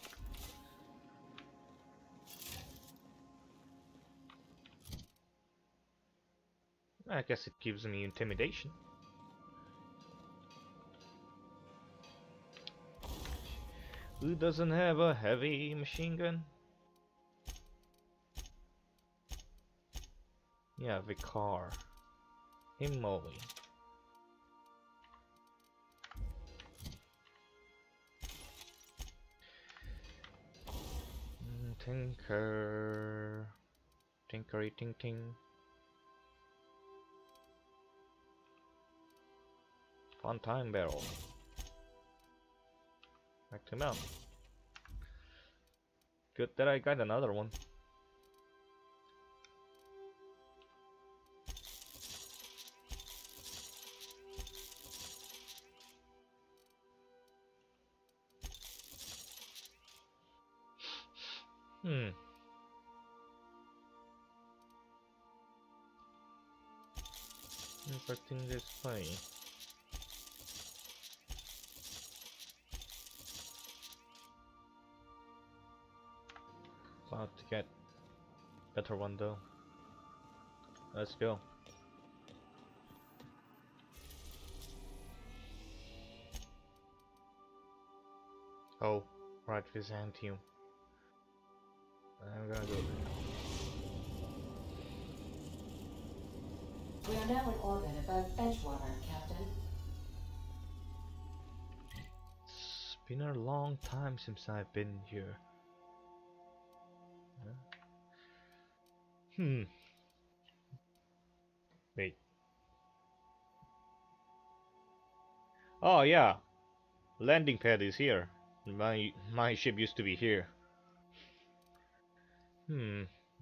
I guess it gives me intimidation. Who doesn't have a heavy machine gun? Yeah, Vicar. Him Molly. Tinker. Tinkery ting ting. Fun time barrel. Back to mount. Good that I got another one. Interesting display. About to get better one though. Let's go. Oh, right, Byzantium. I'm gonna go there. We are now in orbit above Edgewater, Captain. It's been a long time since I've been here. Wait. Oh yeah, landing pad is here. My ship used to be here.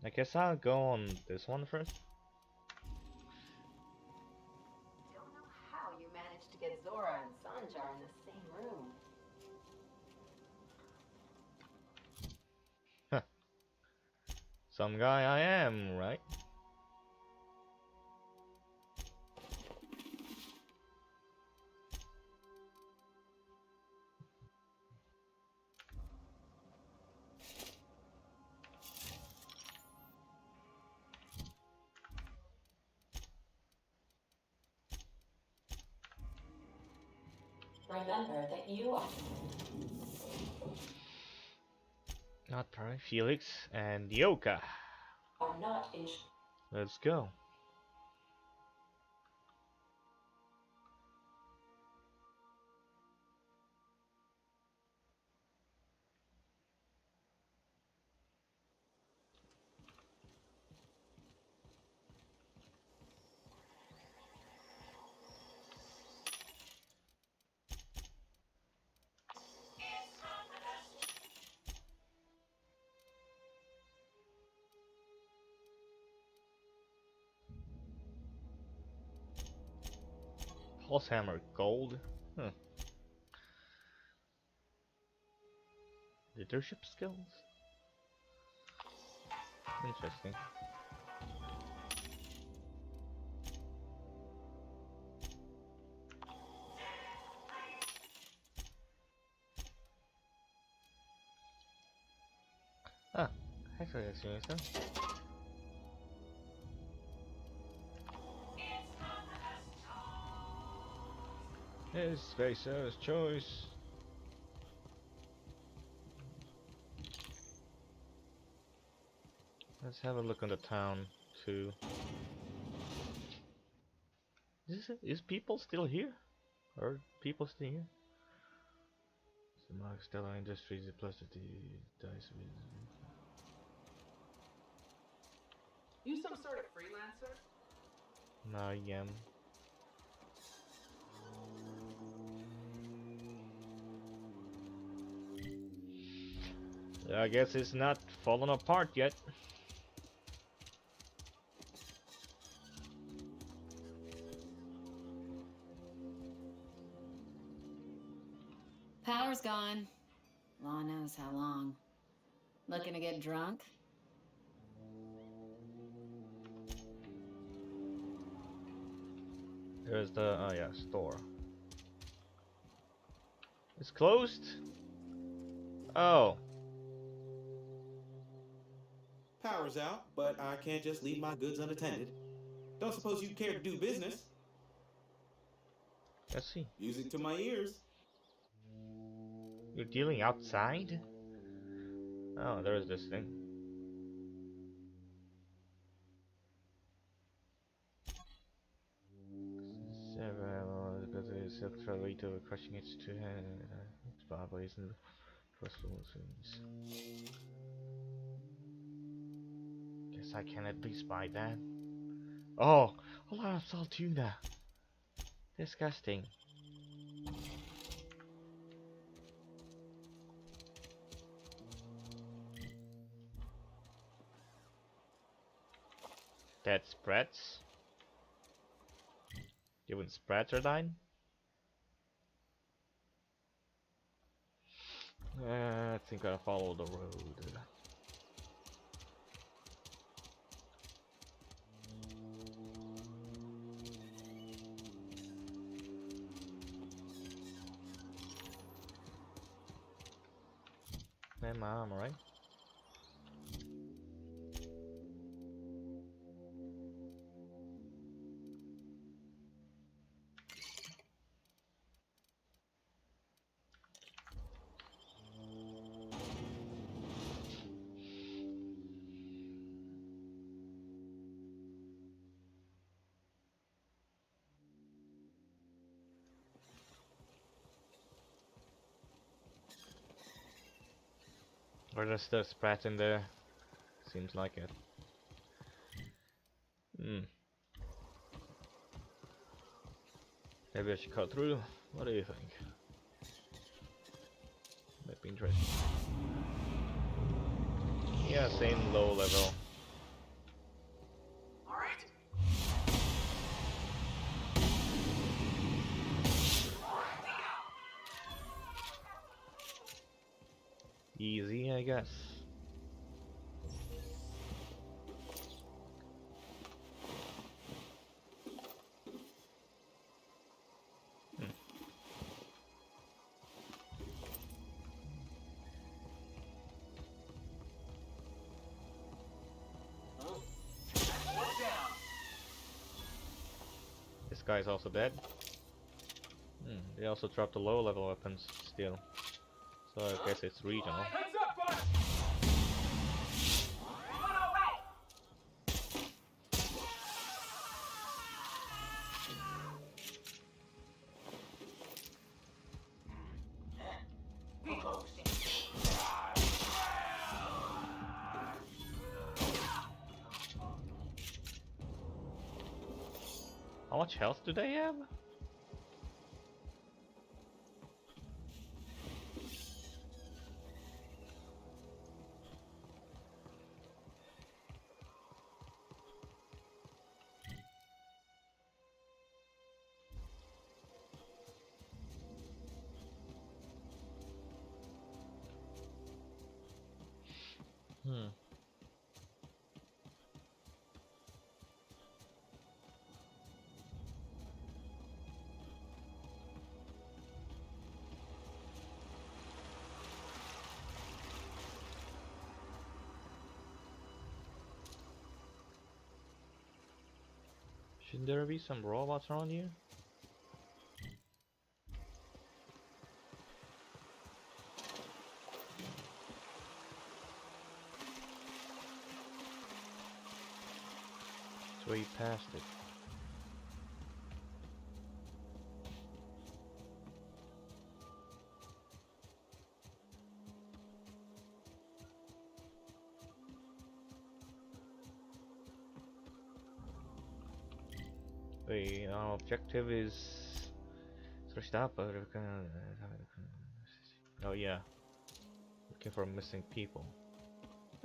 I guess I'll go on this one first. Don't know how you managed to get Zora and Sanjar in the same room. Huh. Some guy I am, right? Remember that you are... Not Perry, Felix, and Yoka. are not in... Let's go. Pulse hammer gold. Huh. Leadership skills. Interesting. Ah, actually that's interesting. It's Spacer's choice. Let's have a look on the town too. Is people still here? Are people still here? Mark Stellar Industries plus the dice with. You some sort of freelancer? No, I am. I guess it's not fallen apart yet. Power's gone. Law knows how long. Looking to get drunk? There's the, oh yeah, store. It's closed? Oh. Power's out, but I can't just leave my goods unattended. Don't suppose you care to do business? Let's see. Music to my ears. You're dealing outside? Oh, there's this thing. Silk travel to crushing its two hands. It's probably isn't guess I can at least buy that. Oh, a lot of salt tuna. Disgusting. Dead spreads. Even spreads are dying. I think I'll follow the road. And my armor, right? Or just the sprat in there. Seems like it. Maybe I should cut through. What do you think? Might be interesting. Yeah, same low level. Alright. Easy, I guess. This guy's also dead. They also dropped the low level weapons still. So I guess it's regional. Heads up, boss! Run away! How much health do they have? Hmm. Shouldn't there be some robots around here? So he passed it. The objective is search that, but oh yeah, looking for missing people.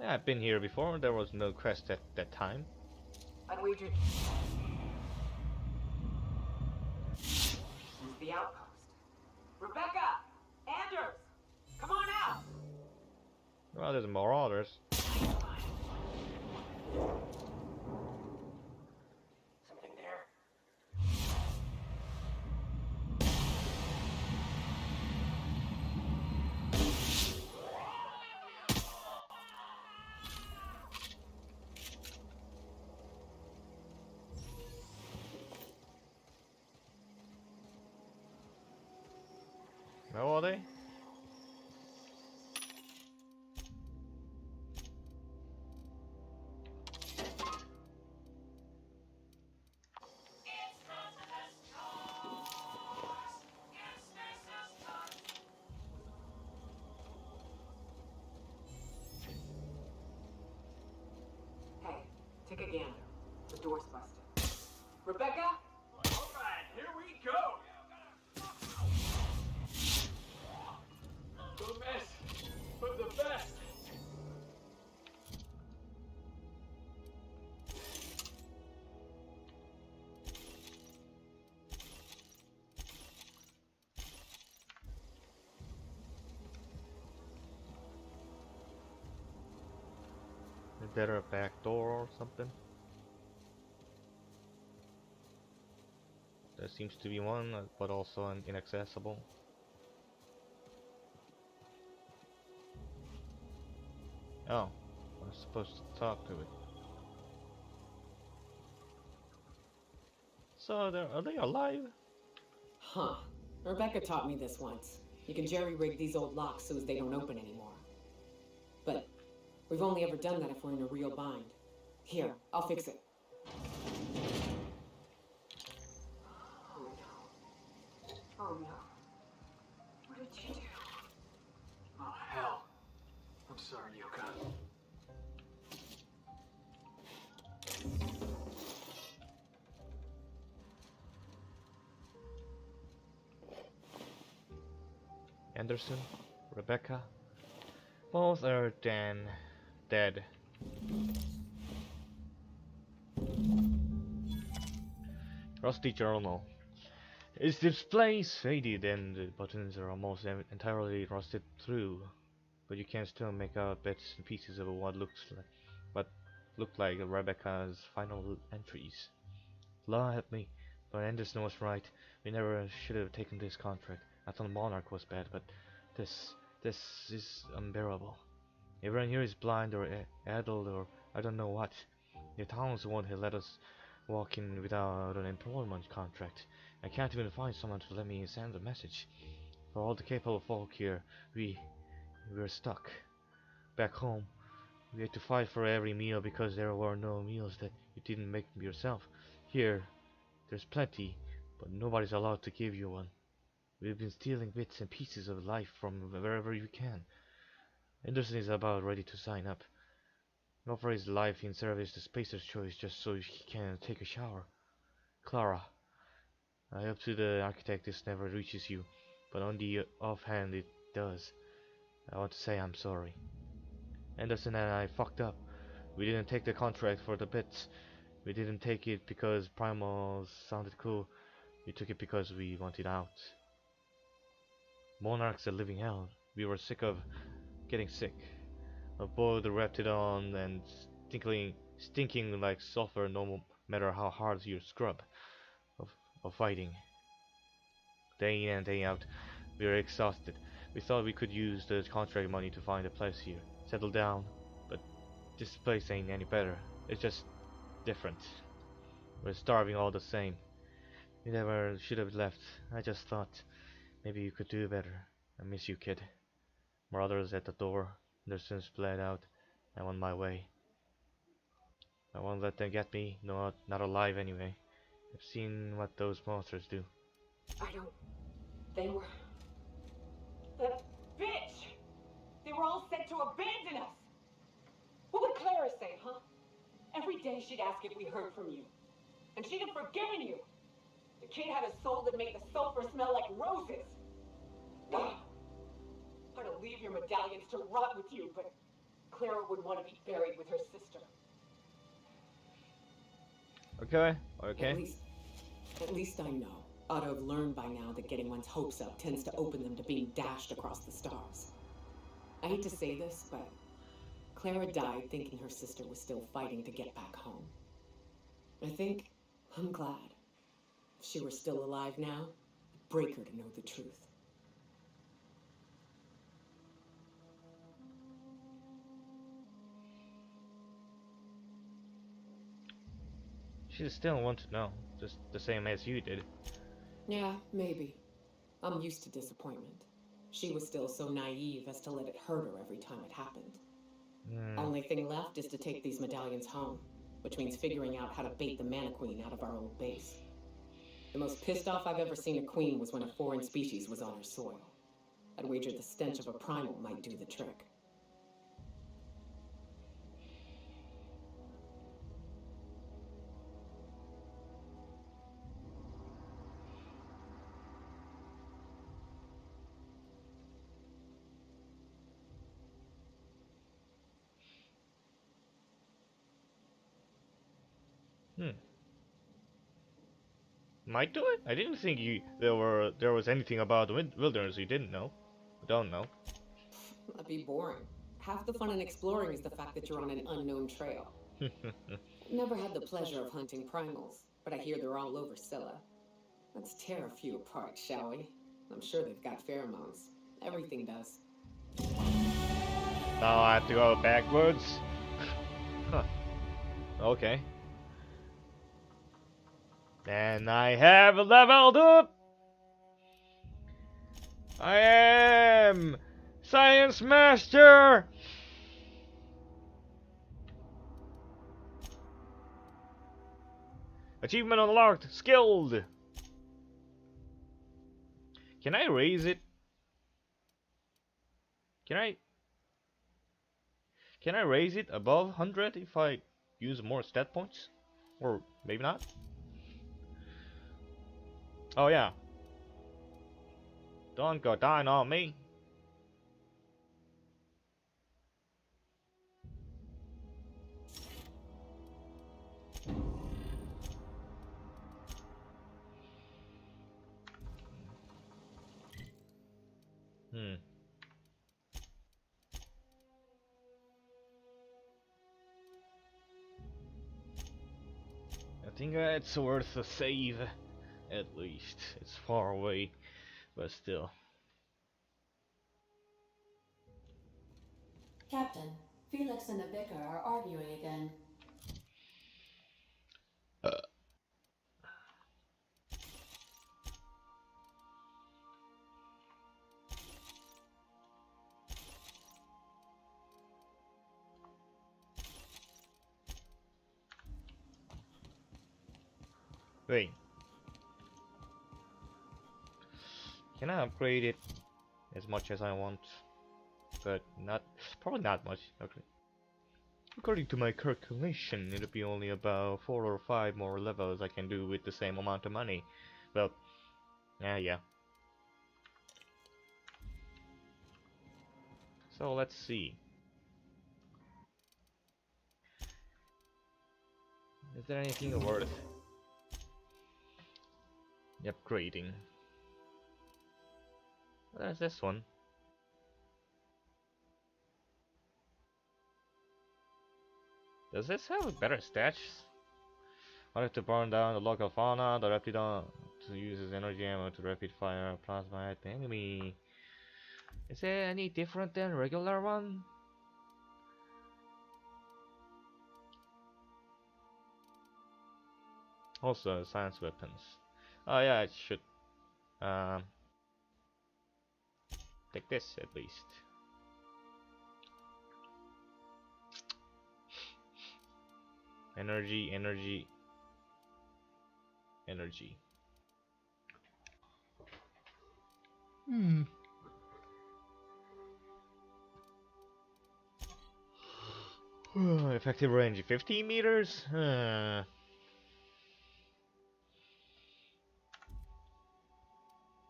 Yeah, I've been here before. There was no quest at that time. I'd wager this is the outpost. Rebecca! Anders! Come on out! Well, there's more others. Something there. Where are they? Hey, take a gander. The door's busted. Rebecca? Alright, here we go! The best, but the best! Is there a back door or something? There seems to be one, but also inaccessible. Oh, I'm supposed to talk to it. So, are they alive? Huh. Rebecca taught me this once. You can jerry-rig these old locks so as they don't open anymore. But we've only ever done that if we're in a real bind. Here, I'll fix it. Oh no. What did you do? Oh, hell. I'm sorry, Yuka. Anderson, Rebecca, both are dead. Rusty journal. Its display is faded and the buttons are almost entirely rusted through, but you can still make out bits and pieces of what looked like Rebecca's final entries. Law help me, but Anderson was right. We never should have taken this contract. I thought Monarch was bad, but this is unbearable. Everyone here is blind or addled or I don't know what. The towns won't let us walk in without an employment contract, I can't even find someone to let me send a message. For all the capable folk here, we're stuck. Back home, we had to fight for every meal because there were no meals that you didn't make yourself. Here, there's plenty, but nobody's allowed to give you one. We've been stealing bits and pieces of life from wherever we can. Anderson is about ready to sign up. Offer his life in service to Spacer's Choice just so he can take a shower. Clara, I hope to the architect this never reaches you, but on the offhand it does. I want to say I'm sorry. Anderson and I fucked up. We didn't take the contract for the bits. We didn't take it because primals sounded cool. We took it because we wanted out. Monarch's a living hell. We were sick of getting sick. Of both the Reptidon and stinking like sulfur no matter how hard you scrub. Of fighting. Day in and day out, we were exhausted. We thought we could use the contract money to find a place here. Settle down. But this place ain't any better. It's just different. We're starving all the same. We never should have left. I just thought maybe you could do better. I miss you, kid. Marauders at the door. Their sins bled out. I'm on my way. I won't let them get me. No, not alive anyway. I've seen what those monsters do. I don't... They were... That bitch! They were all set to abandon us! What would Clara say, huh? Every day she'd ask if we heard from you. And she'd have forgiven you. The kid had a soul that made the sulfur smell like roses. Ugh. I'd leave your medallions to rot with you, but Clara would want to be buried with her sister. Okay, okay. At least I know. Ought to have learned by now that getting one's hopes up tends to open them to being dashed across the stars. I hate to say this, but Clara died thinking her sister was still fighting to get back home. I'm glad. If she were still alive now, it'd break her to know the truth. She still wants to know, just the same as you did. Yeah, maybe. I'm used to disappointment. She was still so naive as to let it hurt her every time it happened. Only thing left is to take these medallions home, which means figuring out how to bait the Mana Queen out of our old base. The most pissed off I've ever seen a queen was when a foreign species was on her soil. I'd wager the stench of a primal might do the trick. Might do it? I didn't think there was anything about the wilderness you didn't know. Don't know. That'd be boring. Half the fun in exploring is the fact that you're on an unknown trail. Never had the pleasure of hunting primals, but I hear they're all over Scylla. Let's tear a few apart, shall we? I'm sure they've got pheromones. Everything does. Now I have to go backwards? Huh. Okay. And I have leveled up! I am Science Master! Achievement unlocked, skilled! Can I raise it? Can I raise it above 100 if I use more stat points? Or maybe not? Oh yeah. Don't go dying on me. I think it's worth a save. At least. It's far away, but still. Captain, Felix and the Vicar are arguing again. Wait. Can I upgrade it as much as I want? But not, probably not much. Okay. According to my calculation, it'll be only about 4 or 5 more levels I can do with the same amount of money. Well, yeah. So let's see. Is there anything worth upgrading? There's this one. Does this have better stats? I have to burn down the local fauna, the Rapidon to use his energy ammo to rapid fire plasma at the enemy. Is it any different than regular one? Also, science weapons. Oh yeah, it should take this at least. Energy. 'Could effective range 15 meters?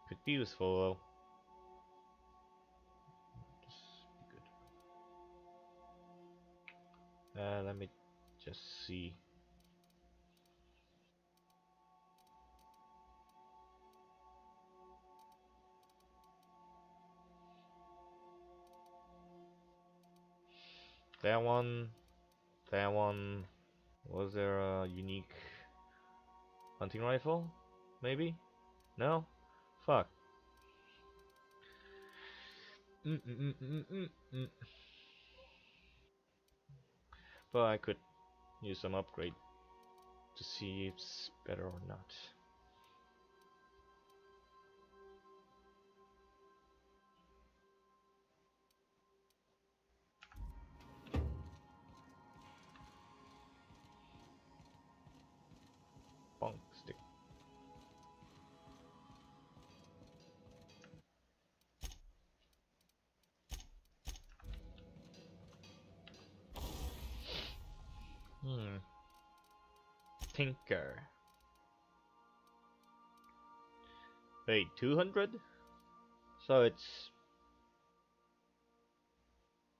Could be useful though. Let me just see. That one. Was there a unique hunting rifle? Maybe? No? Fuck. But I could use some upgrade to see if it's better or not. Bonk stick. Tinker. Wait, 200? So it's...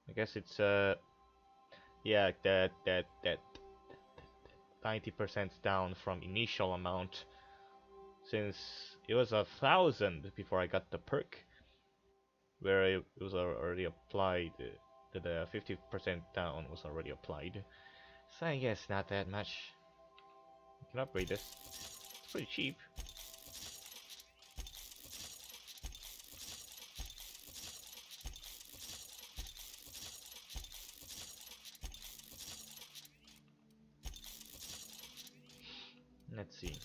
I guess it's yeah, that 90% down from initial amount, since it was 1,000 before I got the perk, where it was already applied. The 50% down was already applied. So I guess not that much. You can upgrade this. It's pretty cheap. Let's see.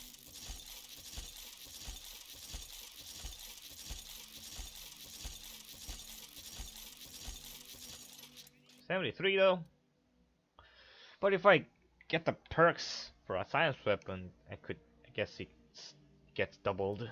$73 though. But if I get the perks for a science weapon, I guess it gets doubled.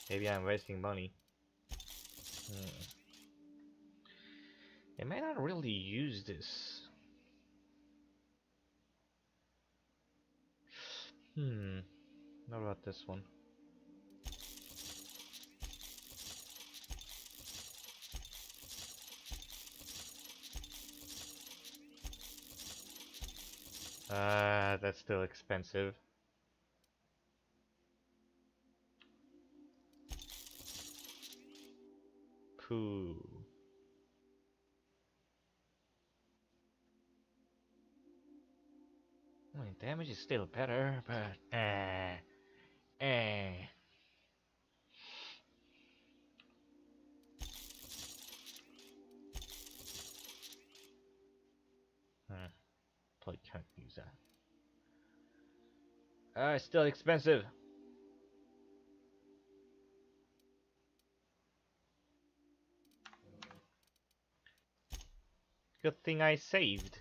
Maybe I'm wasting money. I may not really use this. What about this one? That's still expensive. Pooh. I mean, damage is still better, but Probably It's still expensive. Good thing I saved.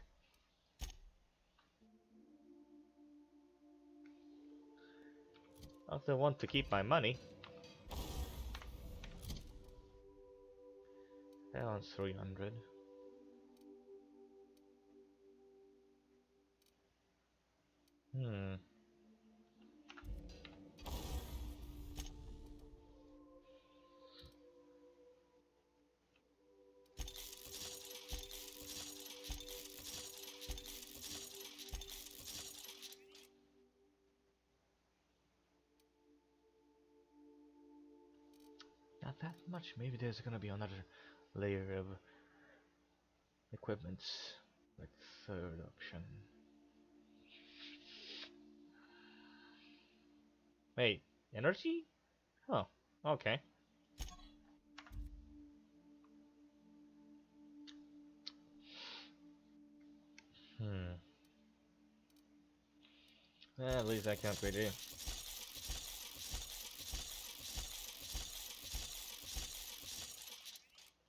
I also want to keep my money. That one's 300. Hmm. Not that much. Maybe there's gonna be another layer of equipment. Like third option. Wait, energy? Oh, okay. Hmm. At least I can't upgrade it.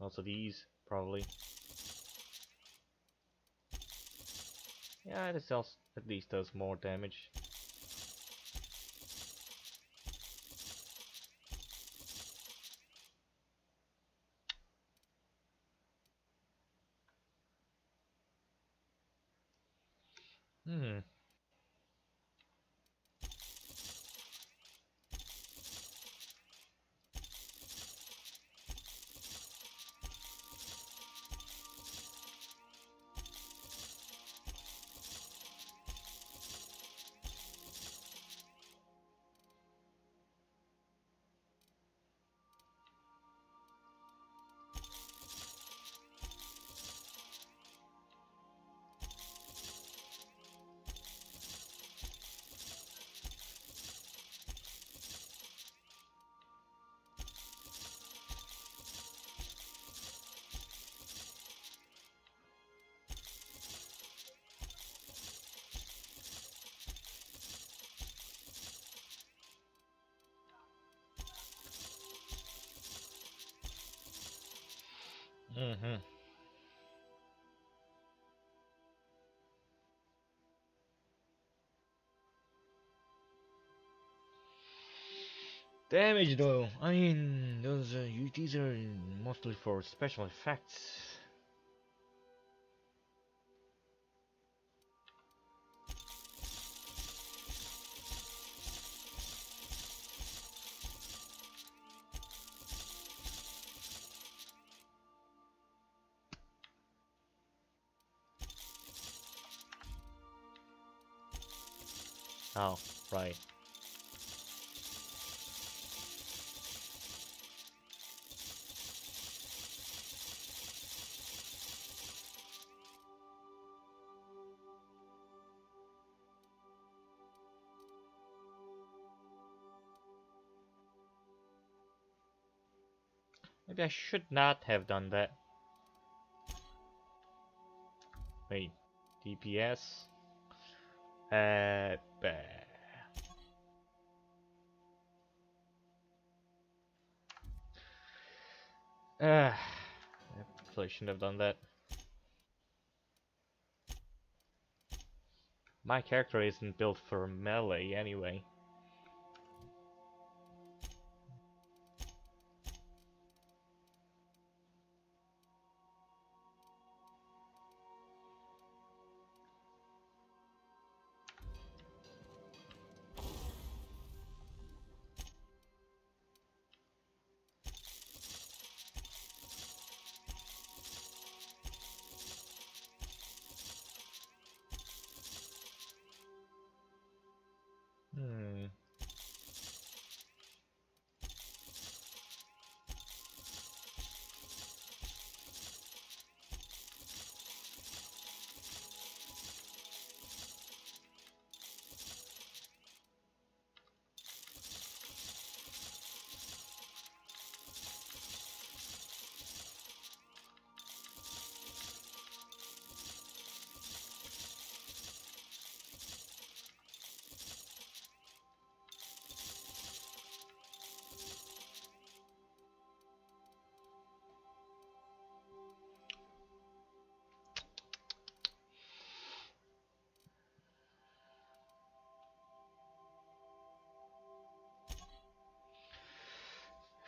Also these, probably. Yeah, this else at least does more damage. Hmm. Mm-hmm. Damage though, I mean, these are mostly for special effects. Oh, right. Maybe I should not have done that. Wait, DPS? Bah. I probably shouldn't have done that. My character isn't built for melee anyway. Hmm.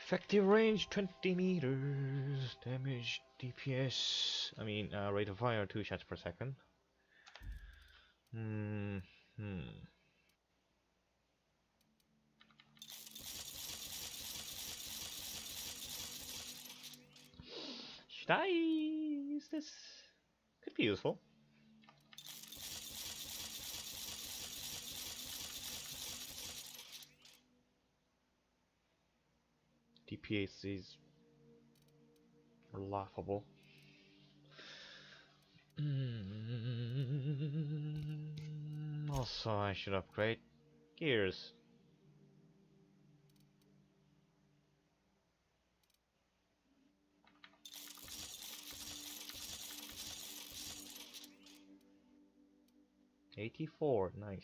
Effective range 20 meters. Damage DPS. I mean, rate of fire 2 shots per second. Should I use this? Could be useful. DPS is laughable. Also, I should upgrade gears. $84, nice.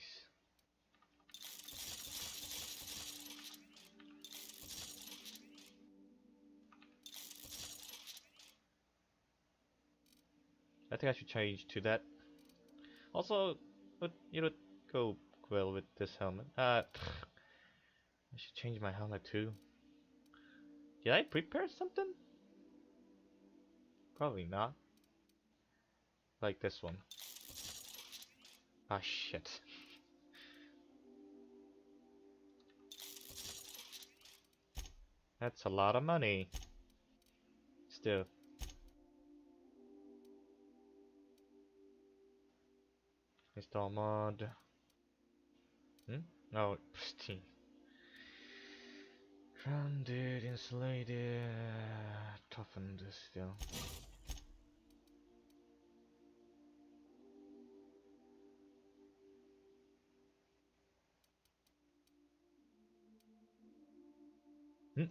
I think I should change to that. Also, you would go well with this helmet. I should change my helmet too. Did I prepare something? Probably not. Like this one. Ah, shit. That's a lot of money. Still. Install mod. No, pristine. Grounded, insulated, toughened still.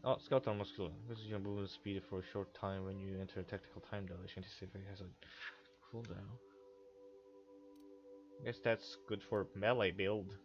Oh, skeletal muscular. This is your movement speed for a short time when you enter a tactical time dilation. This effect has a cooldown. I guess that's good for melee build.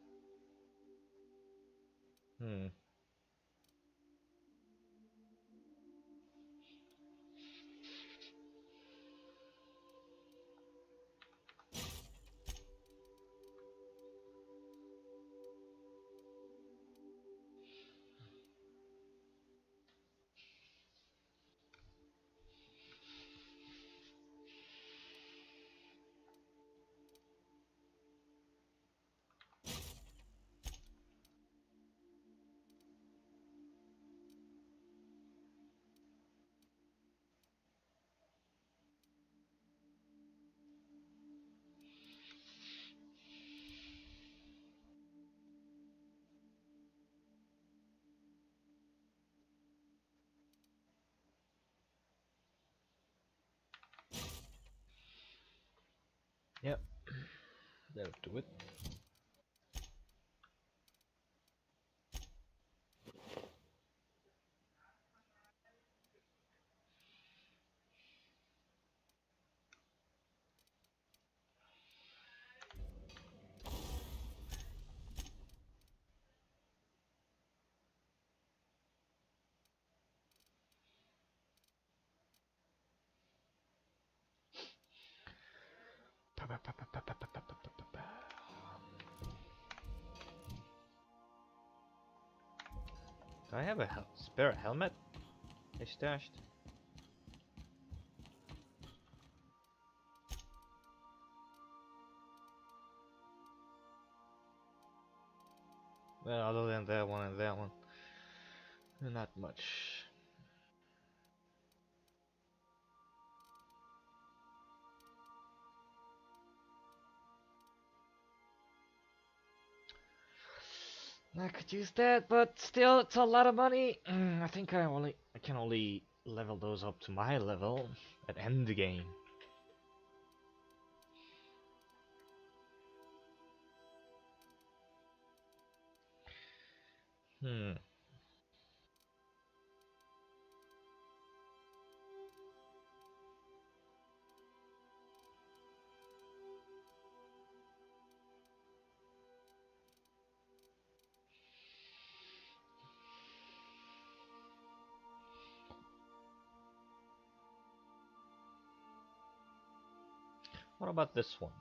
Yep, that'll do it. Do I have a spare helmet? I stashed. Well, other than that one and that one, not much. I could use that, but still, it's a lot of money. I think I can only level those up to my level at end the game. What about this one?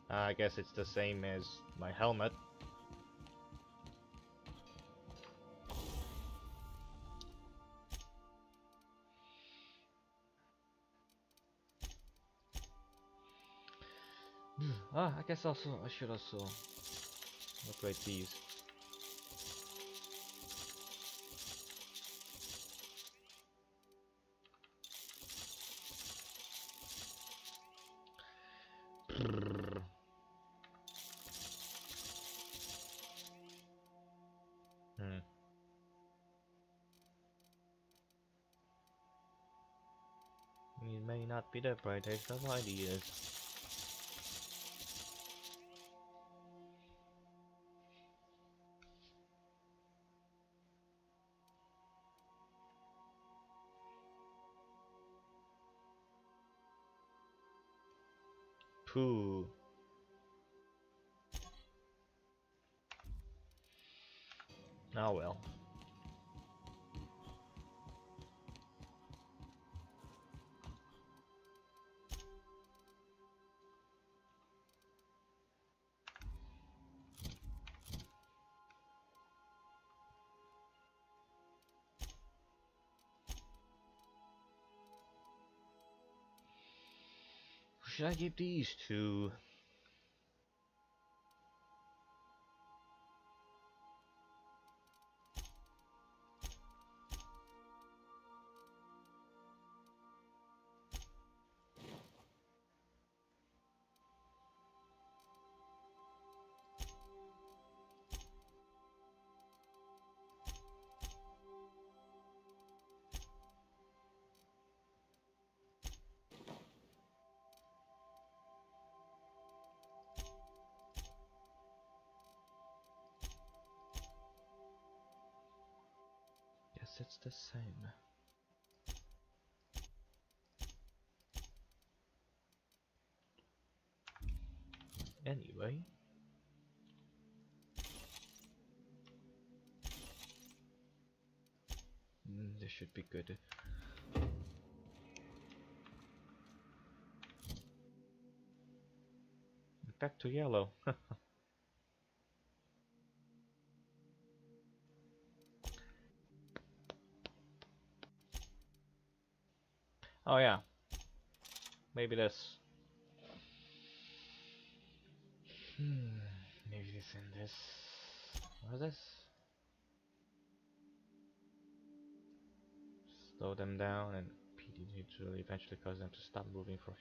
I guess it's the same as my helmet. Ah, I guess also I should also upgrade these. Hmm. It may not be the brightest of ideas. Pooh. Oh well. Should I keep these two? Yes, it's the same. Anyway. This should be good. Back to yellow. Oh yeah. Maybe this. Maybe this and this. What is this? Slow them down and PD will eventually cause them to stop moving for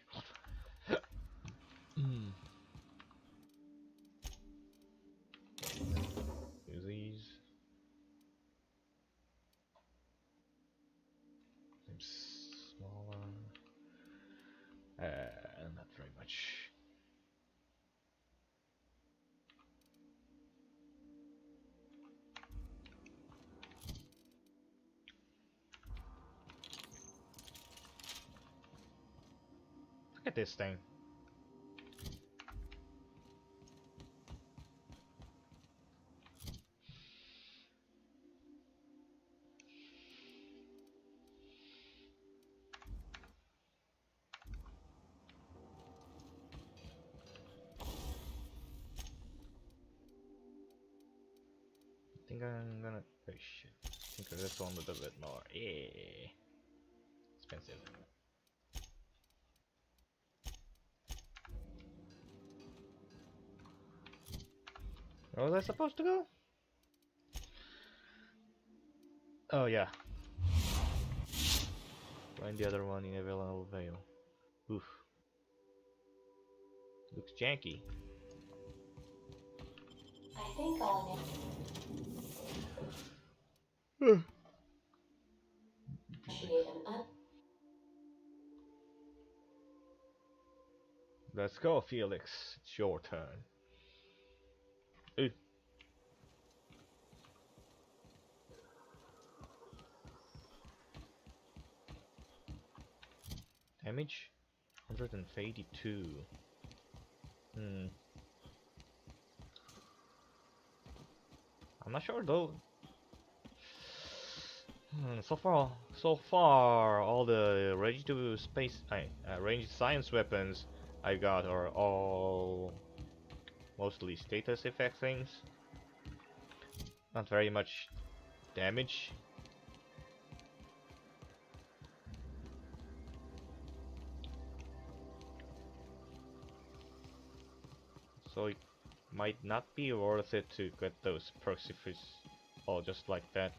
Use these. Seems smaller. Not very much. Look at this thing. I think I'm gonna. Oh shit. I think this one a little bit more. Yeah. Expensive. Where was I supposed to go? Oh yeah. Find the other one in Available Veil. Oof. Looks janky. I think I'll initiate an Let's go, Felix. It's your turn. Ooh. Damage? 182. I'm not sure though. So far, all the ranged science weapons I got are all mostly status effect things. Not very much damage. So it might not be worth it to get those perks all just like that.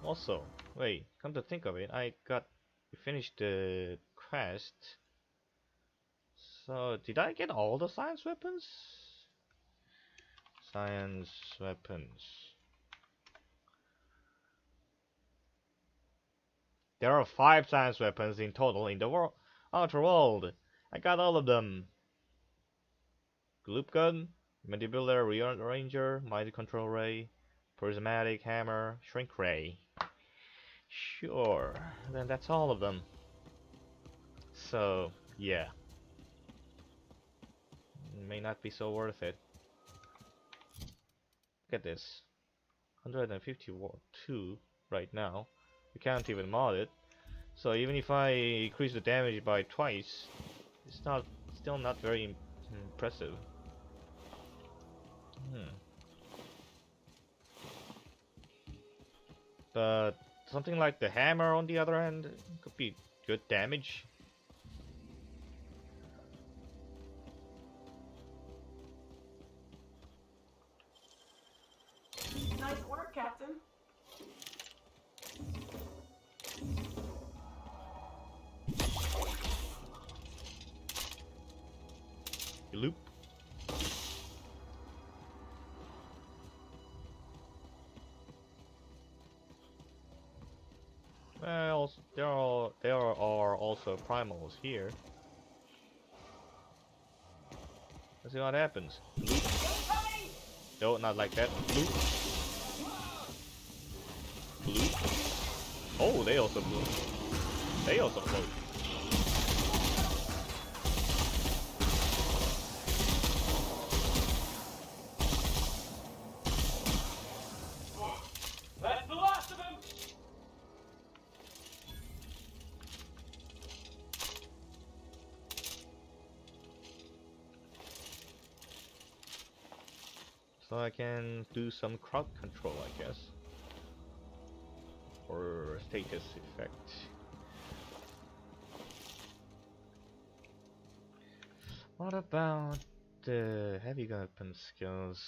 Also, wait, come to think of it, we finished the quest. So, did I get all the science weapons? Science weapons. There are 5 science weapons in total in the outer world. I got all of them. Gloop gun, mandibular rearranger, mind control ray, prismatic hammer, shrink ray. Sure, then that's all of them. So, yeah. May not be so worth it. Look at this. 152 right now. We can't even mod it. So even if I increase the damage by twice, it's still not very impressive. But something like the hammer on the other hand could be good damage. Nice work, Captain. Loop. Well, there are also primals here. Let's see what happens. Loop. No, not like that. Loop. Loop. Oh, they also bloop. They also float. That's the last of him! So I can do some crowd control, I guess. Or status effect. What about the heavy weapon skills?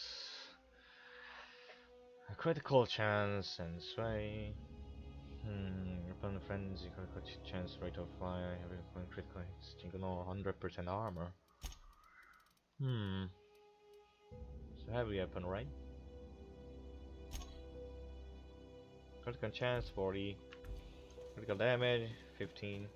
A critical chance and sway. Upon frenzy, critical chance rate of fire, heavy weapon critical hits, ignore 100% armor. So heavy weapon, right? Critical chance 40. Critical damage 15.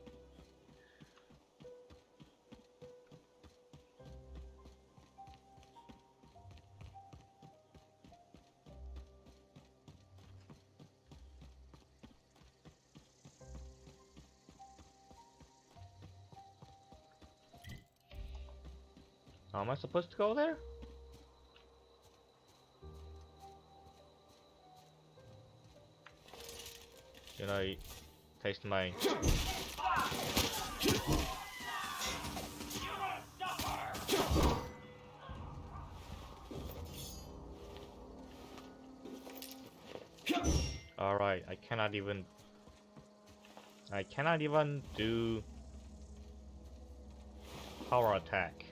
How am I supposed to go there? Should I taste my... Alright, I cannot even do power attack.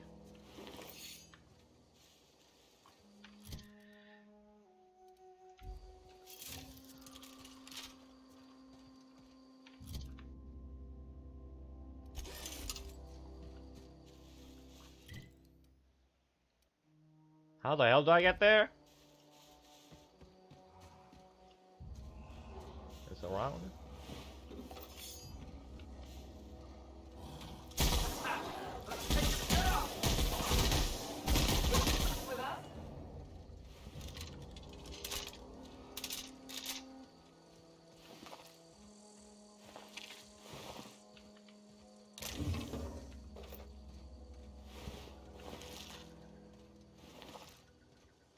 How the hell do I get there? It's around.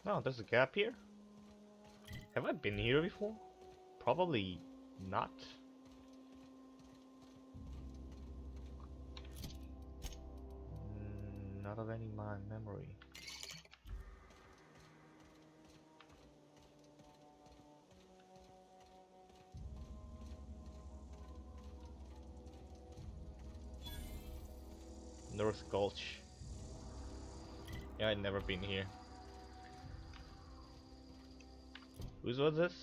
No, there's a gap here. Have I been here before? Probably not. Not of any memory. North Gulch. Yeah, I'd never been here. Whose was this?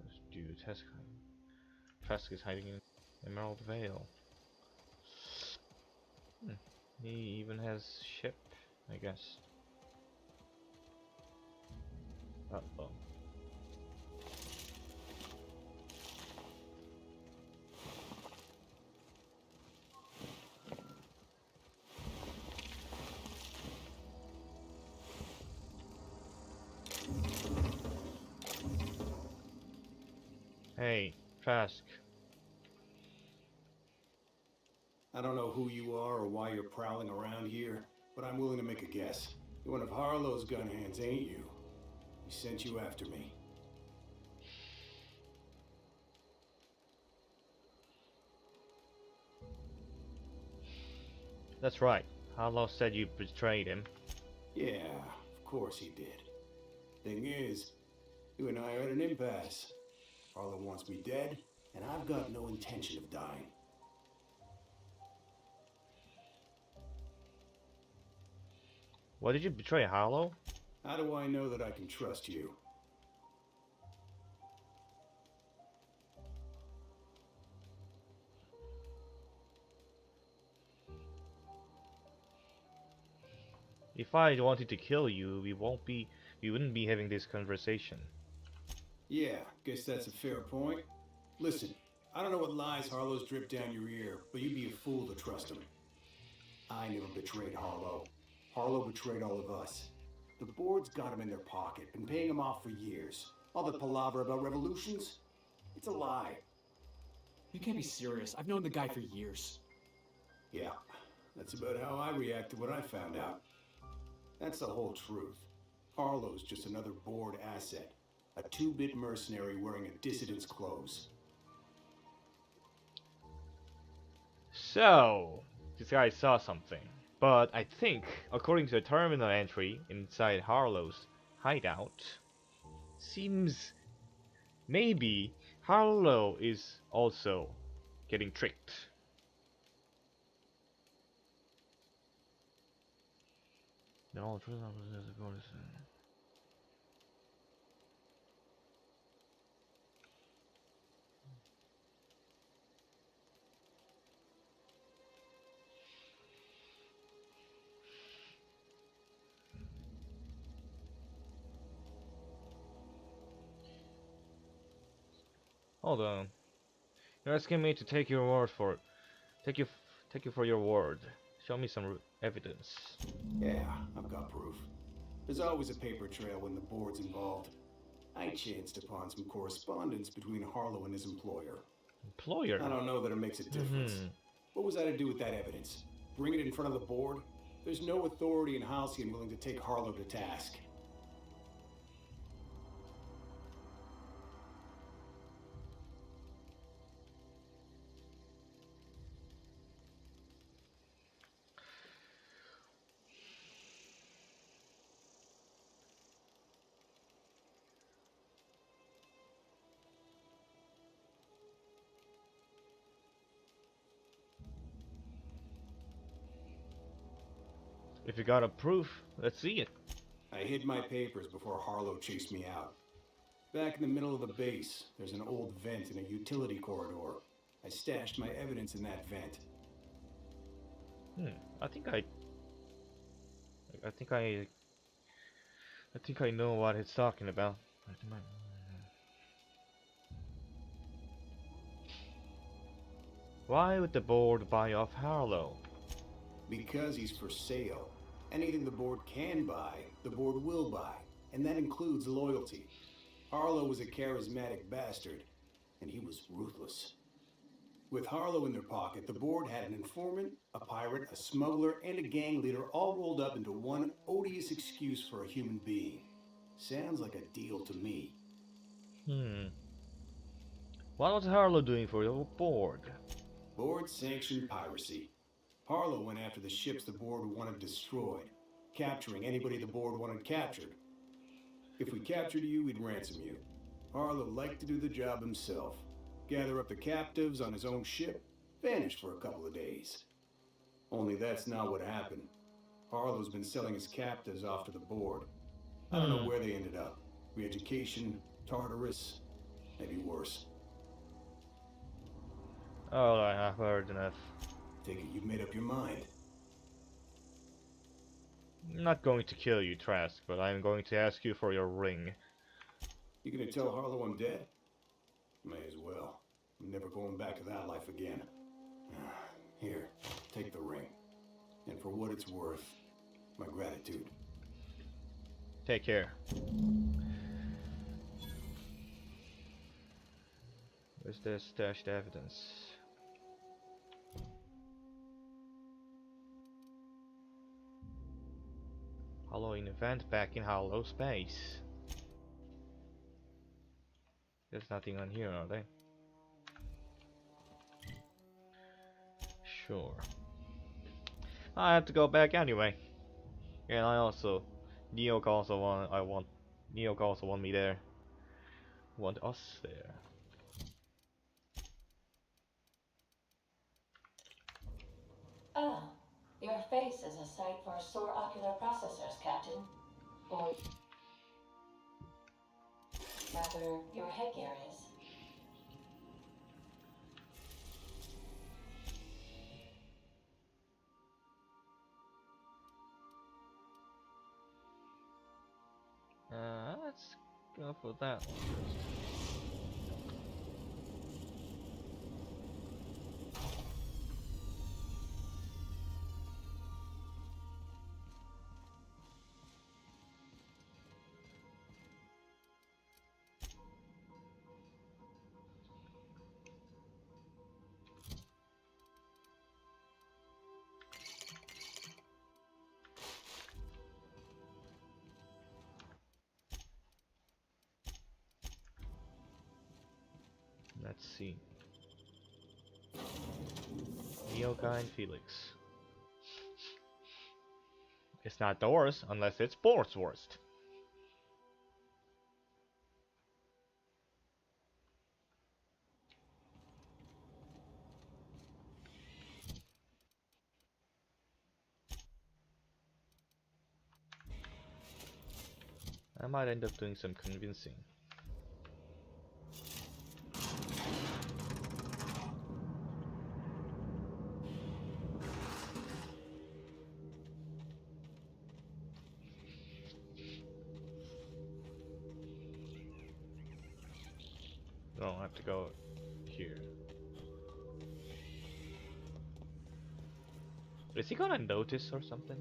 This dude, Trask is hiding in Emerald Vale. He even has ship, I guess. Uh-oh. Hey, Trask. I don't know who you are or why you're prowling around here, but I'm willing to make a guess. You're one of Harlow's gun hands, ain't you? He sent you after me. That's right. Harlow said you betrayed him. Yeah, of course he did. Thing is, you and I are at an impasse. Harlow wants me dead, and I've got no intention of dying. Why did you betray Harlow? How do I know that I can trust you? If I wanted to kill you, we wouldn't be having this conversation. Yeah, guess that's a fair point. Listen, I don't know what lies Harlow's dripped down your ear, but you'd be a fool to trust him. I never betrayed Harlow. Harlow betrayed all of us. The board's got him in their pocket, been paying him off for years. All the palaver about revolutions, it's a lie. You can't be serious. I've known the guy for years. Yeah, that's about how I reacted when I found out. That's the whole truth. Harlow's just another board asset. A 2-bit mercenary wearing a dissident's clothes. So, this guy saw something. But I think, according to the terminal entry inside Harlow's hideout, seems maybe Harlow is also getting tricked. No, hold on. You're asking me to take your word for take you for your word. Show me some evidence. Yeah, I've got proof. There's always a paper trail when the board's involved. I chanced upon some correspondence between Harlow and his employer. Employer? I don't know that it makes a difference. What was I to do with that evidence? Bring it in front of the board? There's no authority in Halcyon willing to take Harlow to task. If you got a proof, let's see it. I hid my papers before Harlow chased me out. Back in the middle of the base, there's an old vent in a utility corridor. I stashed my evidence in that vent. I think I know what he's talking about. Why would the board buy off Harlow? Because he's for sale. Anything the board can buy, the board will buy. And that includes loyalty. Harlow was a charismatic bastard, and he was ruthless. With Harlow in their pocket, the board had an informant, a pirate, a smuggler, and a gang leader all rolled up into one odious excuse for a human being. Sounds like a deal to me. What was Harlow doing for your board? Board-sanctioned piracy. Harlow went after the ships the board wanted destroyed, capturing anybody the board wanted captured. If we captured you, we'd ransom you. Harlow liked to do the job himself. Gather up the captives on his own ship, vanish for a couple of days. Only that's not what happened. Harlow's been selling his captives off to the board. I don't know where they ended up. Re-education, Tartarus, maybe worse. Oh, I have heard enough. Take it you've made up your mind. I'm not going to kill you, Trask, but I'm going to ask you for your ring. You gonna tell Harlow I'm dead? May as well. I'm never going back to that life again. Here, take the ring. And for what it's worth, my gratitude. Take care. Where's the stashed evidence? Halloween event back in Hollow space. There's nothing on here, are they? Sure. I have to go back anyway. And I also, Neok also want me there. Want us there. Ah, your face is a sight for sore ocular processors, Captain. Or rather, your headgear is. Let's go for that one first. Let's see. Neoka and Felix. It's not Doris unless it's Borsworst. I might end up doing some convincing. No, I have to go here. Is he gonna notice or something?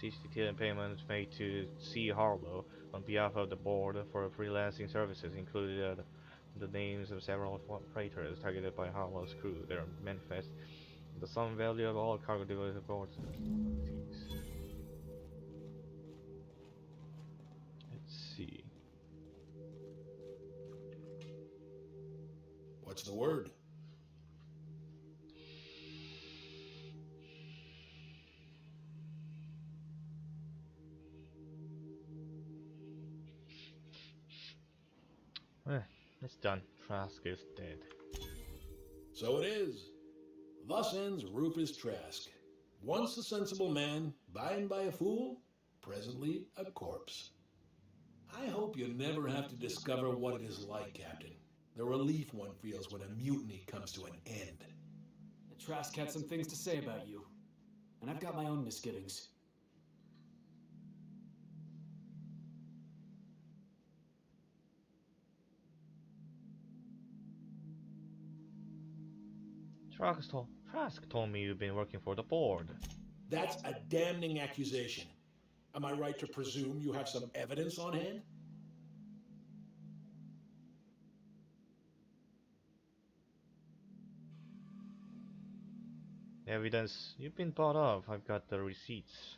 CCTV payments made to C. Harlow on behalf of the board for freelancing services included the names of several freighters targeted by Harlow's crew. Their manifest the sum value of all cargo delivered boards. Let's see. What's the word? It's done. Trask is dead. So it is. Thus ends Rufus Trask. Once a sensible man, by and by a fool, presently a corpse. I hope you never have to discover what it is like, Captain. The relief one feels when a mutiny comes to an end. Trask had some things to say about you, and I've got my own misgivings. Trask told me you've been working for the board. That's a damning accusation. Am I right to presume you have some evidence on hand? Evidence? You've been bought off. I've got the receipts.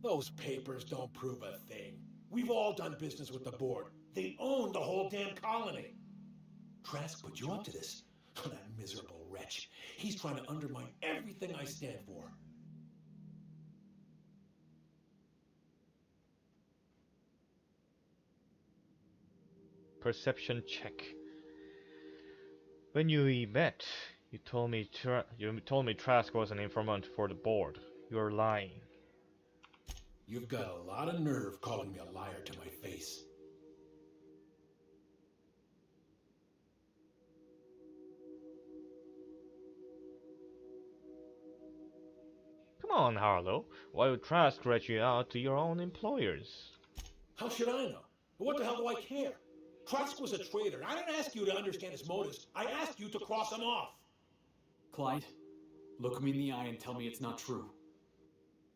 Those papers don't prove a thing. We've all done business with the board. They own the whole damn colony. Trask put you up to this. That miserable wretch. He's trying to undermine everything I stand for. Perception check. When you met, You told me Trask was an informant for the board. You're lying. You've got a lot of nerve calling me a liar to my face. Come on, Harlow. Why would Trask rat you out to your own employers? How should I know? What the hell do I care? Trask was a traitor. I didn't ask you to understand his motives. I asked you to cross him off. Clyde, look me in the eye and tell me it's not true.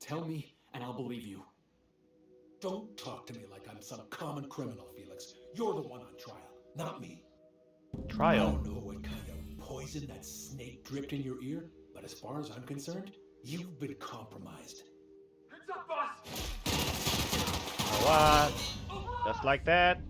Tell me, and I'll believe you. Don't talk to me like I'm some common criminal, Felix. You're the one on trial, not me. Trial? I don't know what kind of poison that snake dripped in your ear, but as far as I'm concerned, you've been compromised. Heads up, boss! What? Just like that?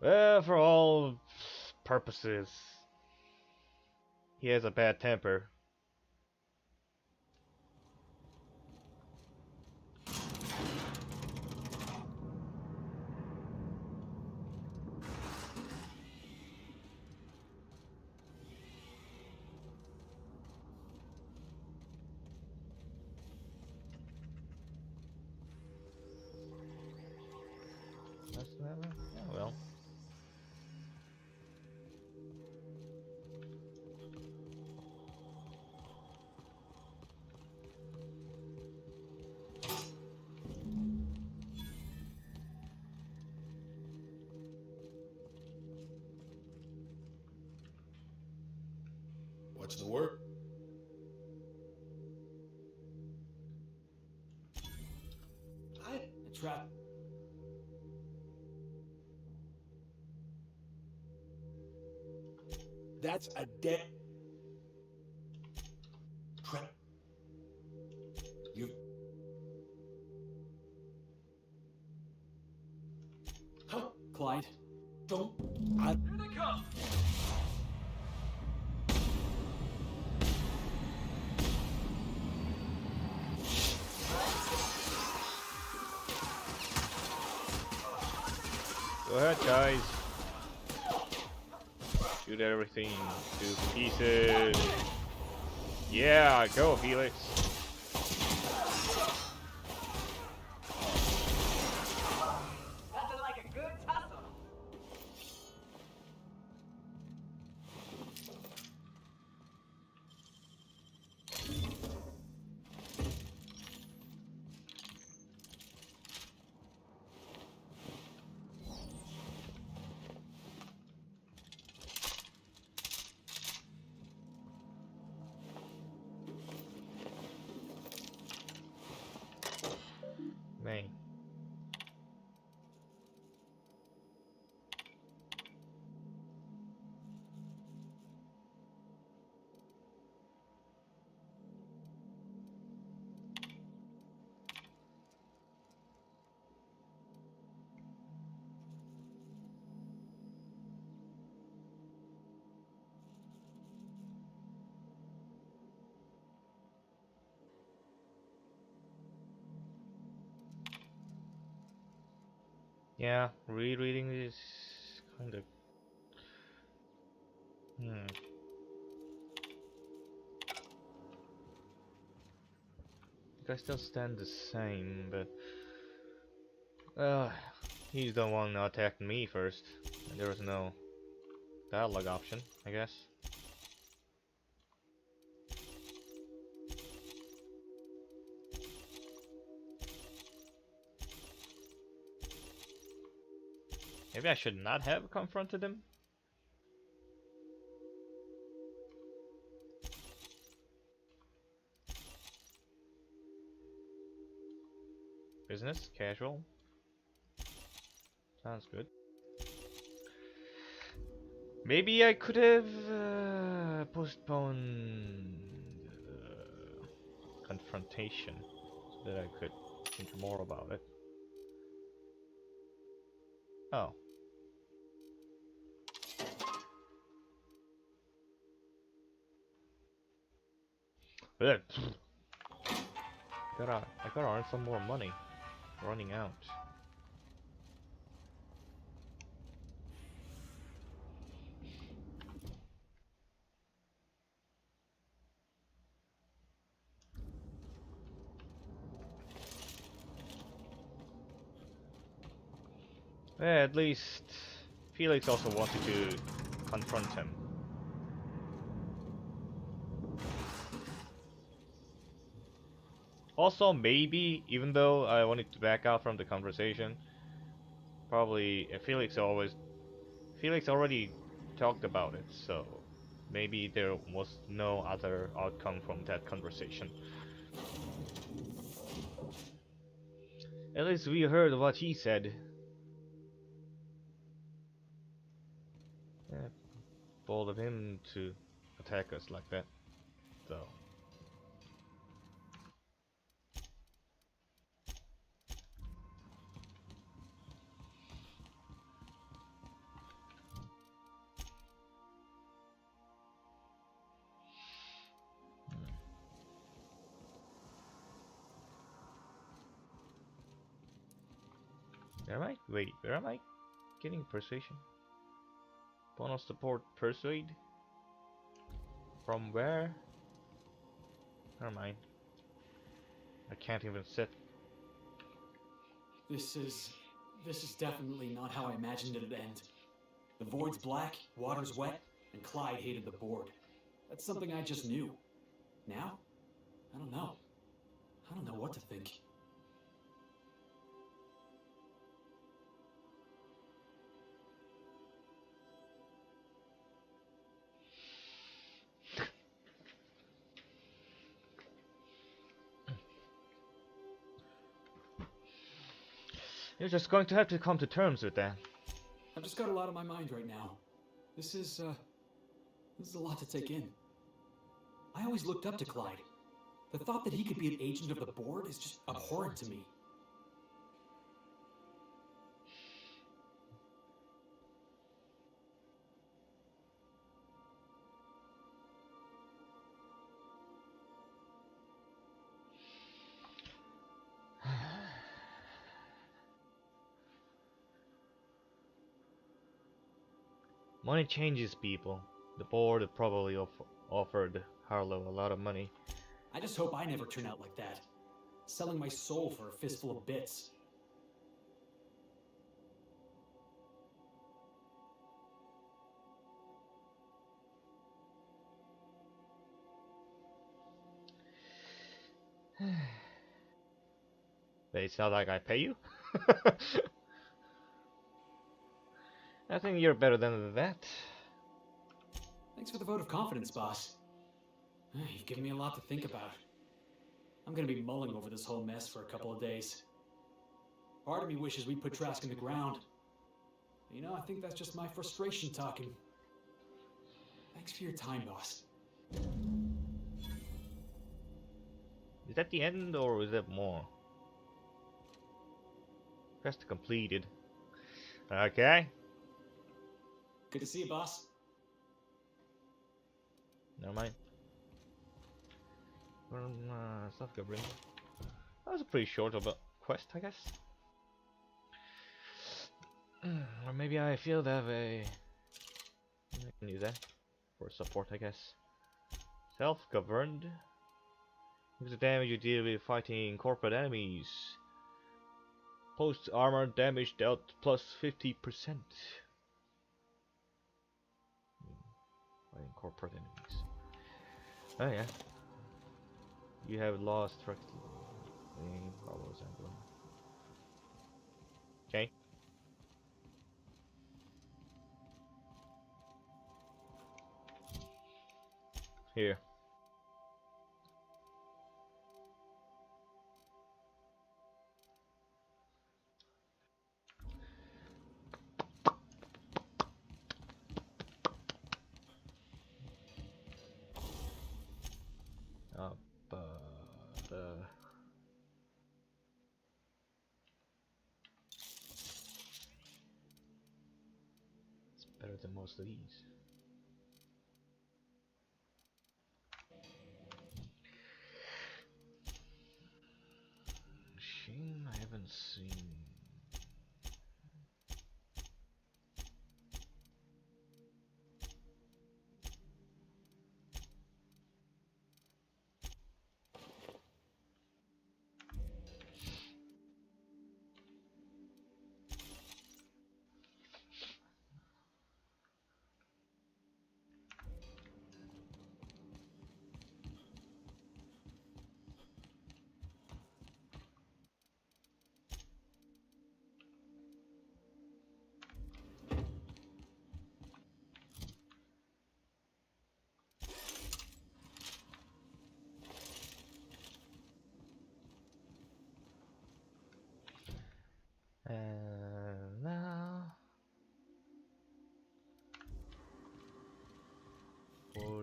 Well, for all purposes, he has a bad temper. Yeah, well. What's the word? A trap. That's a dead trap. You. How? Clyde. Don't. I. Here they come! Go ahead, guys. Shoot everything to pieces. Yeah, go, Felix. Nothing like a good tussle. Man. Yeah, rereading is kind of. I still stand the same, but he's the one that attacked me first. And there was no dialogue option, I guess. Maybe I should not have confronted him. Business, casual. Sounds good. Maybe I could have postponed confrontation so that I could think more about it. Blech. I gotta earn some more money. Running out. Yeah, at least Felix also wanted to confront him. Also, maybe, even though I wanted to back out from the conversation, probably Felix already talked about it, so maybe there was no other outcome from that conversation. At least we heard what he said. Yeah, bold of him to attack us like that, though. Where am I? Wait, where am I getting persuasion? Bonus support persuade? From where? Never mind. I can't even sit. This is definitely not how I imagined it'd end. The void's black, water's wet, and Clyde hated the board. That's something I just knew. Now? I don't know. I don't know what to think. You're just going to have to come to terms with that. I've just got a lot on my mind right now. This is a lot to take in. I always looked up to Clyde. The thought that he could be an agent of the board is just abhorrent to me. Money changes people. The board probably offered Harlow a lot of money. I just hope I never turn out like that. Selling my soul for a fistful of bits. But it's not like I pay you. I think you're better than that. Thanks for the vote of confidence, boss. You've given me a lot to think about. I'm gonna be mulling over this whole mess for a couple of days. Part of me wishes we put Trask in the ground. You know, I think that's just my frustration talking. Thanks for your time, boss. Is that the end or is there more? Quest completed. Okay. Good to see you, boss. Never mind. Stuff got bring. That was a pretty short of a quest, I guess. Or maybe I feel that way. I can use that for support, I guess. Self-governed. Use the damage you deal with fighting corporate enemies. Post armor damage dealt plus 50%. Fighting corporate enemies. Oh yeah. You have lost okay. Here. It's better than most of these.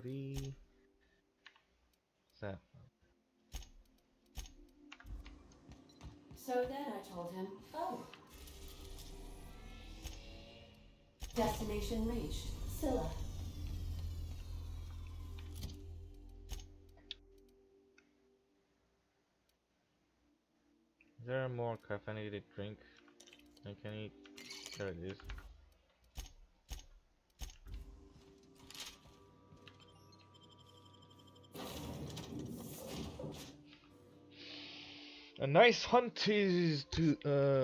40. So. So then I told him, oh. Destination reached. Scylla. Is there a more caffeinated drink I can eat? There it is. A nice hunt is to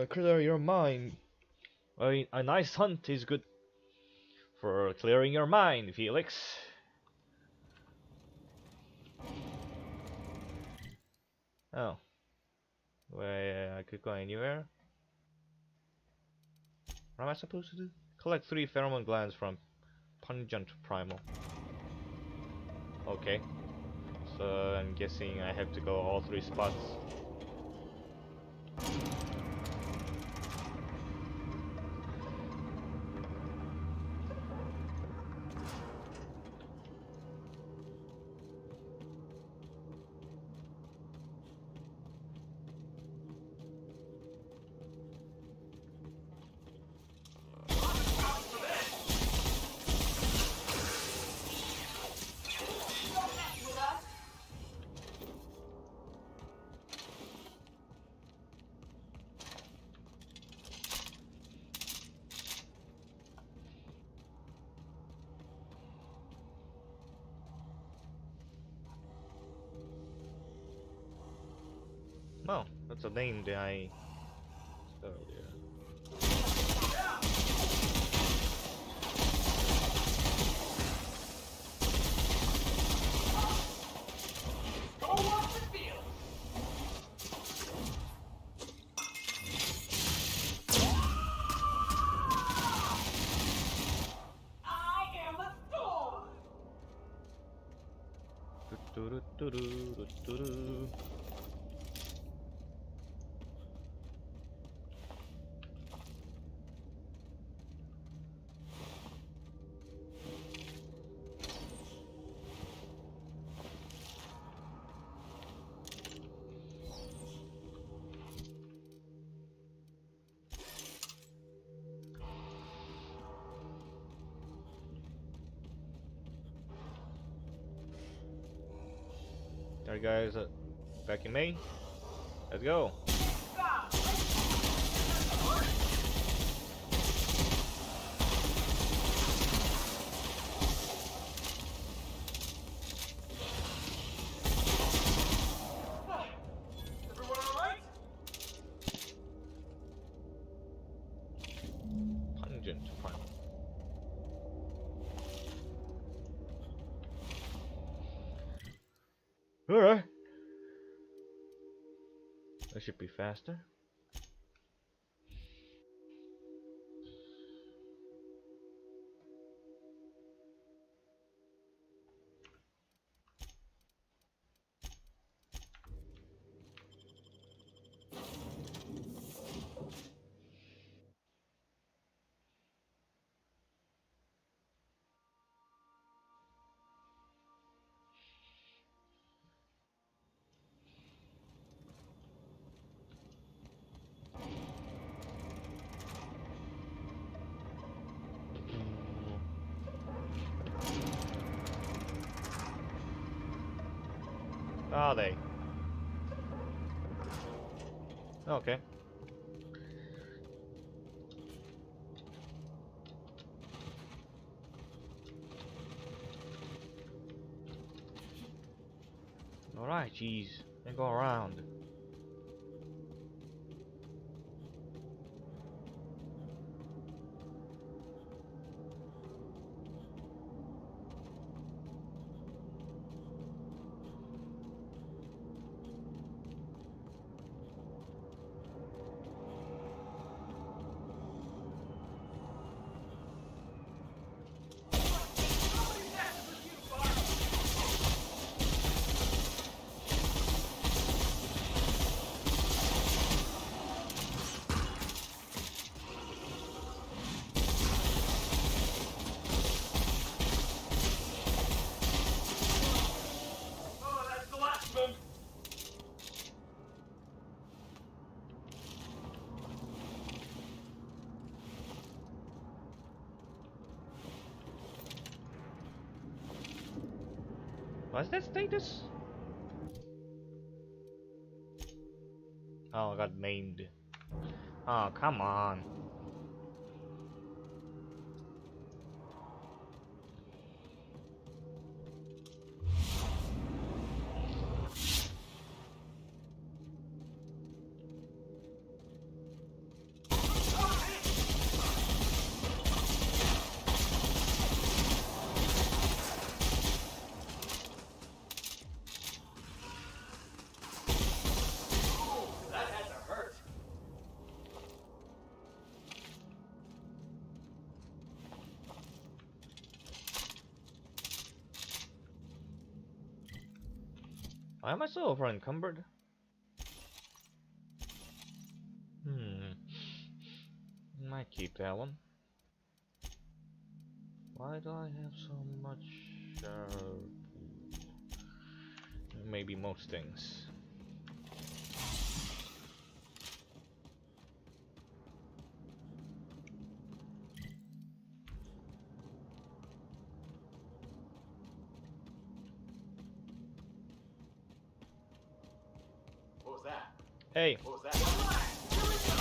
clear your mind. I mean, a nice hunt is good for clearing your mind, Felix. Oh. Wait, I could go anywhere? What am I supposed to do? Collect 3 pheromone glands from Pungent Primal. Okay. So I'm guessing I have to go all 3 spots. Oh, that's a name that I... Oh dear. Alright guys, back in May. Let's go. Everyone alright? Pungent Primal. Alright. That should be faster. Are they? Okay. Alright, jeez. Then go around. What's that status? Oh, I got maimed. Oh, come on. That had to hurt. Why am I so over encumbered? Might keep that one. Why do I have so much? Maybe most things. What was that? Hey. What was that? Here we go.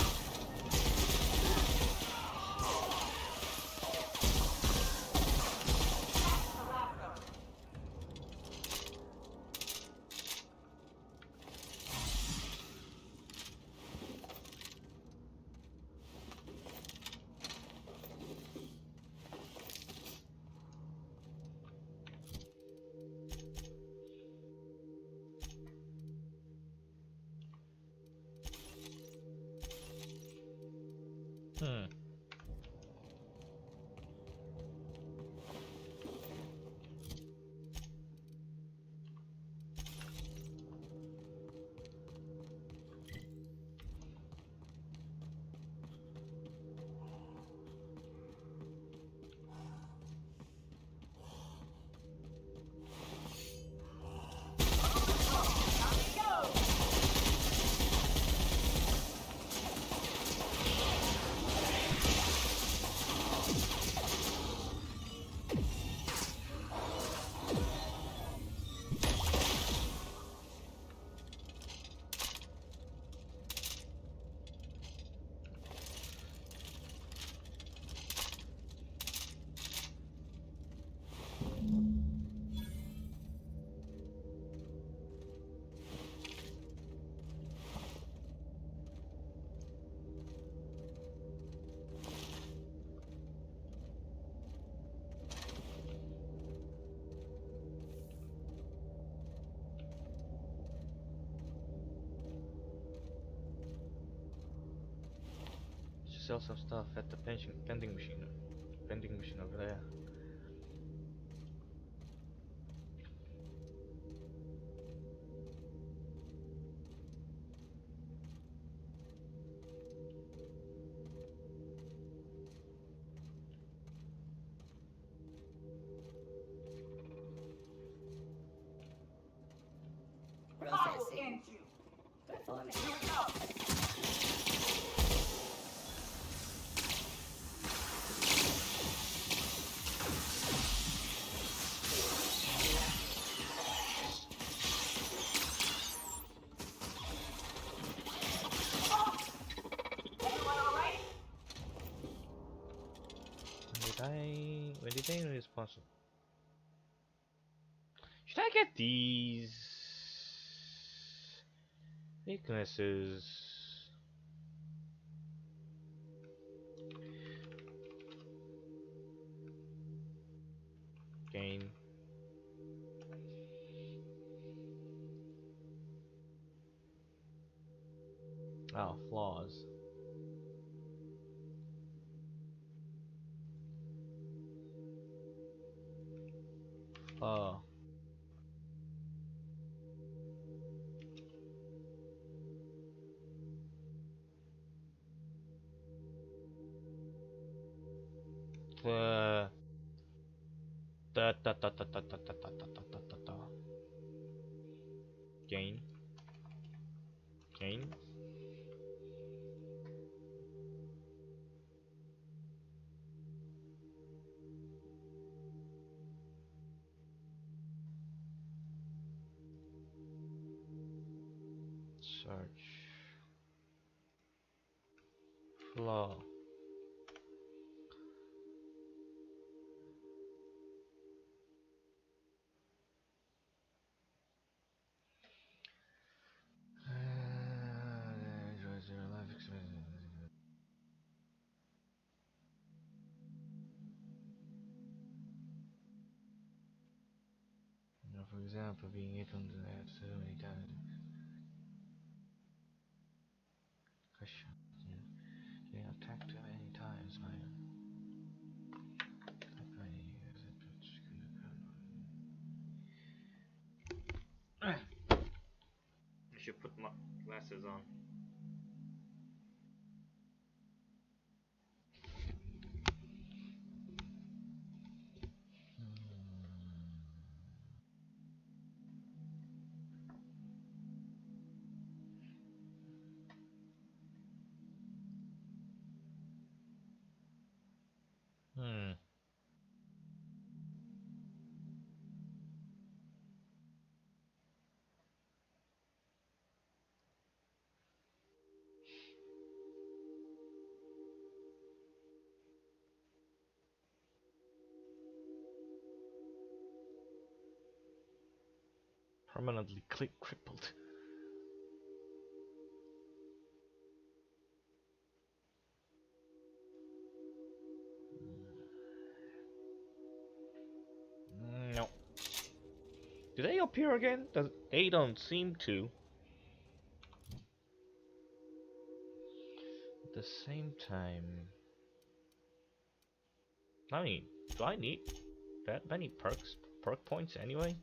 Sell some stuff at the vending machine. Vending machine over there. Processing. Performance. Here we go. When did I respond? Should I get these weaknesses? Gain. Oh, flaws. Oh. Da da da da da da da da da da da da. Gain. Gain. Search. Flaw. Enjoys your life experience. For example, being hit on the head so many times. Being attacked too many times by I should put my glasses on. Permanently crippled. No. Do they appear again? They don't seem to. At the same time, I mean, do I need that many perk points anyway?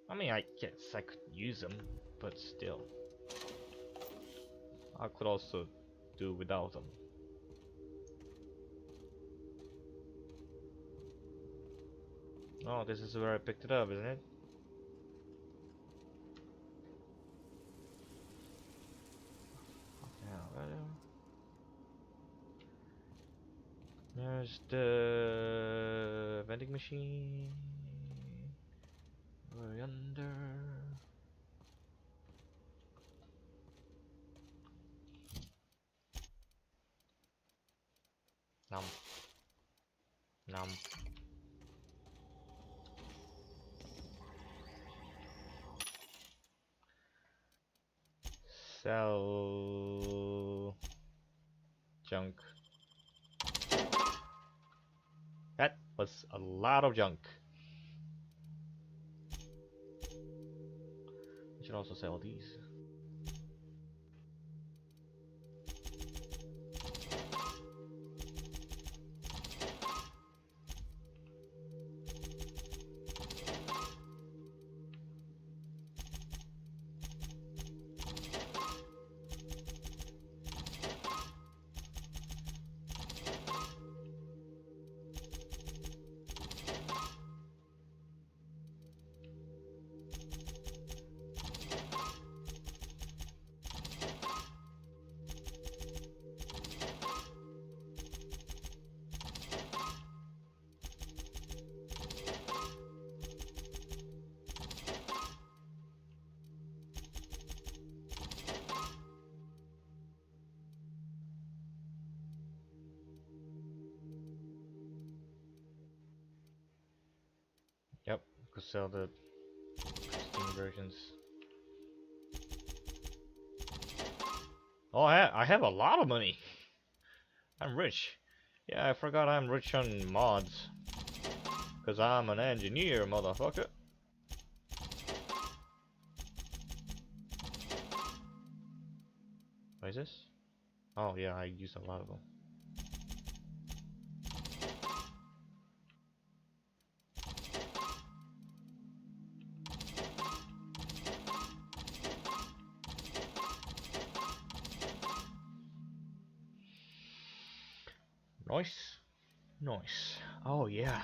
I mean, I guess I could use them, but still. I could also do without them. Oh, this is where I picked it up, isn't it? There's the vending machine. We're under. Nom. Nom. Sell junk. That was a lot of junk. I should also sell these. Yep, could sell the Steam versions. Oh, I have a lot of money. I'm rich. Yeah, I forgot I'm rich on mods. Cause I'm an engineer, motherfucker. What is this? Oh yeah, I use a lot of them. Nice. Nice. Oh yeah.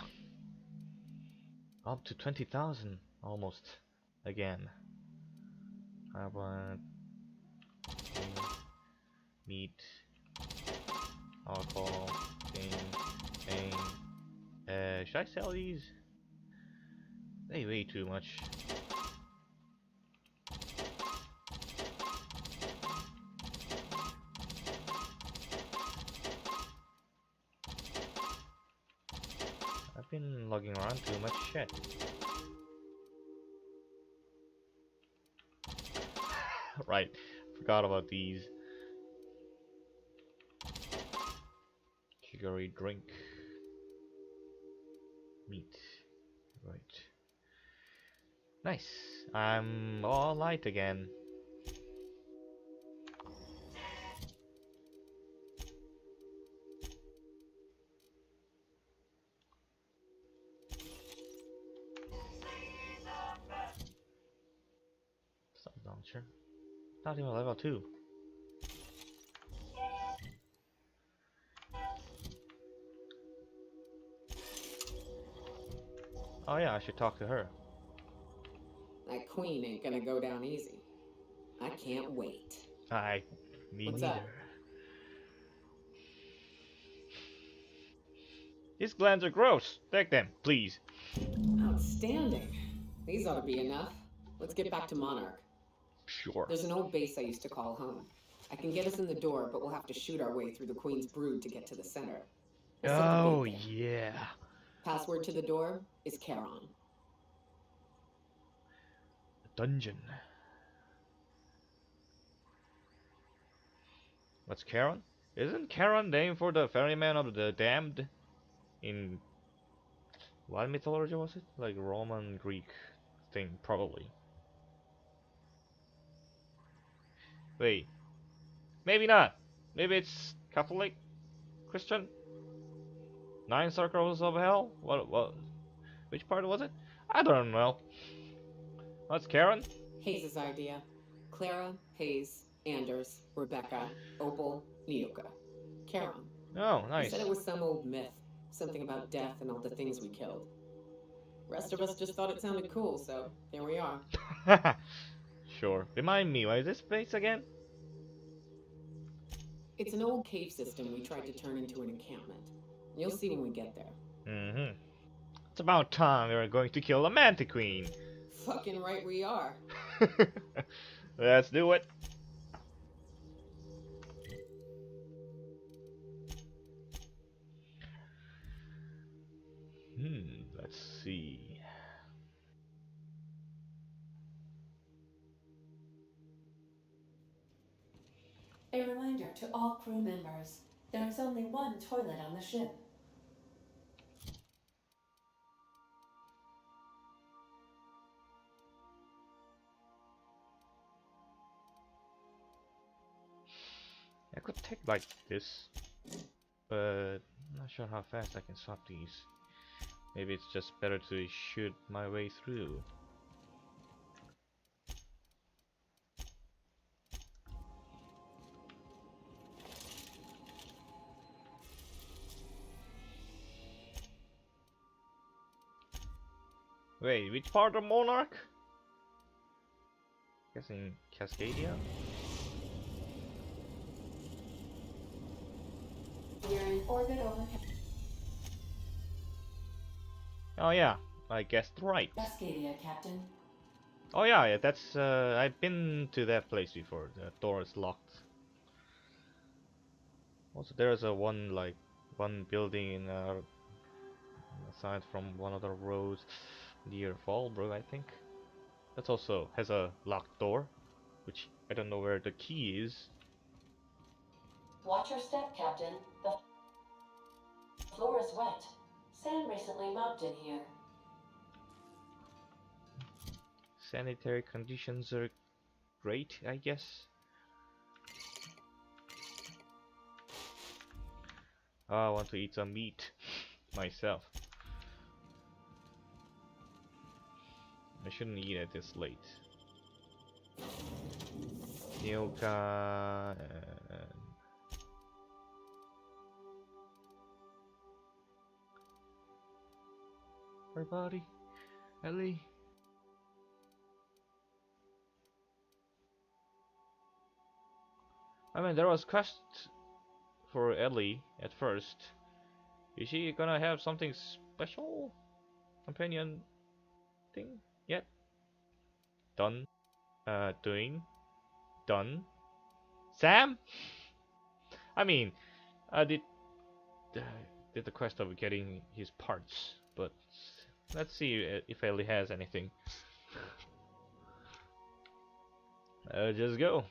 Up to 20,000 almost again. I want meat, alcohol, thing. Should I sell these? They weigh too much. been lugging around too much shit. Right, forgot about these. Sugary drink. Meat. Right. Nice. I'm all light again. Stop launcher. Not even level 2. Oh yeah, I should talk to her. That queen ain't gonna go down easy. I can't wait. Me What's neither. up? These glands are gross. Take them, please. Outstanding. These ought to be enough. Let's get back to Monarch. Sure. There's an old base I used to call home. I can get us in the door, but we'll have to shoot our way through the Queen's brood to get to the center. We'll set the Oh bait there. yeah. Password to the door is Charon. Dungeon. What's Charon? Isn't Charon named for the ferryman of the damned? In what mythology was it? Like Roman, Greek thing, probably. Wait. Maybe not. Maybe it's Catholic? Christian? 9 circles of hell? What? Which part was it? I don't know. What's Charon? Hayes' idea. Clara, Hayes, Anders, Rebecca, Opal, Nyoka. Charon. Oh, He nice. said it was some old myth. Something about death and all the things we killed. Rest of us just thought it sounded cool, so here we are. Sure. Remind me, what is this place again? It's an old cave system we tried to turn into an encampment. You'll see when we get there. Mm-hmm. It's about time we were going to kill the Manta Queen. Fucking right we are. Let's do it. Let's see. A reminder to all crew members, there is only one toilet on the ship. I could take like this, but I'm not sure how fast I can swap these. Maybe it's just better to shoot my way through. Wait, which part of Monarch? Guessing Cascadia? We're in orbit over Oh yeah, I guessed right. Cascadia, Captain. Oh yeah, that's I've been to that place before. The door is locked. Also, there's a one building aside from one of the roads near Fallbrook, I think. That also has a locked door, which I don't know where the key is. Watch your step, Captain. The floor is wet. Sand recently mopped in here. Sanitary conditions are great, I guess. Oh, I want to eat some meat myself. I shouldn't eat it this late. Nyoka and everybody, Ellie. I mean, there was quest for Ellie at first. Is she gonna have something special? Companion thing yet? Done. Doing. Done. Sam? I mean, I did the quest of getting his parts But let's see if Ellie has anything. Just go.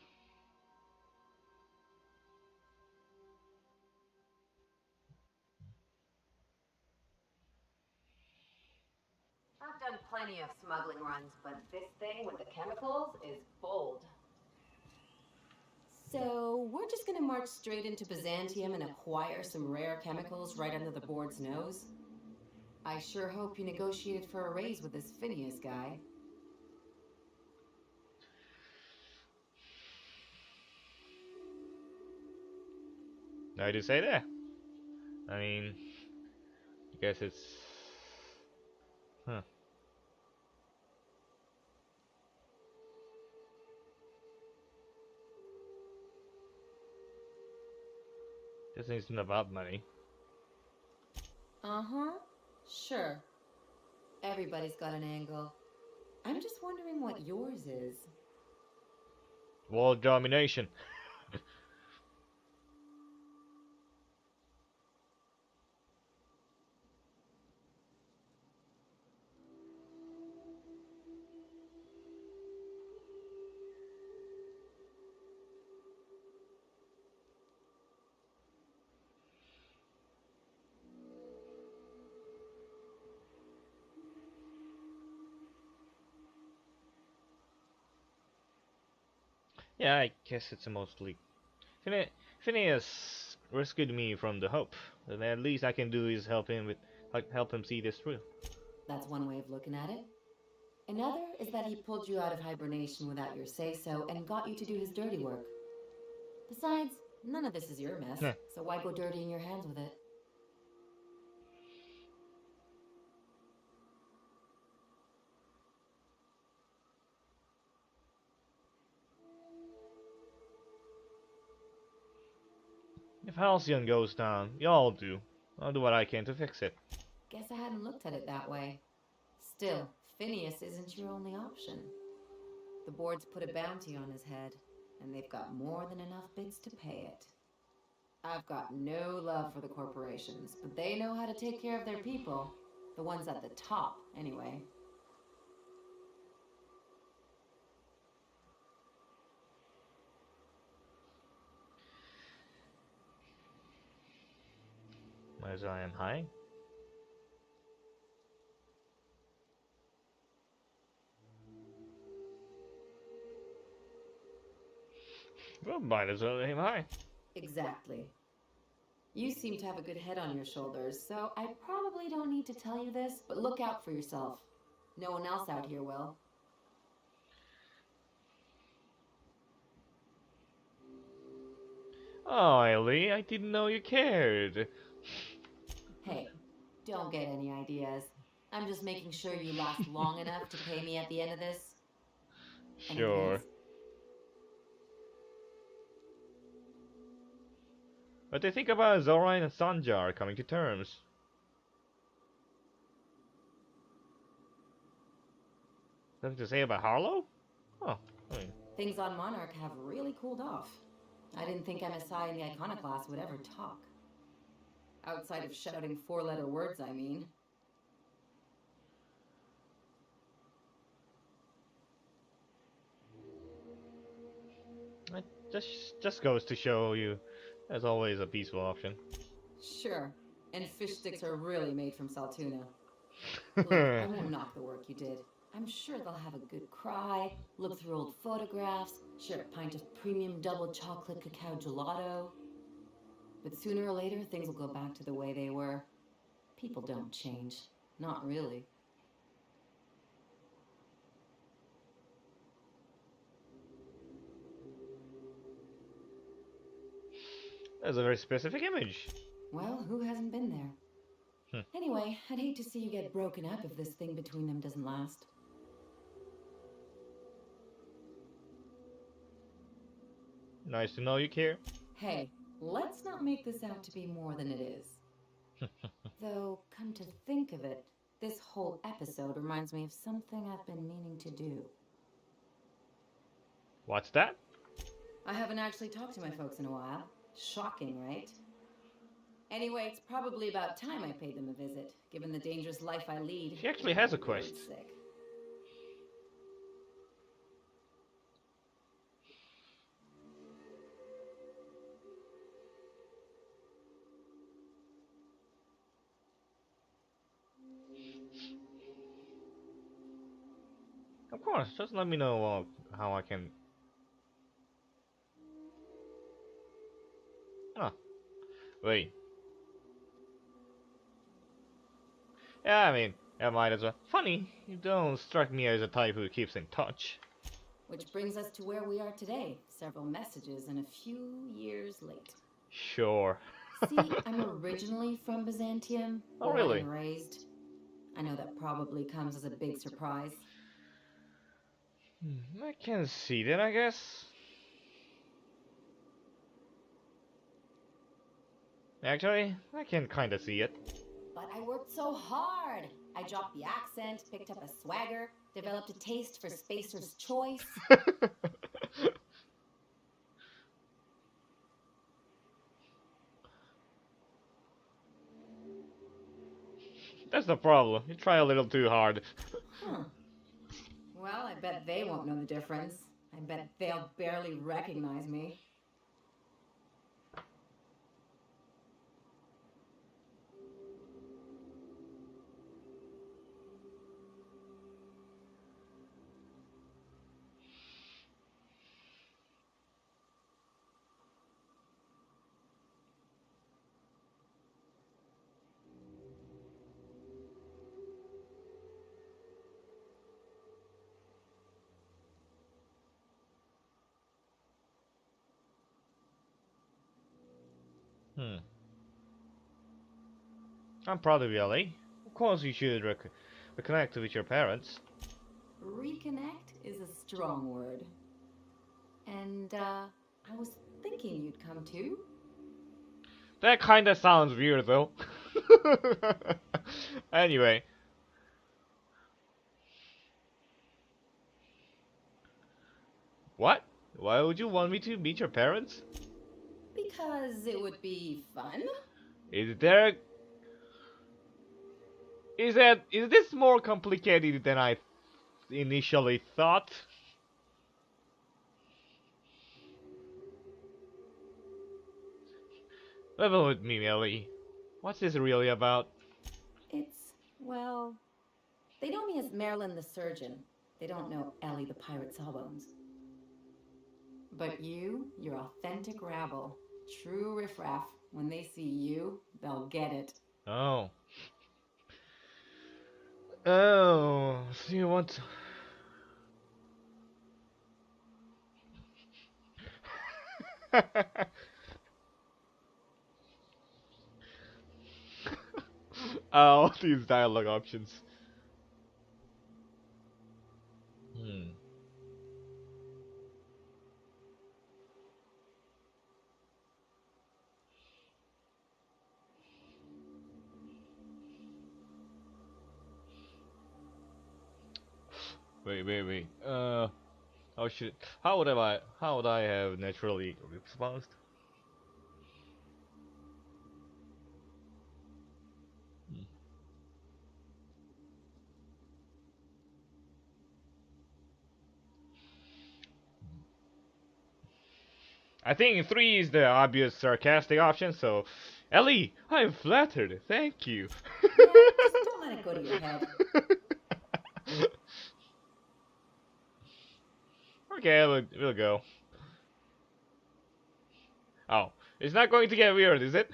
I've done plenty of smuggling runs, but this thing with the chemicals is bold. So, we're just gonna march straight into Byzantium and acquire some rare chemicals right under the board's nose? I sure hope you negotiated for a raise with this Phineas guy. I do say that. I mean, I guess it's... Huh. This isn't about money. Uh-huh. Sure. Everybody's got an angle. I'm just wondering what yours is. World domination. Yeah, I guess it's mostly... Phineas rescued me from the hope. And at least I can do is help him see this through. That's one way of looking at it. Another is that he pulled you out of hibernation without your say-so and got you to do his dirty work. Besides, none of this is your mess, Huh. so why go dirtying your hands with it? If Halcyon goes down, y'all do. I'll do what I can to fix it. Guess I hadn't looked at it that way. Still, Phineas isn't your only option. The board's put a bounty on his head, and they've got more than enough bits to pay it. I've got no love for the corporations, but they know how to take care of their people. The ones at the top, anyway. As I am high. Well, might as well aim high. Exactly. You seem to have a good head on your shoulders, so I probably don't need to tell you this, but look out for yourself. No one else out here will. Oh, Ellie, I didn't know you cared. Hey, don't get any ideas. I'm just making sure you last long enough to pay me at the end of this. Sure. What do you think about Zoran and Sanjar coming to terms? Something to say about Harlow? Oh, I mean... Things on Monarch have really cooled off. I didn't think MSI and the Iconoclast would ever talk. Outside of shouting four-letter words, I mean. It just goes to show you, there's always a peaceful option. Sure. And fish sticks are really made from Saltuna. Look, I won't knock the work you did. I'm sure they'll have a good cry, look through old photographs, share a pint of premium double chocolate cacao gelato. But sooner or later, things will go back to the way they were. People don't change. Not really. That's a very specific image. Well, who hasn't been there? Anyway, I'd hate to see you get broken up if this thing between them doesn't last. Nice to know you care. Hey, let's not make this out to be more than it is. Though, come to think of it, this whole episode reminds me of something I've been meaning to do. What's that? I haven't actually talked to my folks in a while. Shocking, right? Anyway, it's probably about time I paid them a visit, given the dangerous life I lead. She actually has a quest. Sick. Of course, just let me know how I can. Oh, wait. Yeah, I mean, I might as well. Funny, you don't strike me as a type who keeps in touch. Which brings us to where we are today. Several messages and a few years late. Sure. See, I'm originally from Byzantium. Oh, really? Born and raised. I know that probably comes as a big surprise. I can see that, I guess. Actually, I can kinda see it. But I worked so hard. I dropped the accent, picked up a swagger, developed a taste for Spacer's Choice. That's the problem. You try a little too hard. Well, I bet they won't know the difference. I bet they'll barely recognize me. I'm proud of you, Ellie. Of course you should reconnect with your parents. Reconnect is a strong word. And, I was thinking you'd come too. That kinda sounds weird, though. Anyway. What? Why would you want me to meet your parents? Because it would be fun. Is this more complicated than I initially thought? Level with me, Ellie. What's this really about? It's, well, they know me as Marilyn the Surgeon. They don't know Ellie the Pirate Sawbones. But you're authentic rabble. True riffraff. When they see you, they'll get it. Oh. Oh, so you want to... Oh, these dialogue options. Wait. How would I have naturally responded? I think 3 is the obvious sarcastic option, so... Ellie, I'm flattered, thank you. Yeah, just don't let it go to your head. Okay, we'll go. Oh, it's not going to get weird, is it?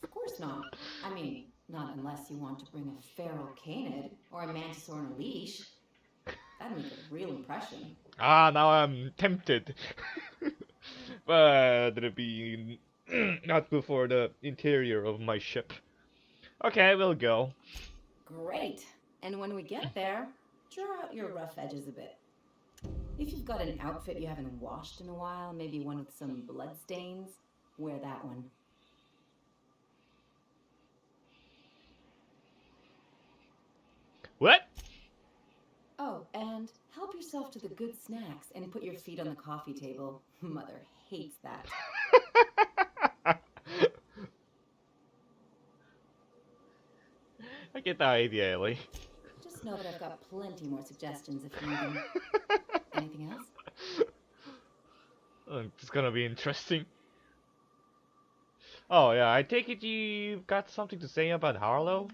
Of course not. I mean, not unless you want to bring a feral canid or a mantis on a leash. That'd make a real impression. Ah, now I'm tempted. But it'll be not before the interior of my ship. Okay, we'll go. Great. And when we get there, draw out your rough edges a bit. If you've got an outfit you haven't washed in a while, maybe one with some blood stains, wear that one. What? Oh, and help yourself to the good snacks and put your feet on the coffee table. Mother hates that. I get the idea, Ellie. Just know that I've got plenty more suggestions if you need them. Anything else? It's gonna be interesting. Oh yeah, I take it you got something to say about Harlow?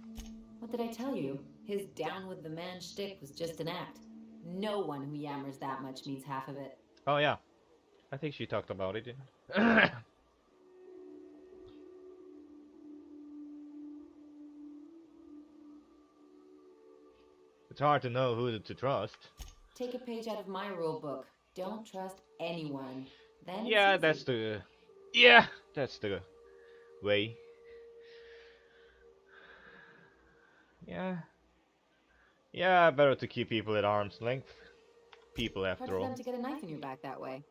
What did I tell you? His down with the man shtick was just an act. No one who yammers that much means half of it. Oh yeah, I think she talked about it. It's hard to know who to trust. Take a page out of my rule book. Don't trust anyone. Then Yeah, that's the way. Yeah, better to keep people at arm's length. People, Hard after for all. them to get a knife in your back that way.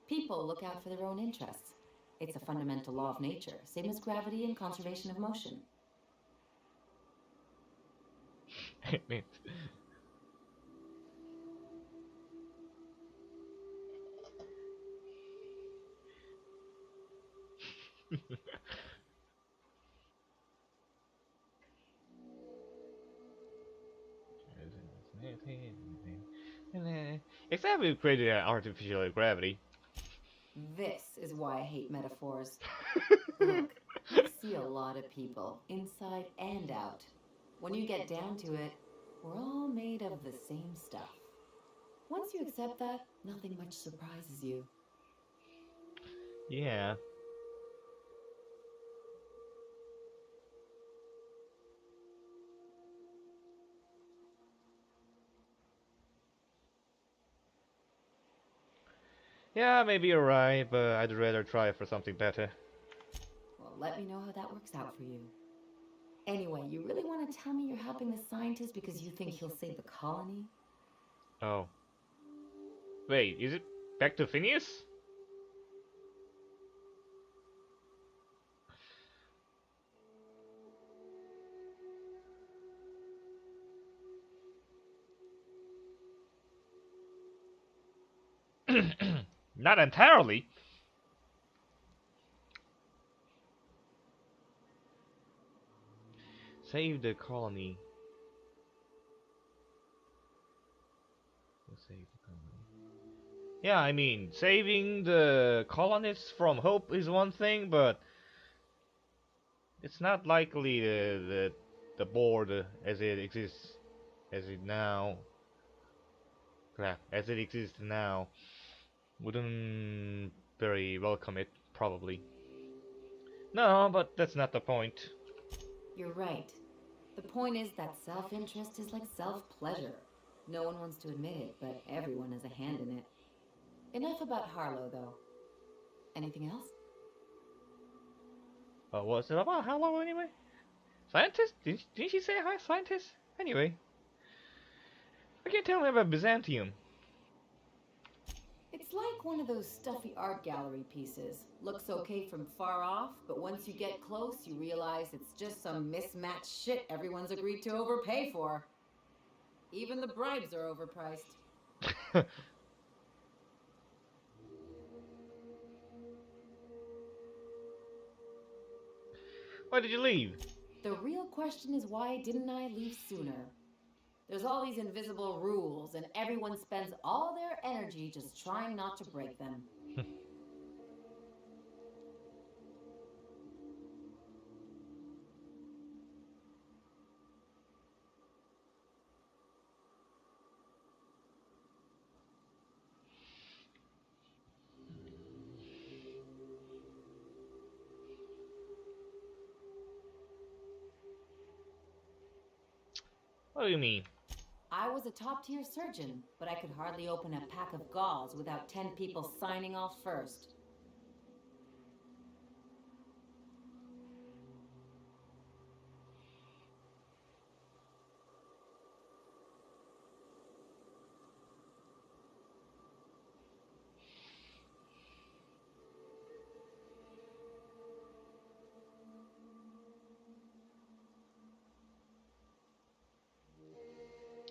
People look out for their own interests. It's a fundamental law of nature, same as gravity and conservation of motion. Except we created an artificial gravity. This is why I hate metaphors. Look, I see a lot of people, inside and out. When you get down to it, we're all made of the same stuff. Once you accept that, nothing much surprises you. Yeah. Yeah, maybe you're right, but I'd rather try for something better. Well, let me know how that works out for you. Anyway, you really want to tell me you're helping the scientist because you think he'll save the colony? Oh. Wait, is it back to Phineas? Not entirely. Save the colony. Save the colony. Yeah, I mean, saving the colonists from hope is one thing, but it's not likely the board as it exists as it exists now wouldn't very welcome it, probably. No, but that's not the point. You're right. The point is that self-interest is like self-pleasure. No one wants to admit it, but everyone has a hand in it. Enough about Harlow, though. Anything else? What's it about Harlow anyway? Scientist? Didn't she say hi, scientist? Anyway. I can't tell me about Byzantium. It's like one of those stuffy art gallery pieces. Looks okay from far off, but once you get close, you realize it's just some mismatched shit everyone's agreed to overpay for. Even the bribes are overpriced. Why did you leave? The real question is, why didn't I leave sooner? There's all these invisible rules, and everyone spends all their energy just trying not to break them. What do you mean? I was a top-tier surgeon, but I could hardly open a pack of gauze without 10 people signing off first.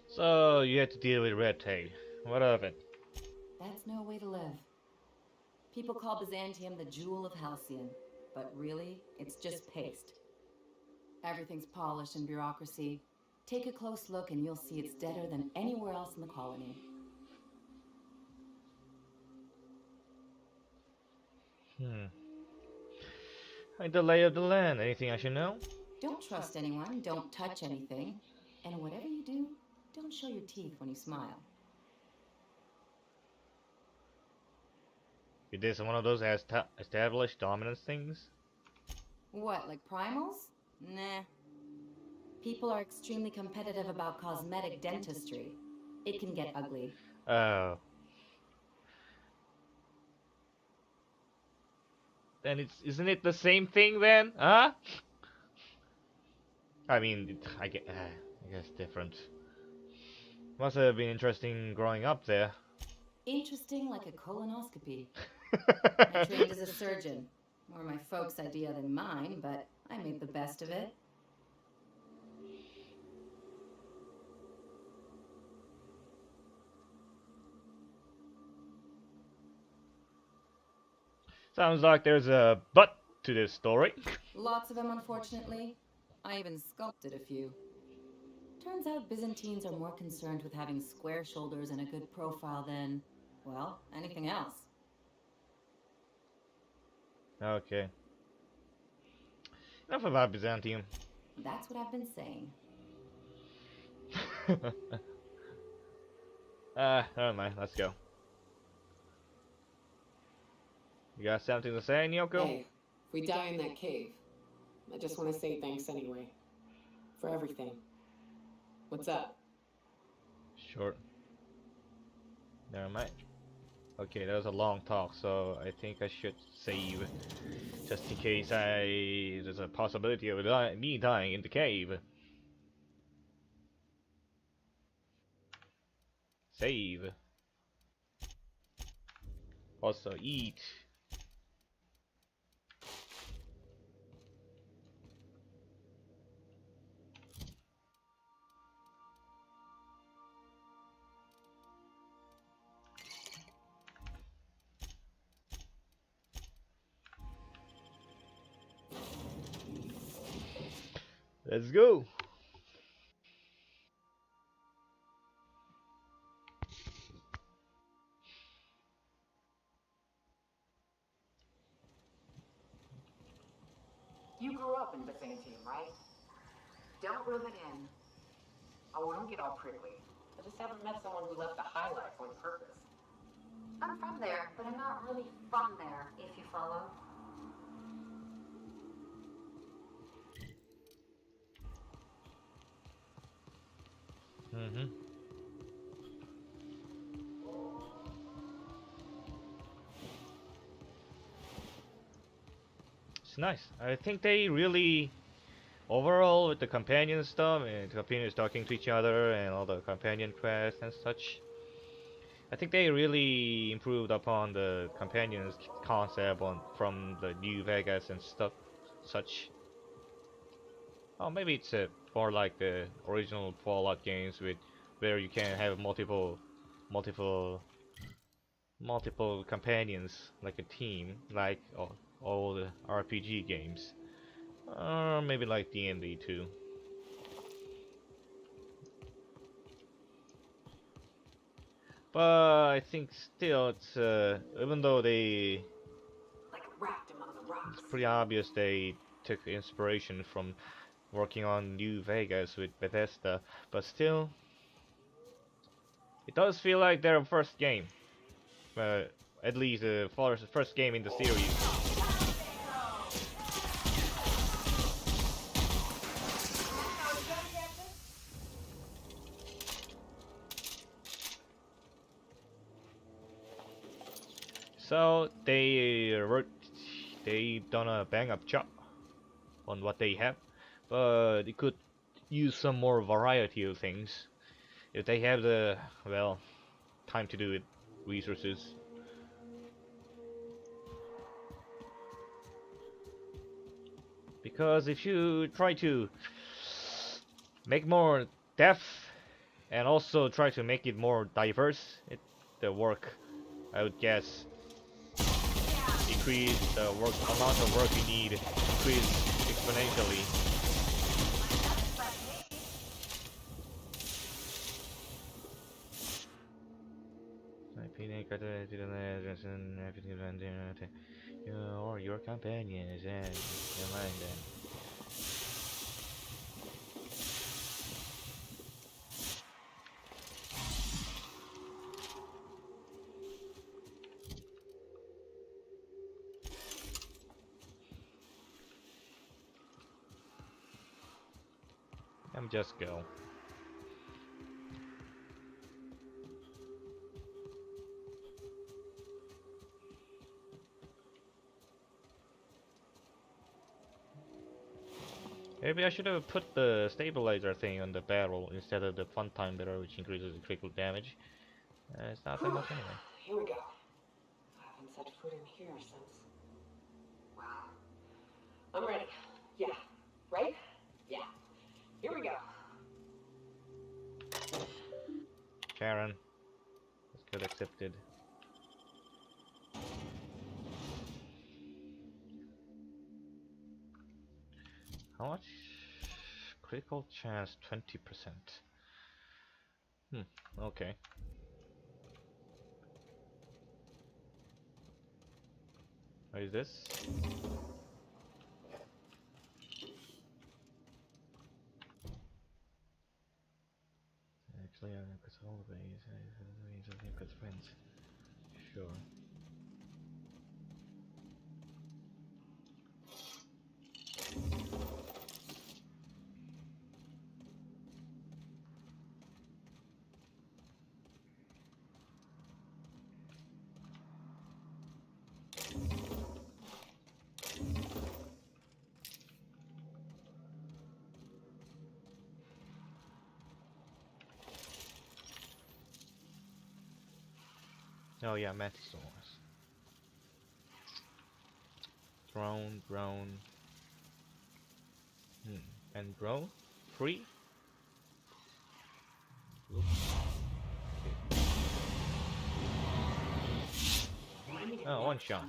So you had to deal with red tape. What of it? That's no way to live. People call Byzantium the jewel of Halcyon, but really, it's just paste. Everything's polished and bureaucracy. Take a close look and you'll see it's deader than anywhere else in the colony. Like the lay of the land. Anything I should know? Don't trust anyone, don't touch anything, and whatever you do, don't show your teeth when you smile. Is this one of those established dominance things? What, like primals? Nah. People are extremely competitive about cosmetic dentistry. It can get ugly. Oh. Then isn't it the same thing then? Huh? I mean, I guess different. Must have been interesting growing up there. Interesting like a colonoscopy. I trained as a surgeon. More my folks' idea than mine, but I made the best of it. Sounds like there's a but to this story. Lots of them, unfortunately. I even sculpted a few. Turns out Byzantines are more concerned with having square shoulders and a good profile than, well, anything else. Okay. Enough about Byzantium. That's what I've been saying. Never mind, let's go. You got something to say, Nyoko? Hey, if we die in that cave, I just want to say thanks anyway. For everything. What's up? Sure. Never mind. Okay, that was a long talk, so I think I should save. Just in case there's a possibility of me dying in the cave. Save. Also eat. Let's go. You grew up in Byzantium, right? Don't rub it in. Oh, don't get all prickly. I just haven't met someone who left a highlight on purpose. I'm from there, but I'm not really from there, if you follow. Mm-hmm. It's nice. I think they really, overall, with the companion stuff, and the companions talking to each other, and all the companion quests and such, I think they really improved upon the companions concept from the New Vegas and stuff, such. Oh, maybe it's more like the original Fallout games where you can have multiple companions, like a team, like all the RPG games, or maybe like D&D too. But I think still it's even though they, it's pretty obvious they took inspiration from working on New Vegas with Bethesda, but still it does feel like their first game. At least the first game in the series. So they done a bang up job on what they have, but they could use some more variety of things if they have the, well, time to do it, resources. Because if you try to make more depth and also try to make it more diverse, the work, I would guess, increase the amount of work you need, increase exponentially. or your companions, and never mind then. Just go. Maybe I should have put the stabilizer thing on the barrel instead of the fun time barrel, which increases the critical damage. It's not that much anyway. Here we go. I haven't set foot in here since. Wow. I'm ready. Yeah. Right? Yeah. Here we go. Karen. Let's get accepted. How much? Critical chance 20%. Okay. What is this? Actually, I could all the ways of your good friends. Sure. Oh yeah, Mantisaurus. Drone. And drone? Free? Oh, one shot.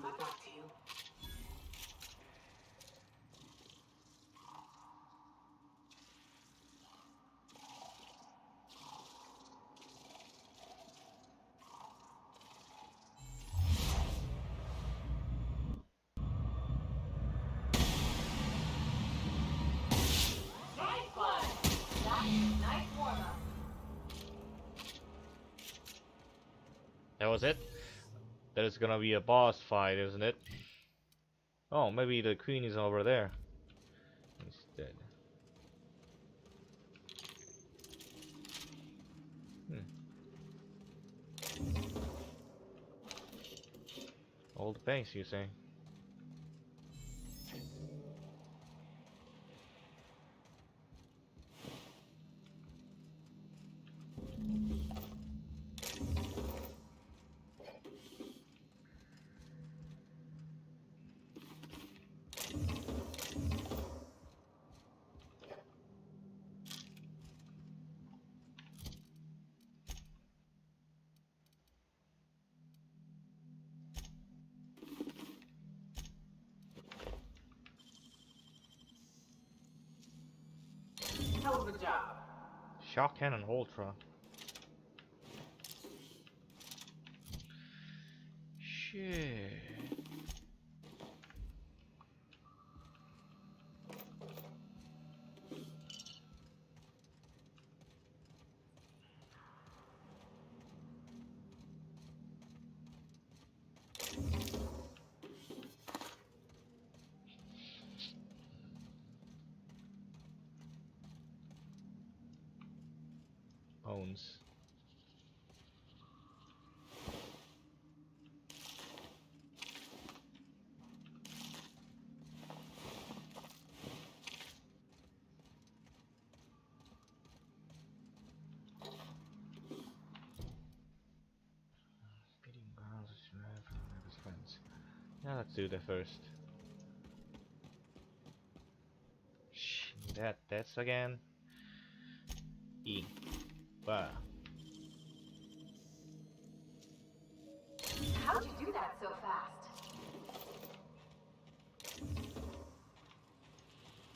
That was it? That is gonna be a boss fight, isn't it? Oh, maybe the queen is over there instead. Old base, you say? Hell of a job. Shock Cannon Ultra. Shit. Bones. Speeding grounds which you have from his friends. Now let's do that first. That's again. E. Wow. How'd you do that so fast?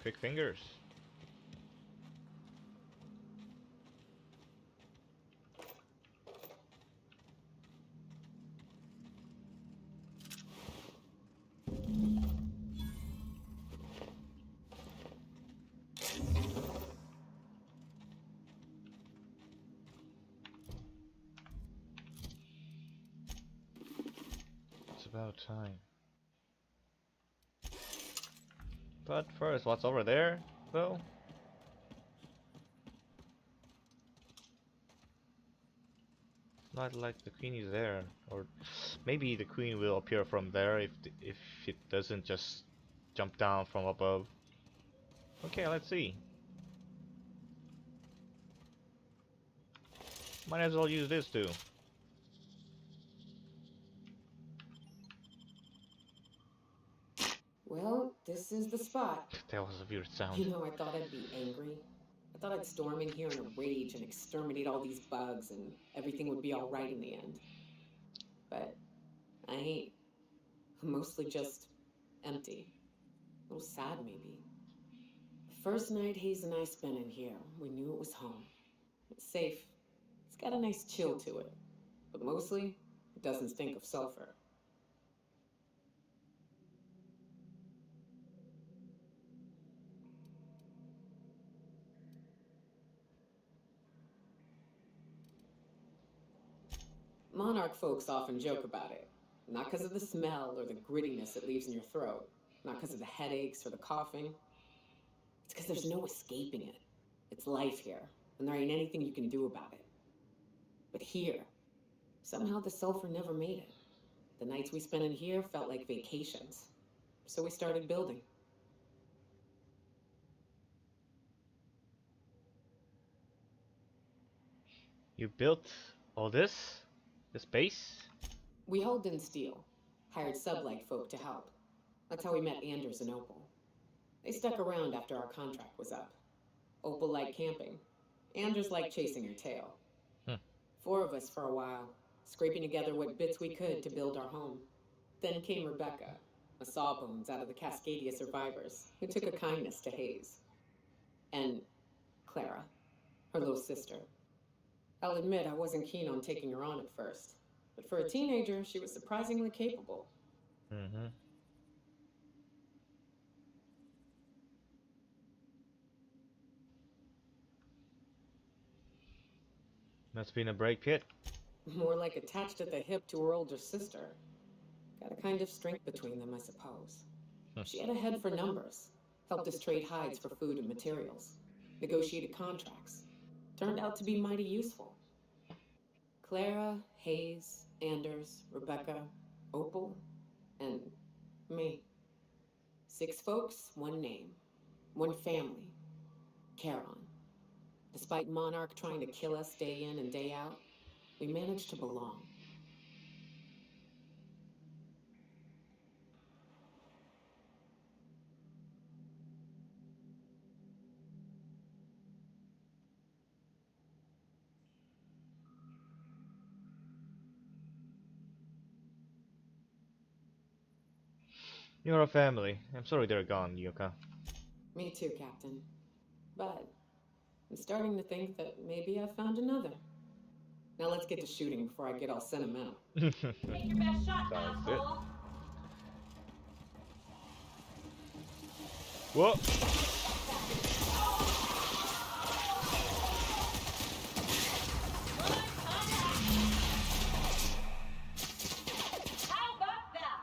Quick fingers. about time. But first, what's over there, though? Not like the queen is there, or maybe the queen will appear from there if it doesn't just jump down from above. Okay, let's see. Might as well use this too. Well, this is the spot. That was a weird sound. You know, I thought I'd be angry. I thought I'd storm in here in a rage and exterminate all these bugs and everything would be alright in the end. But I ain't. I'm mostly just empty. A little sad, maybe. The first night Hayes and I spent in here, we knew it was home. It's safe. It's got a nice chill to it. But mostly, it doesn't stink of sulfur. Monarch folks often joke about it. Not because of the smell or the grittiness it leaves in your throat. Not because of the headaches or the coughing. It's because there's no escaping it. It's life here, and there ain't anything you can do about it. But here, somehow the sulfur never made it. The nights we spent in here felt like vacations. So we started building. You built all this? This base? We hauled in steel. Hired sublight folk to help. That's how we met Anders and Opal. They stuck around after our contract was up. Opal liked camping. Anders liked chasing her tail. 4 of us for a while, scraping together what bits we could to build our home. Then came Rebecca, a sawbones out of the Cascadia survivors, who took a kindness to Hayes. And Clara, her little sister. I'll admit I wasn't keen on taking her on at first, but for a teenager, she was surprisingly capable. Mm-hmm. Must have been a break pit. More like attached at the hip to her older sister. Got a kind of strength between them, I suppose. She had a head for numbers. Helped us trade hides for food and materials. Negotiated contracts. Turned out to be mighty useful. Clara, Hayes, Anders, Rebecca, Opal, and me. 6 folks, 1 name. 1 family. Charon. Despite Monarch trying to kill us day in and day out, we managed to belong. You're a family. I'm sorry they're gone, Yuka. Me too, Captain. But I'm starting to think that maybe I found another. Now let's get to shooting before I get all sentimental. Take your best shot, asshole. Whoa! How about that?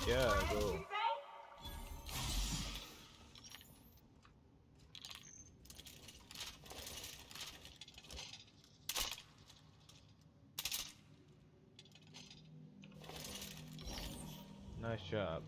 Yeah, go. Nice job.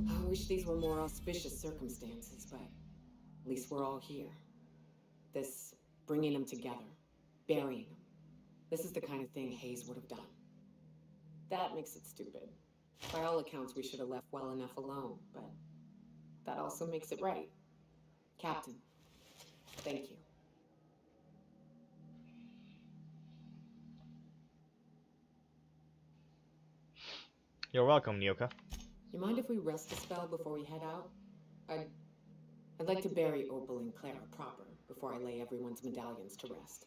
I wish these were more auspicious circumstances, but at least we're all here. This bringing them together, burying them. This is the kind of thing Hayes would have done. That makes it stupid. By all accounts, we should have left well enough alone, but that also makes it right. Captain, thank you. You're welcome, Nyoka. You mind if we rest a spell before we head out? I'd like to bury Opal and Clara proper before I lay everyone's medallions to rest.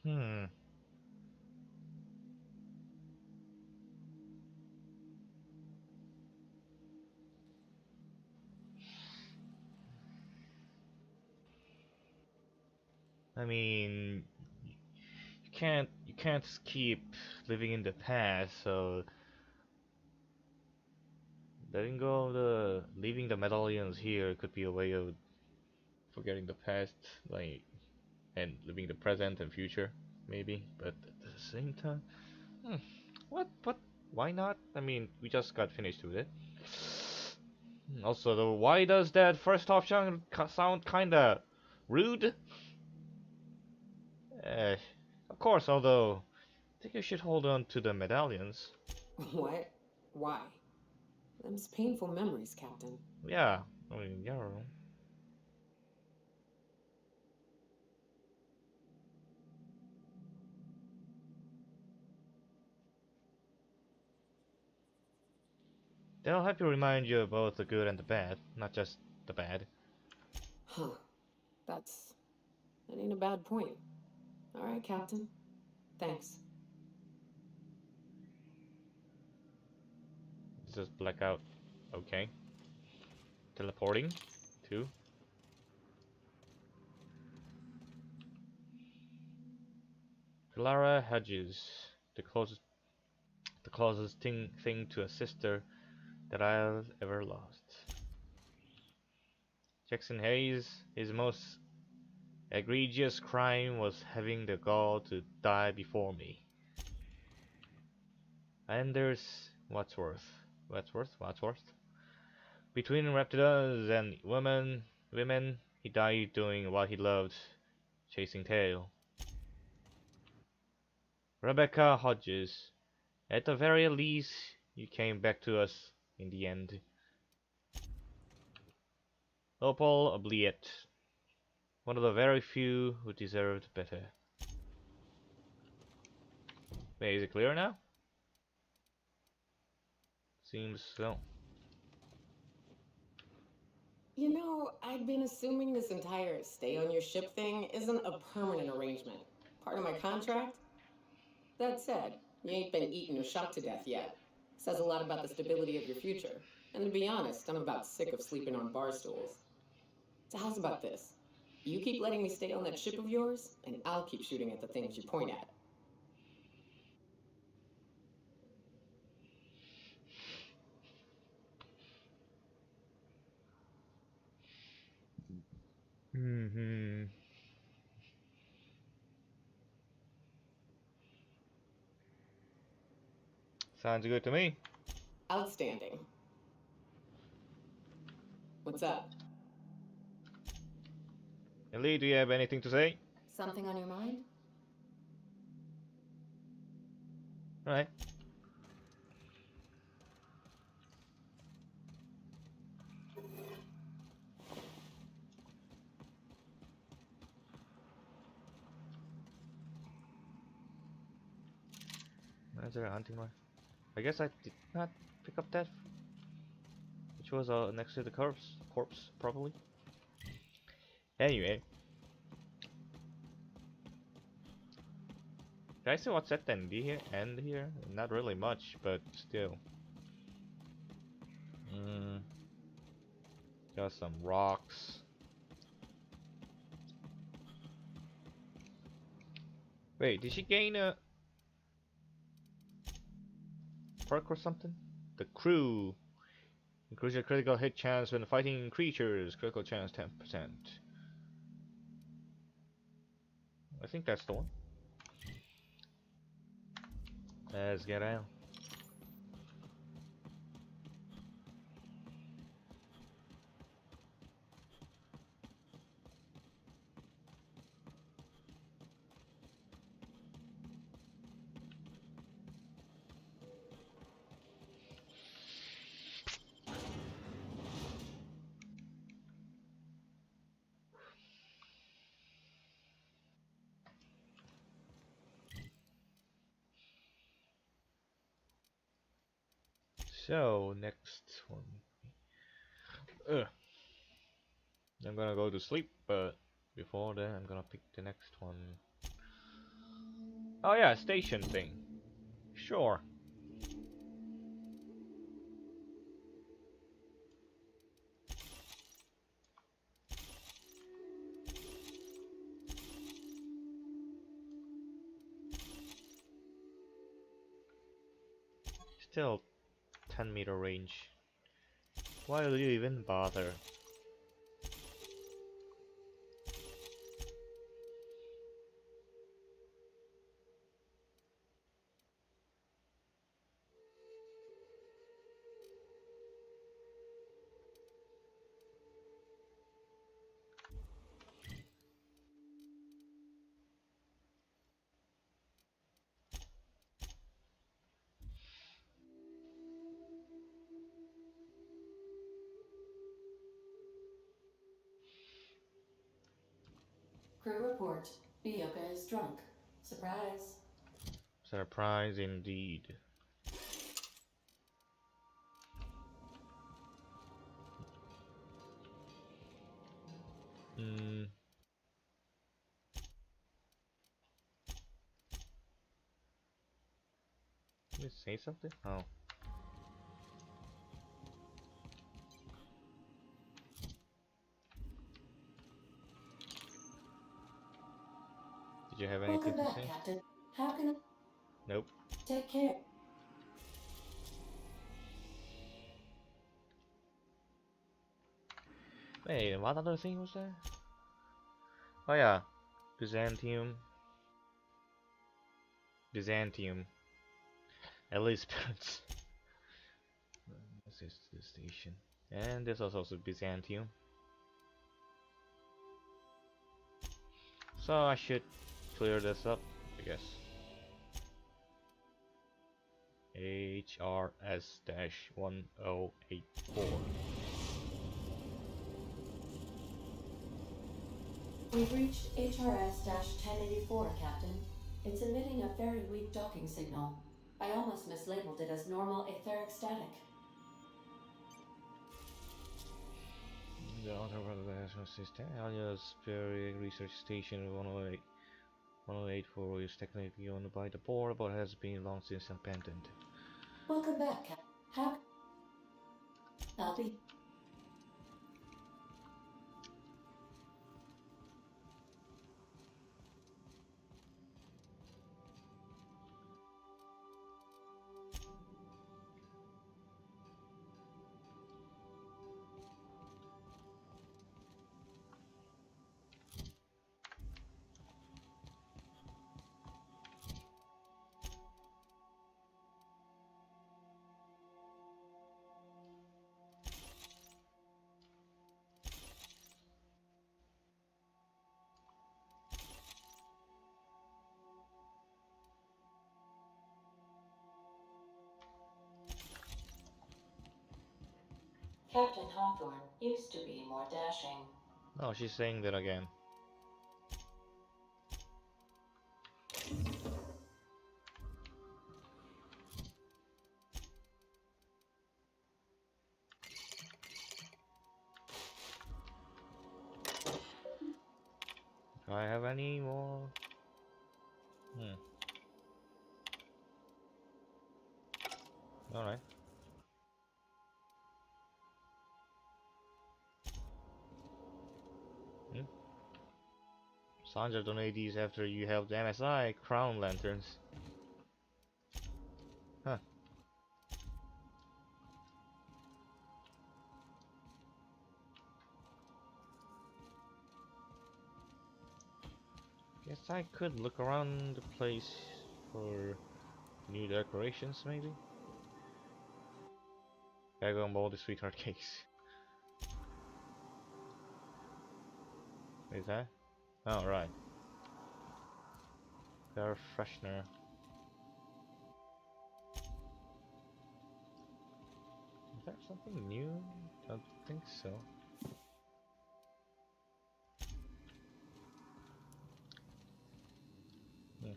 Hmm. I mean, you can't keep living in the past, so letting go of leaving the medallions here could be a way of forgetting the past, like, and living the present and future, maybe. But at the same time, hmm, what? Why not? I mean, we just got finished with it. Also, though, why does that first option sound kinda rude? Eh, of course, although I think you should hold on to the medallions. What? Why? Them's painful memories, Captain. Yeah, I mean, yeah. They'll help you remind you of both the good and the bad, not just the bad. Huh. That ain't a bad point. All right, Captain. Thanks. It's just blackout. Okay. Teleporting. Two. Clara Hedges. The closest thing to a sister that I've ever lost. Jackson Hayes, his most egregious crime was having the gall to die before me. And there's Wadsworth. Between reptiles and women, he died doing what he loved, chasing tail. Rebecca Hodges, at the very least, you came back to us in the end. Opal Obliette, one of the very few who deserved better. Wait, is it clear now? Seems so. You know, I'd been assuming this entire stay on your ship thing isn't a permanent arrangement. Part of my contract? That said, you ain't been eaten or shot to death yet. Says a lot about the stability of your future. And to be honest, I'm about sick of sleeping on bar stools. So how's about this? You keep letting me stay on that ship of yours, and I'll keep shooting at the things you point at. Mm-hmm. Sounds good to me. Outstanding. What's up? Ellie, do you have anything to say? Something on your mind? Alright. Is there a hunting mark? I guess I did not pick up that, which was next to the corpse, probably. Anyway, did I see what's at the end here? Not really much, but still. Just some rocks. Wait, did she gain a perk or something? The crew. Increase your critical hit chance when fighting creatures. Critical chance 10%. I think that's the one. Let's get out. So, next one. Ugh. I'm gonna go to sleep, but before that, I'm gonna pick the next one. Oh yeah, station thing. Sure. Still 10-meter range. Why will you even bother? Crew report. Bioka is drunk. Surprise. Surprise indeed. Hmm. Did you say something? Oh. Did you have anything Welcome to back, say? Captain. How can I Nope. take care? Wait, what other thing was there? Oh yeah, Byzantium. Byzantium. Elizabeth. This is the station. And this is also Byzantium. So I should clear this up, I guess. HRS-1084. We've reached HRS-1084, Captain. It's emitting a very weak docking signal. I almost mislabeled it as normal etheric static. The Outer System, Alias Superior Research Station 108. 1084 is technically owned by the board, but has been long since abandoned. Welcome back, Captain. How... I'll be... Captain Hawthorne used to be more dashing. Oh, she's saying that again. Do I have any more? Alright. Sandra donate these after you helped the MSI crown lanterns. Huh. Guess I could look around the place for new decorations, maybe. Gotta go and bowl the sweetheart cakes. What is that? Oh, right. Air freshener. Is that something new? Don't think so. Hmm.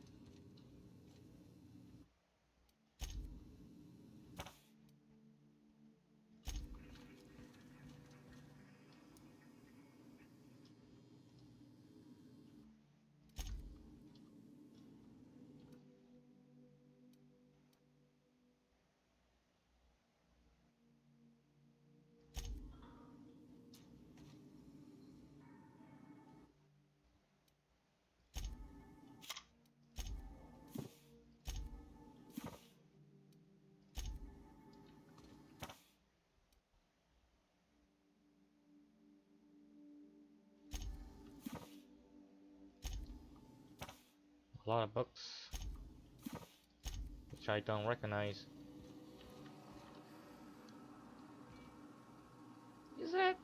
A lot of books, which I don't recognize. Is that?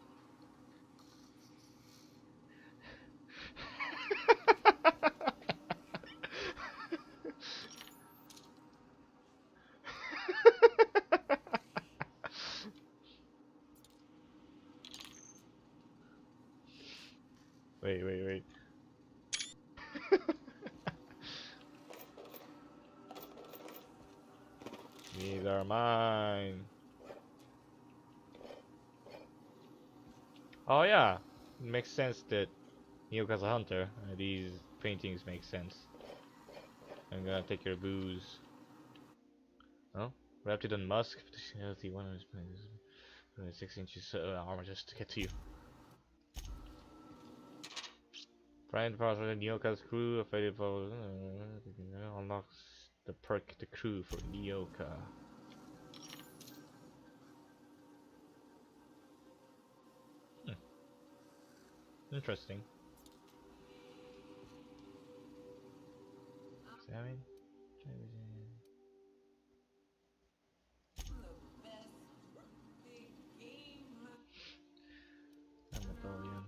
Wait. These are mine. Oh yeah, it makes sense that Nyoka's a hunter. These paintings make sense. I'm gonna take your booze. Oh, wrapped it in musk. Healthy 6 inches armor just to get to you. Find part of the Nyoka's crew. Affected for unlocks the perk the crew for Nyoka. Interesting. Examine. Medallion.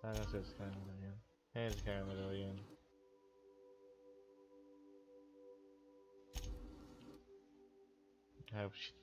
That's his kind of medallion. Here's the kind of medallion. Oh shit.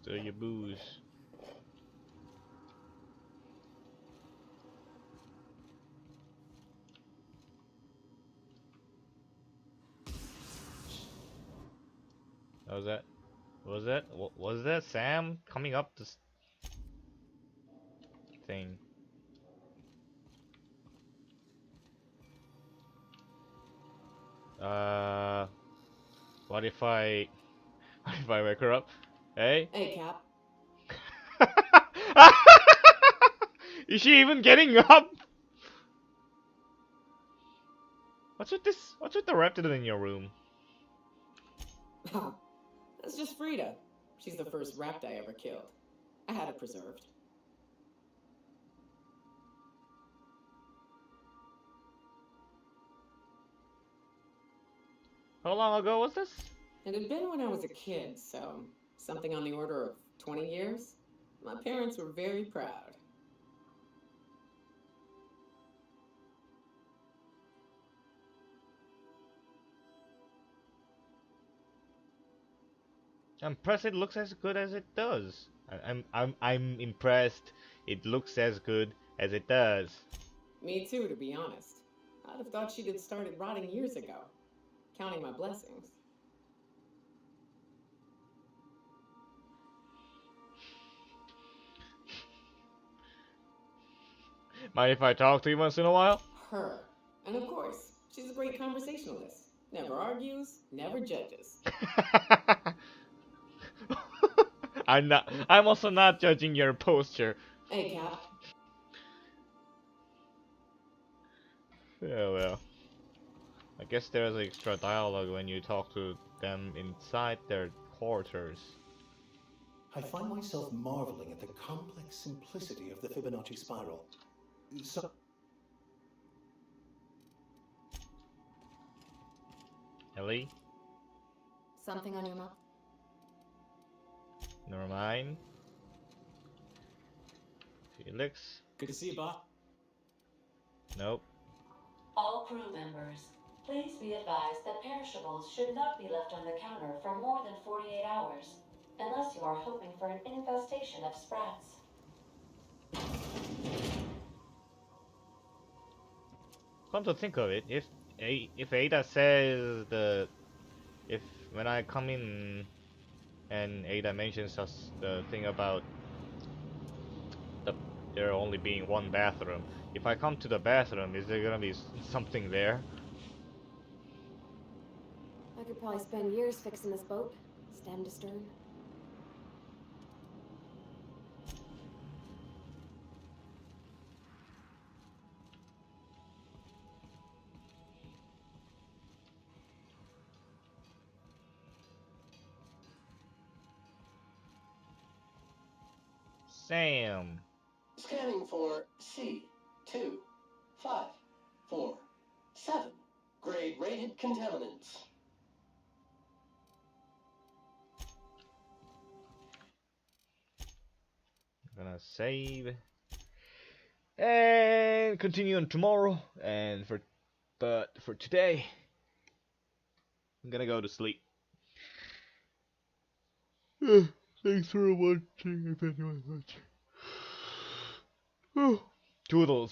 Stir your booze. What was that? Was that Sam coming up this thing? What if I wake her up? Hey? Hey, Cap. Is she even getting up? What's with this? What's with the reptile in your room? Oh, that's just Frida. She's the first rapt I ever killed. I had it preserved. How long ago was this? It had been when I was a kid, so something on the order of 20 years. My parents were very proud. I'm impressed it looks as good as it does. I'm impressed it looks as good as it does. Me too, to be honest. I'd have thought she'd have started rotting years ago. Counting my blessings. Mind if I talk to you once in a while? Her. And of course, she's a great conversationalist. Never argues, never judges. I'm also not judging your posture. Hey, Cap. Yeah, well. I guess there's extra dialogue when you talk to them inside their quarters. I find myself marveling at the complex simplicity of the Fibonacci spiral. Ellie? Something on your mouth? Never mind. Felix? Good to see you, Bob. Nope. All crew members, please be advised that perishables should not be left on the counter for more than 48 hours, unless you are hoping for an infestation of sprats. Come to think of it, if Ada says if when I come in and Ada mentions us the thing about there only being one bathroom, if I come to the bathroom, is there gonna be something there? I could probably spend years fixing this boat, stem to stern. Sam. Scanning for C2547. Grade rated contaminants. I'm gonna save and continue on tomorrow. And for today, I'm gonna go to sleep. Thanks for watching. If anyone's watching. Toodles.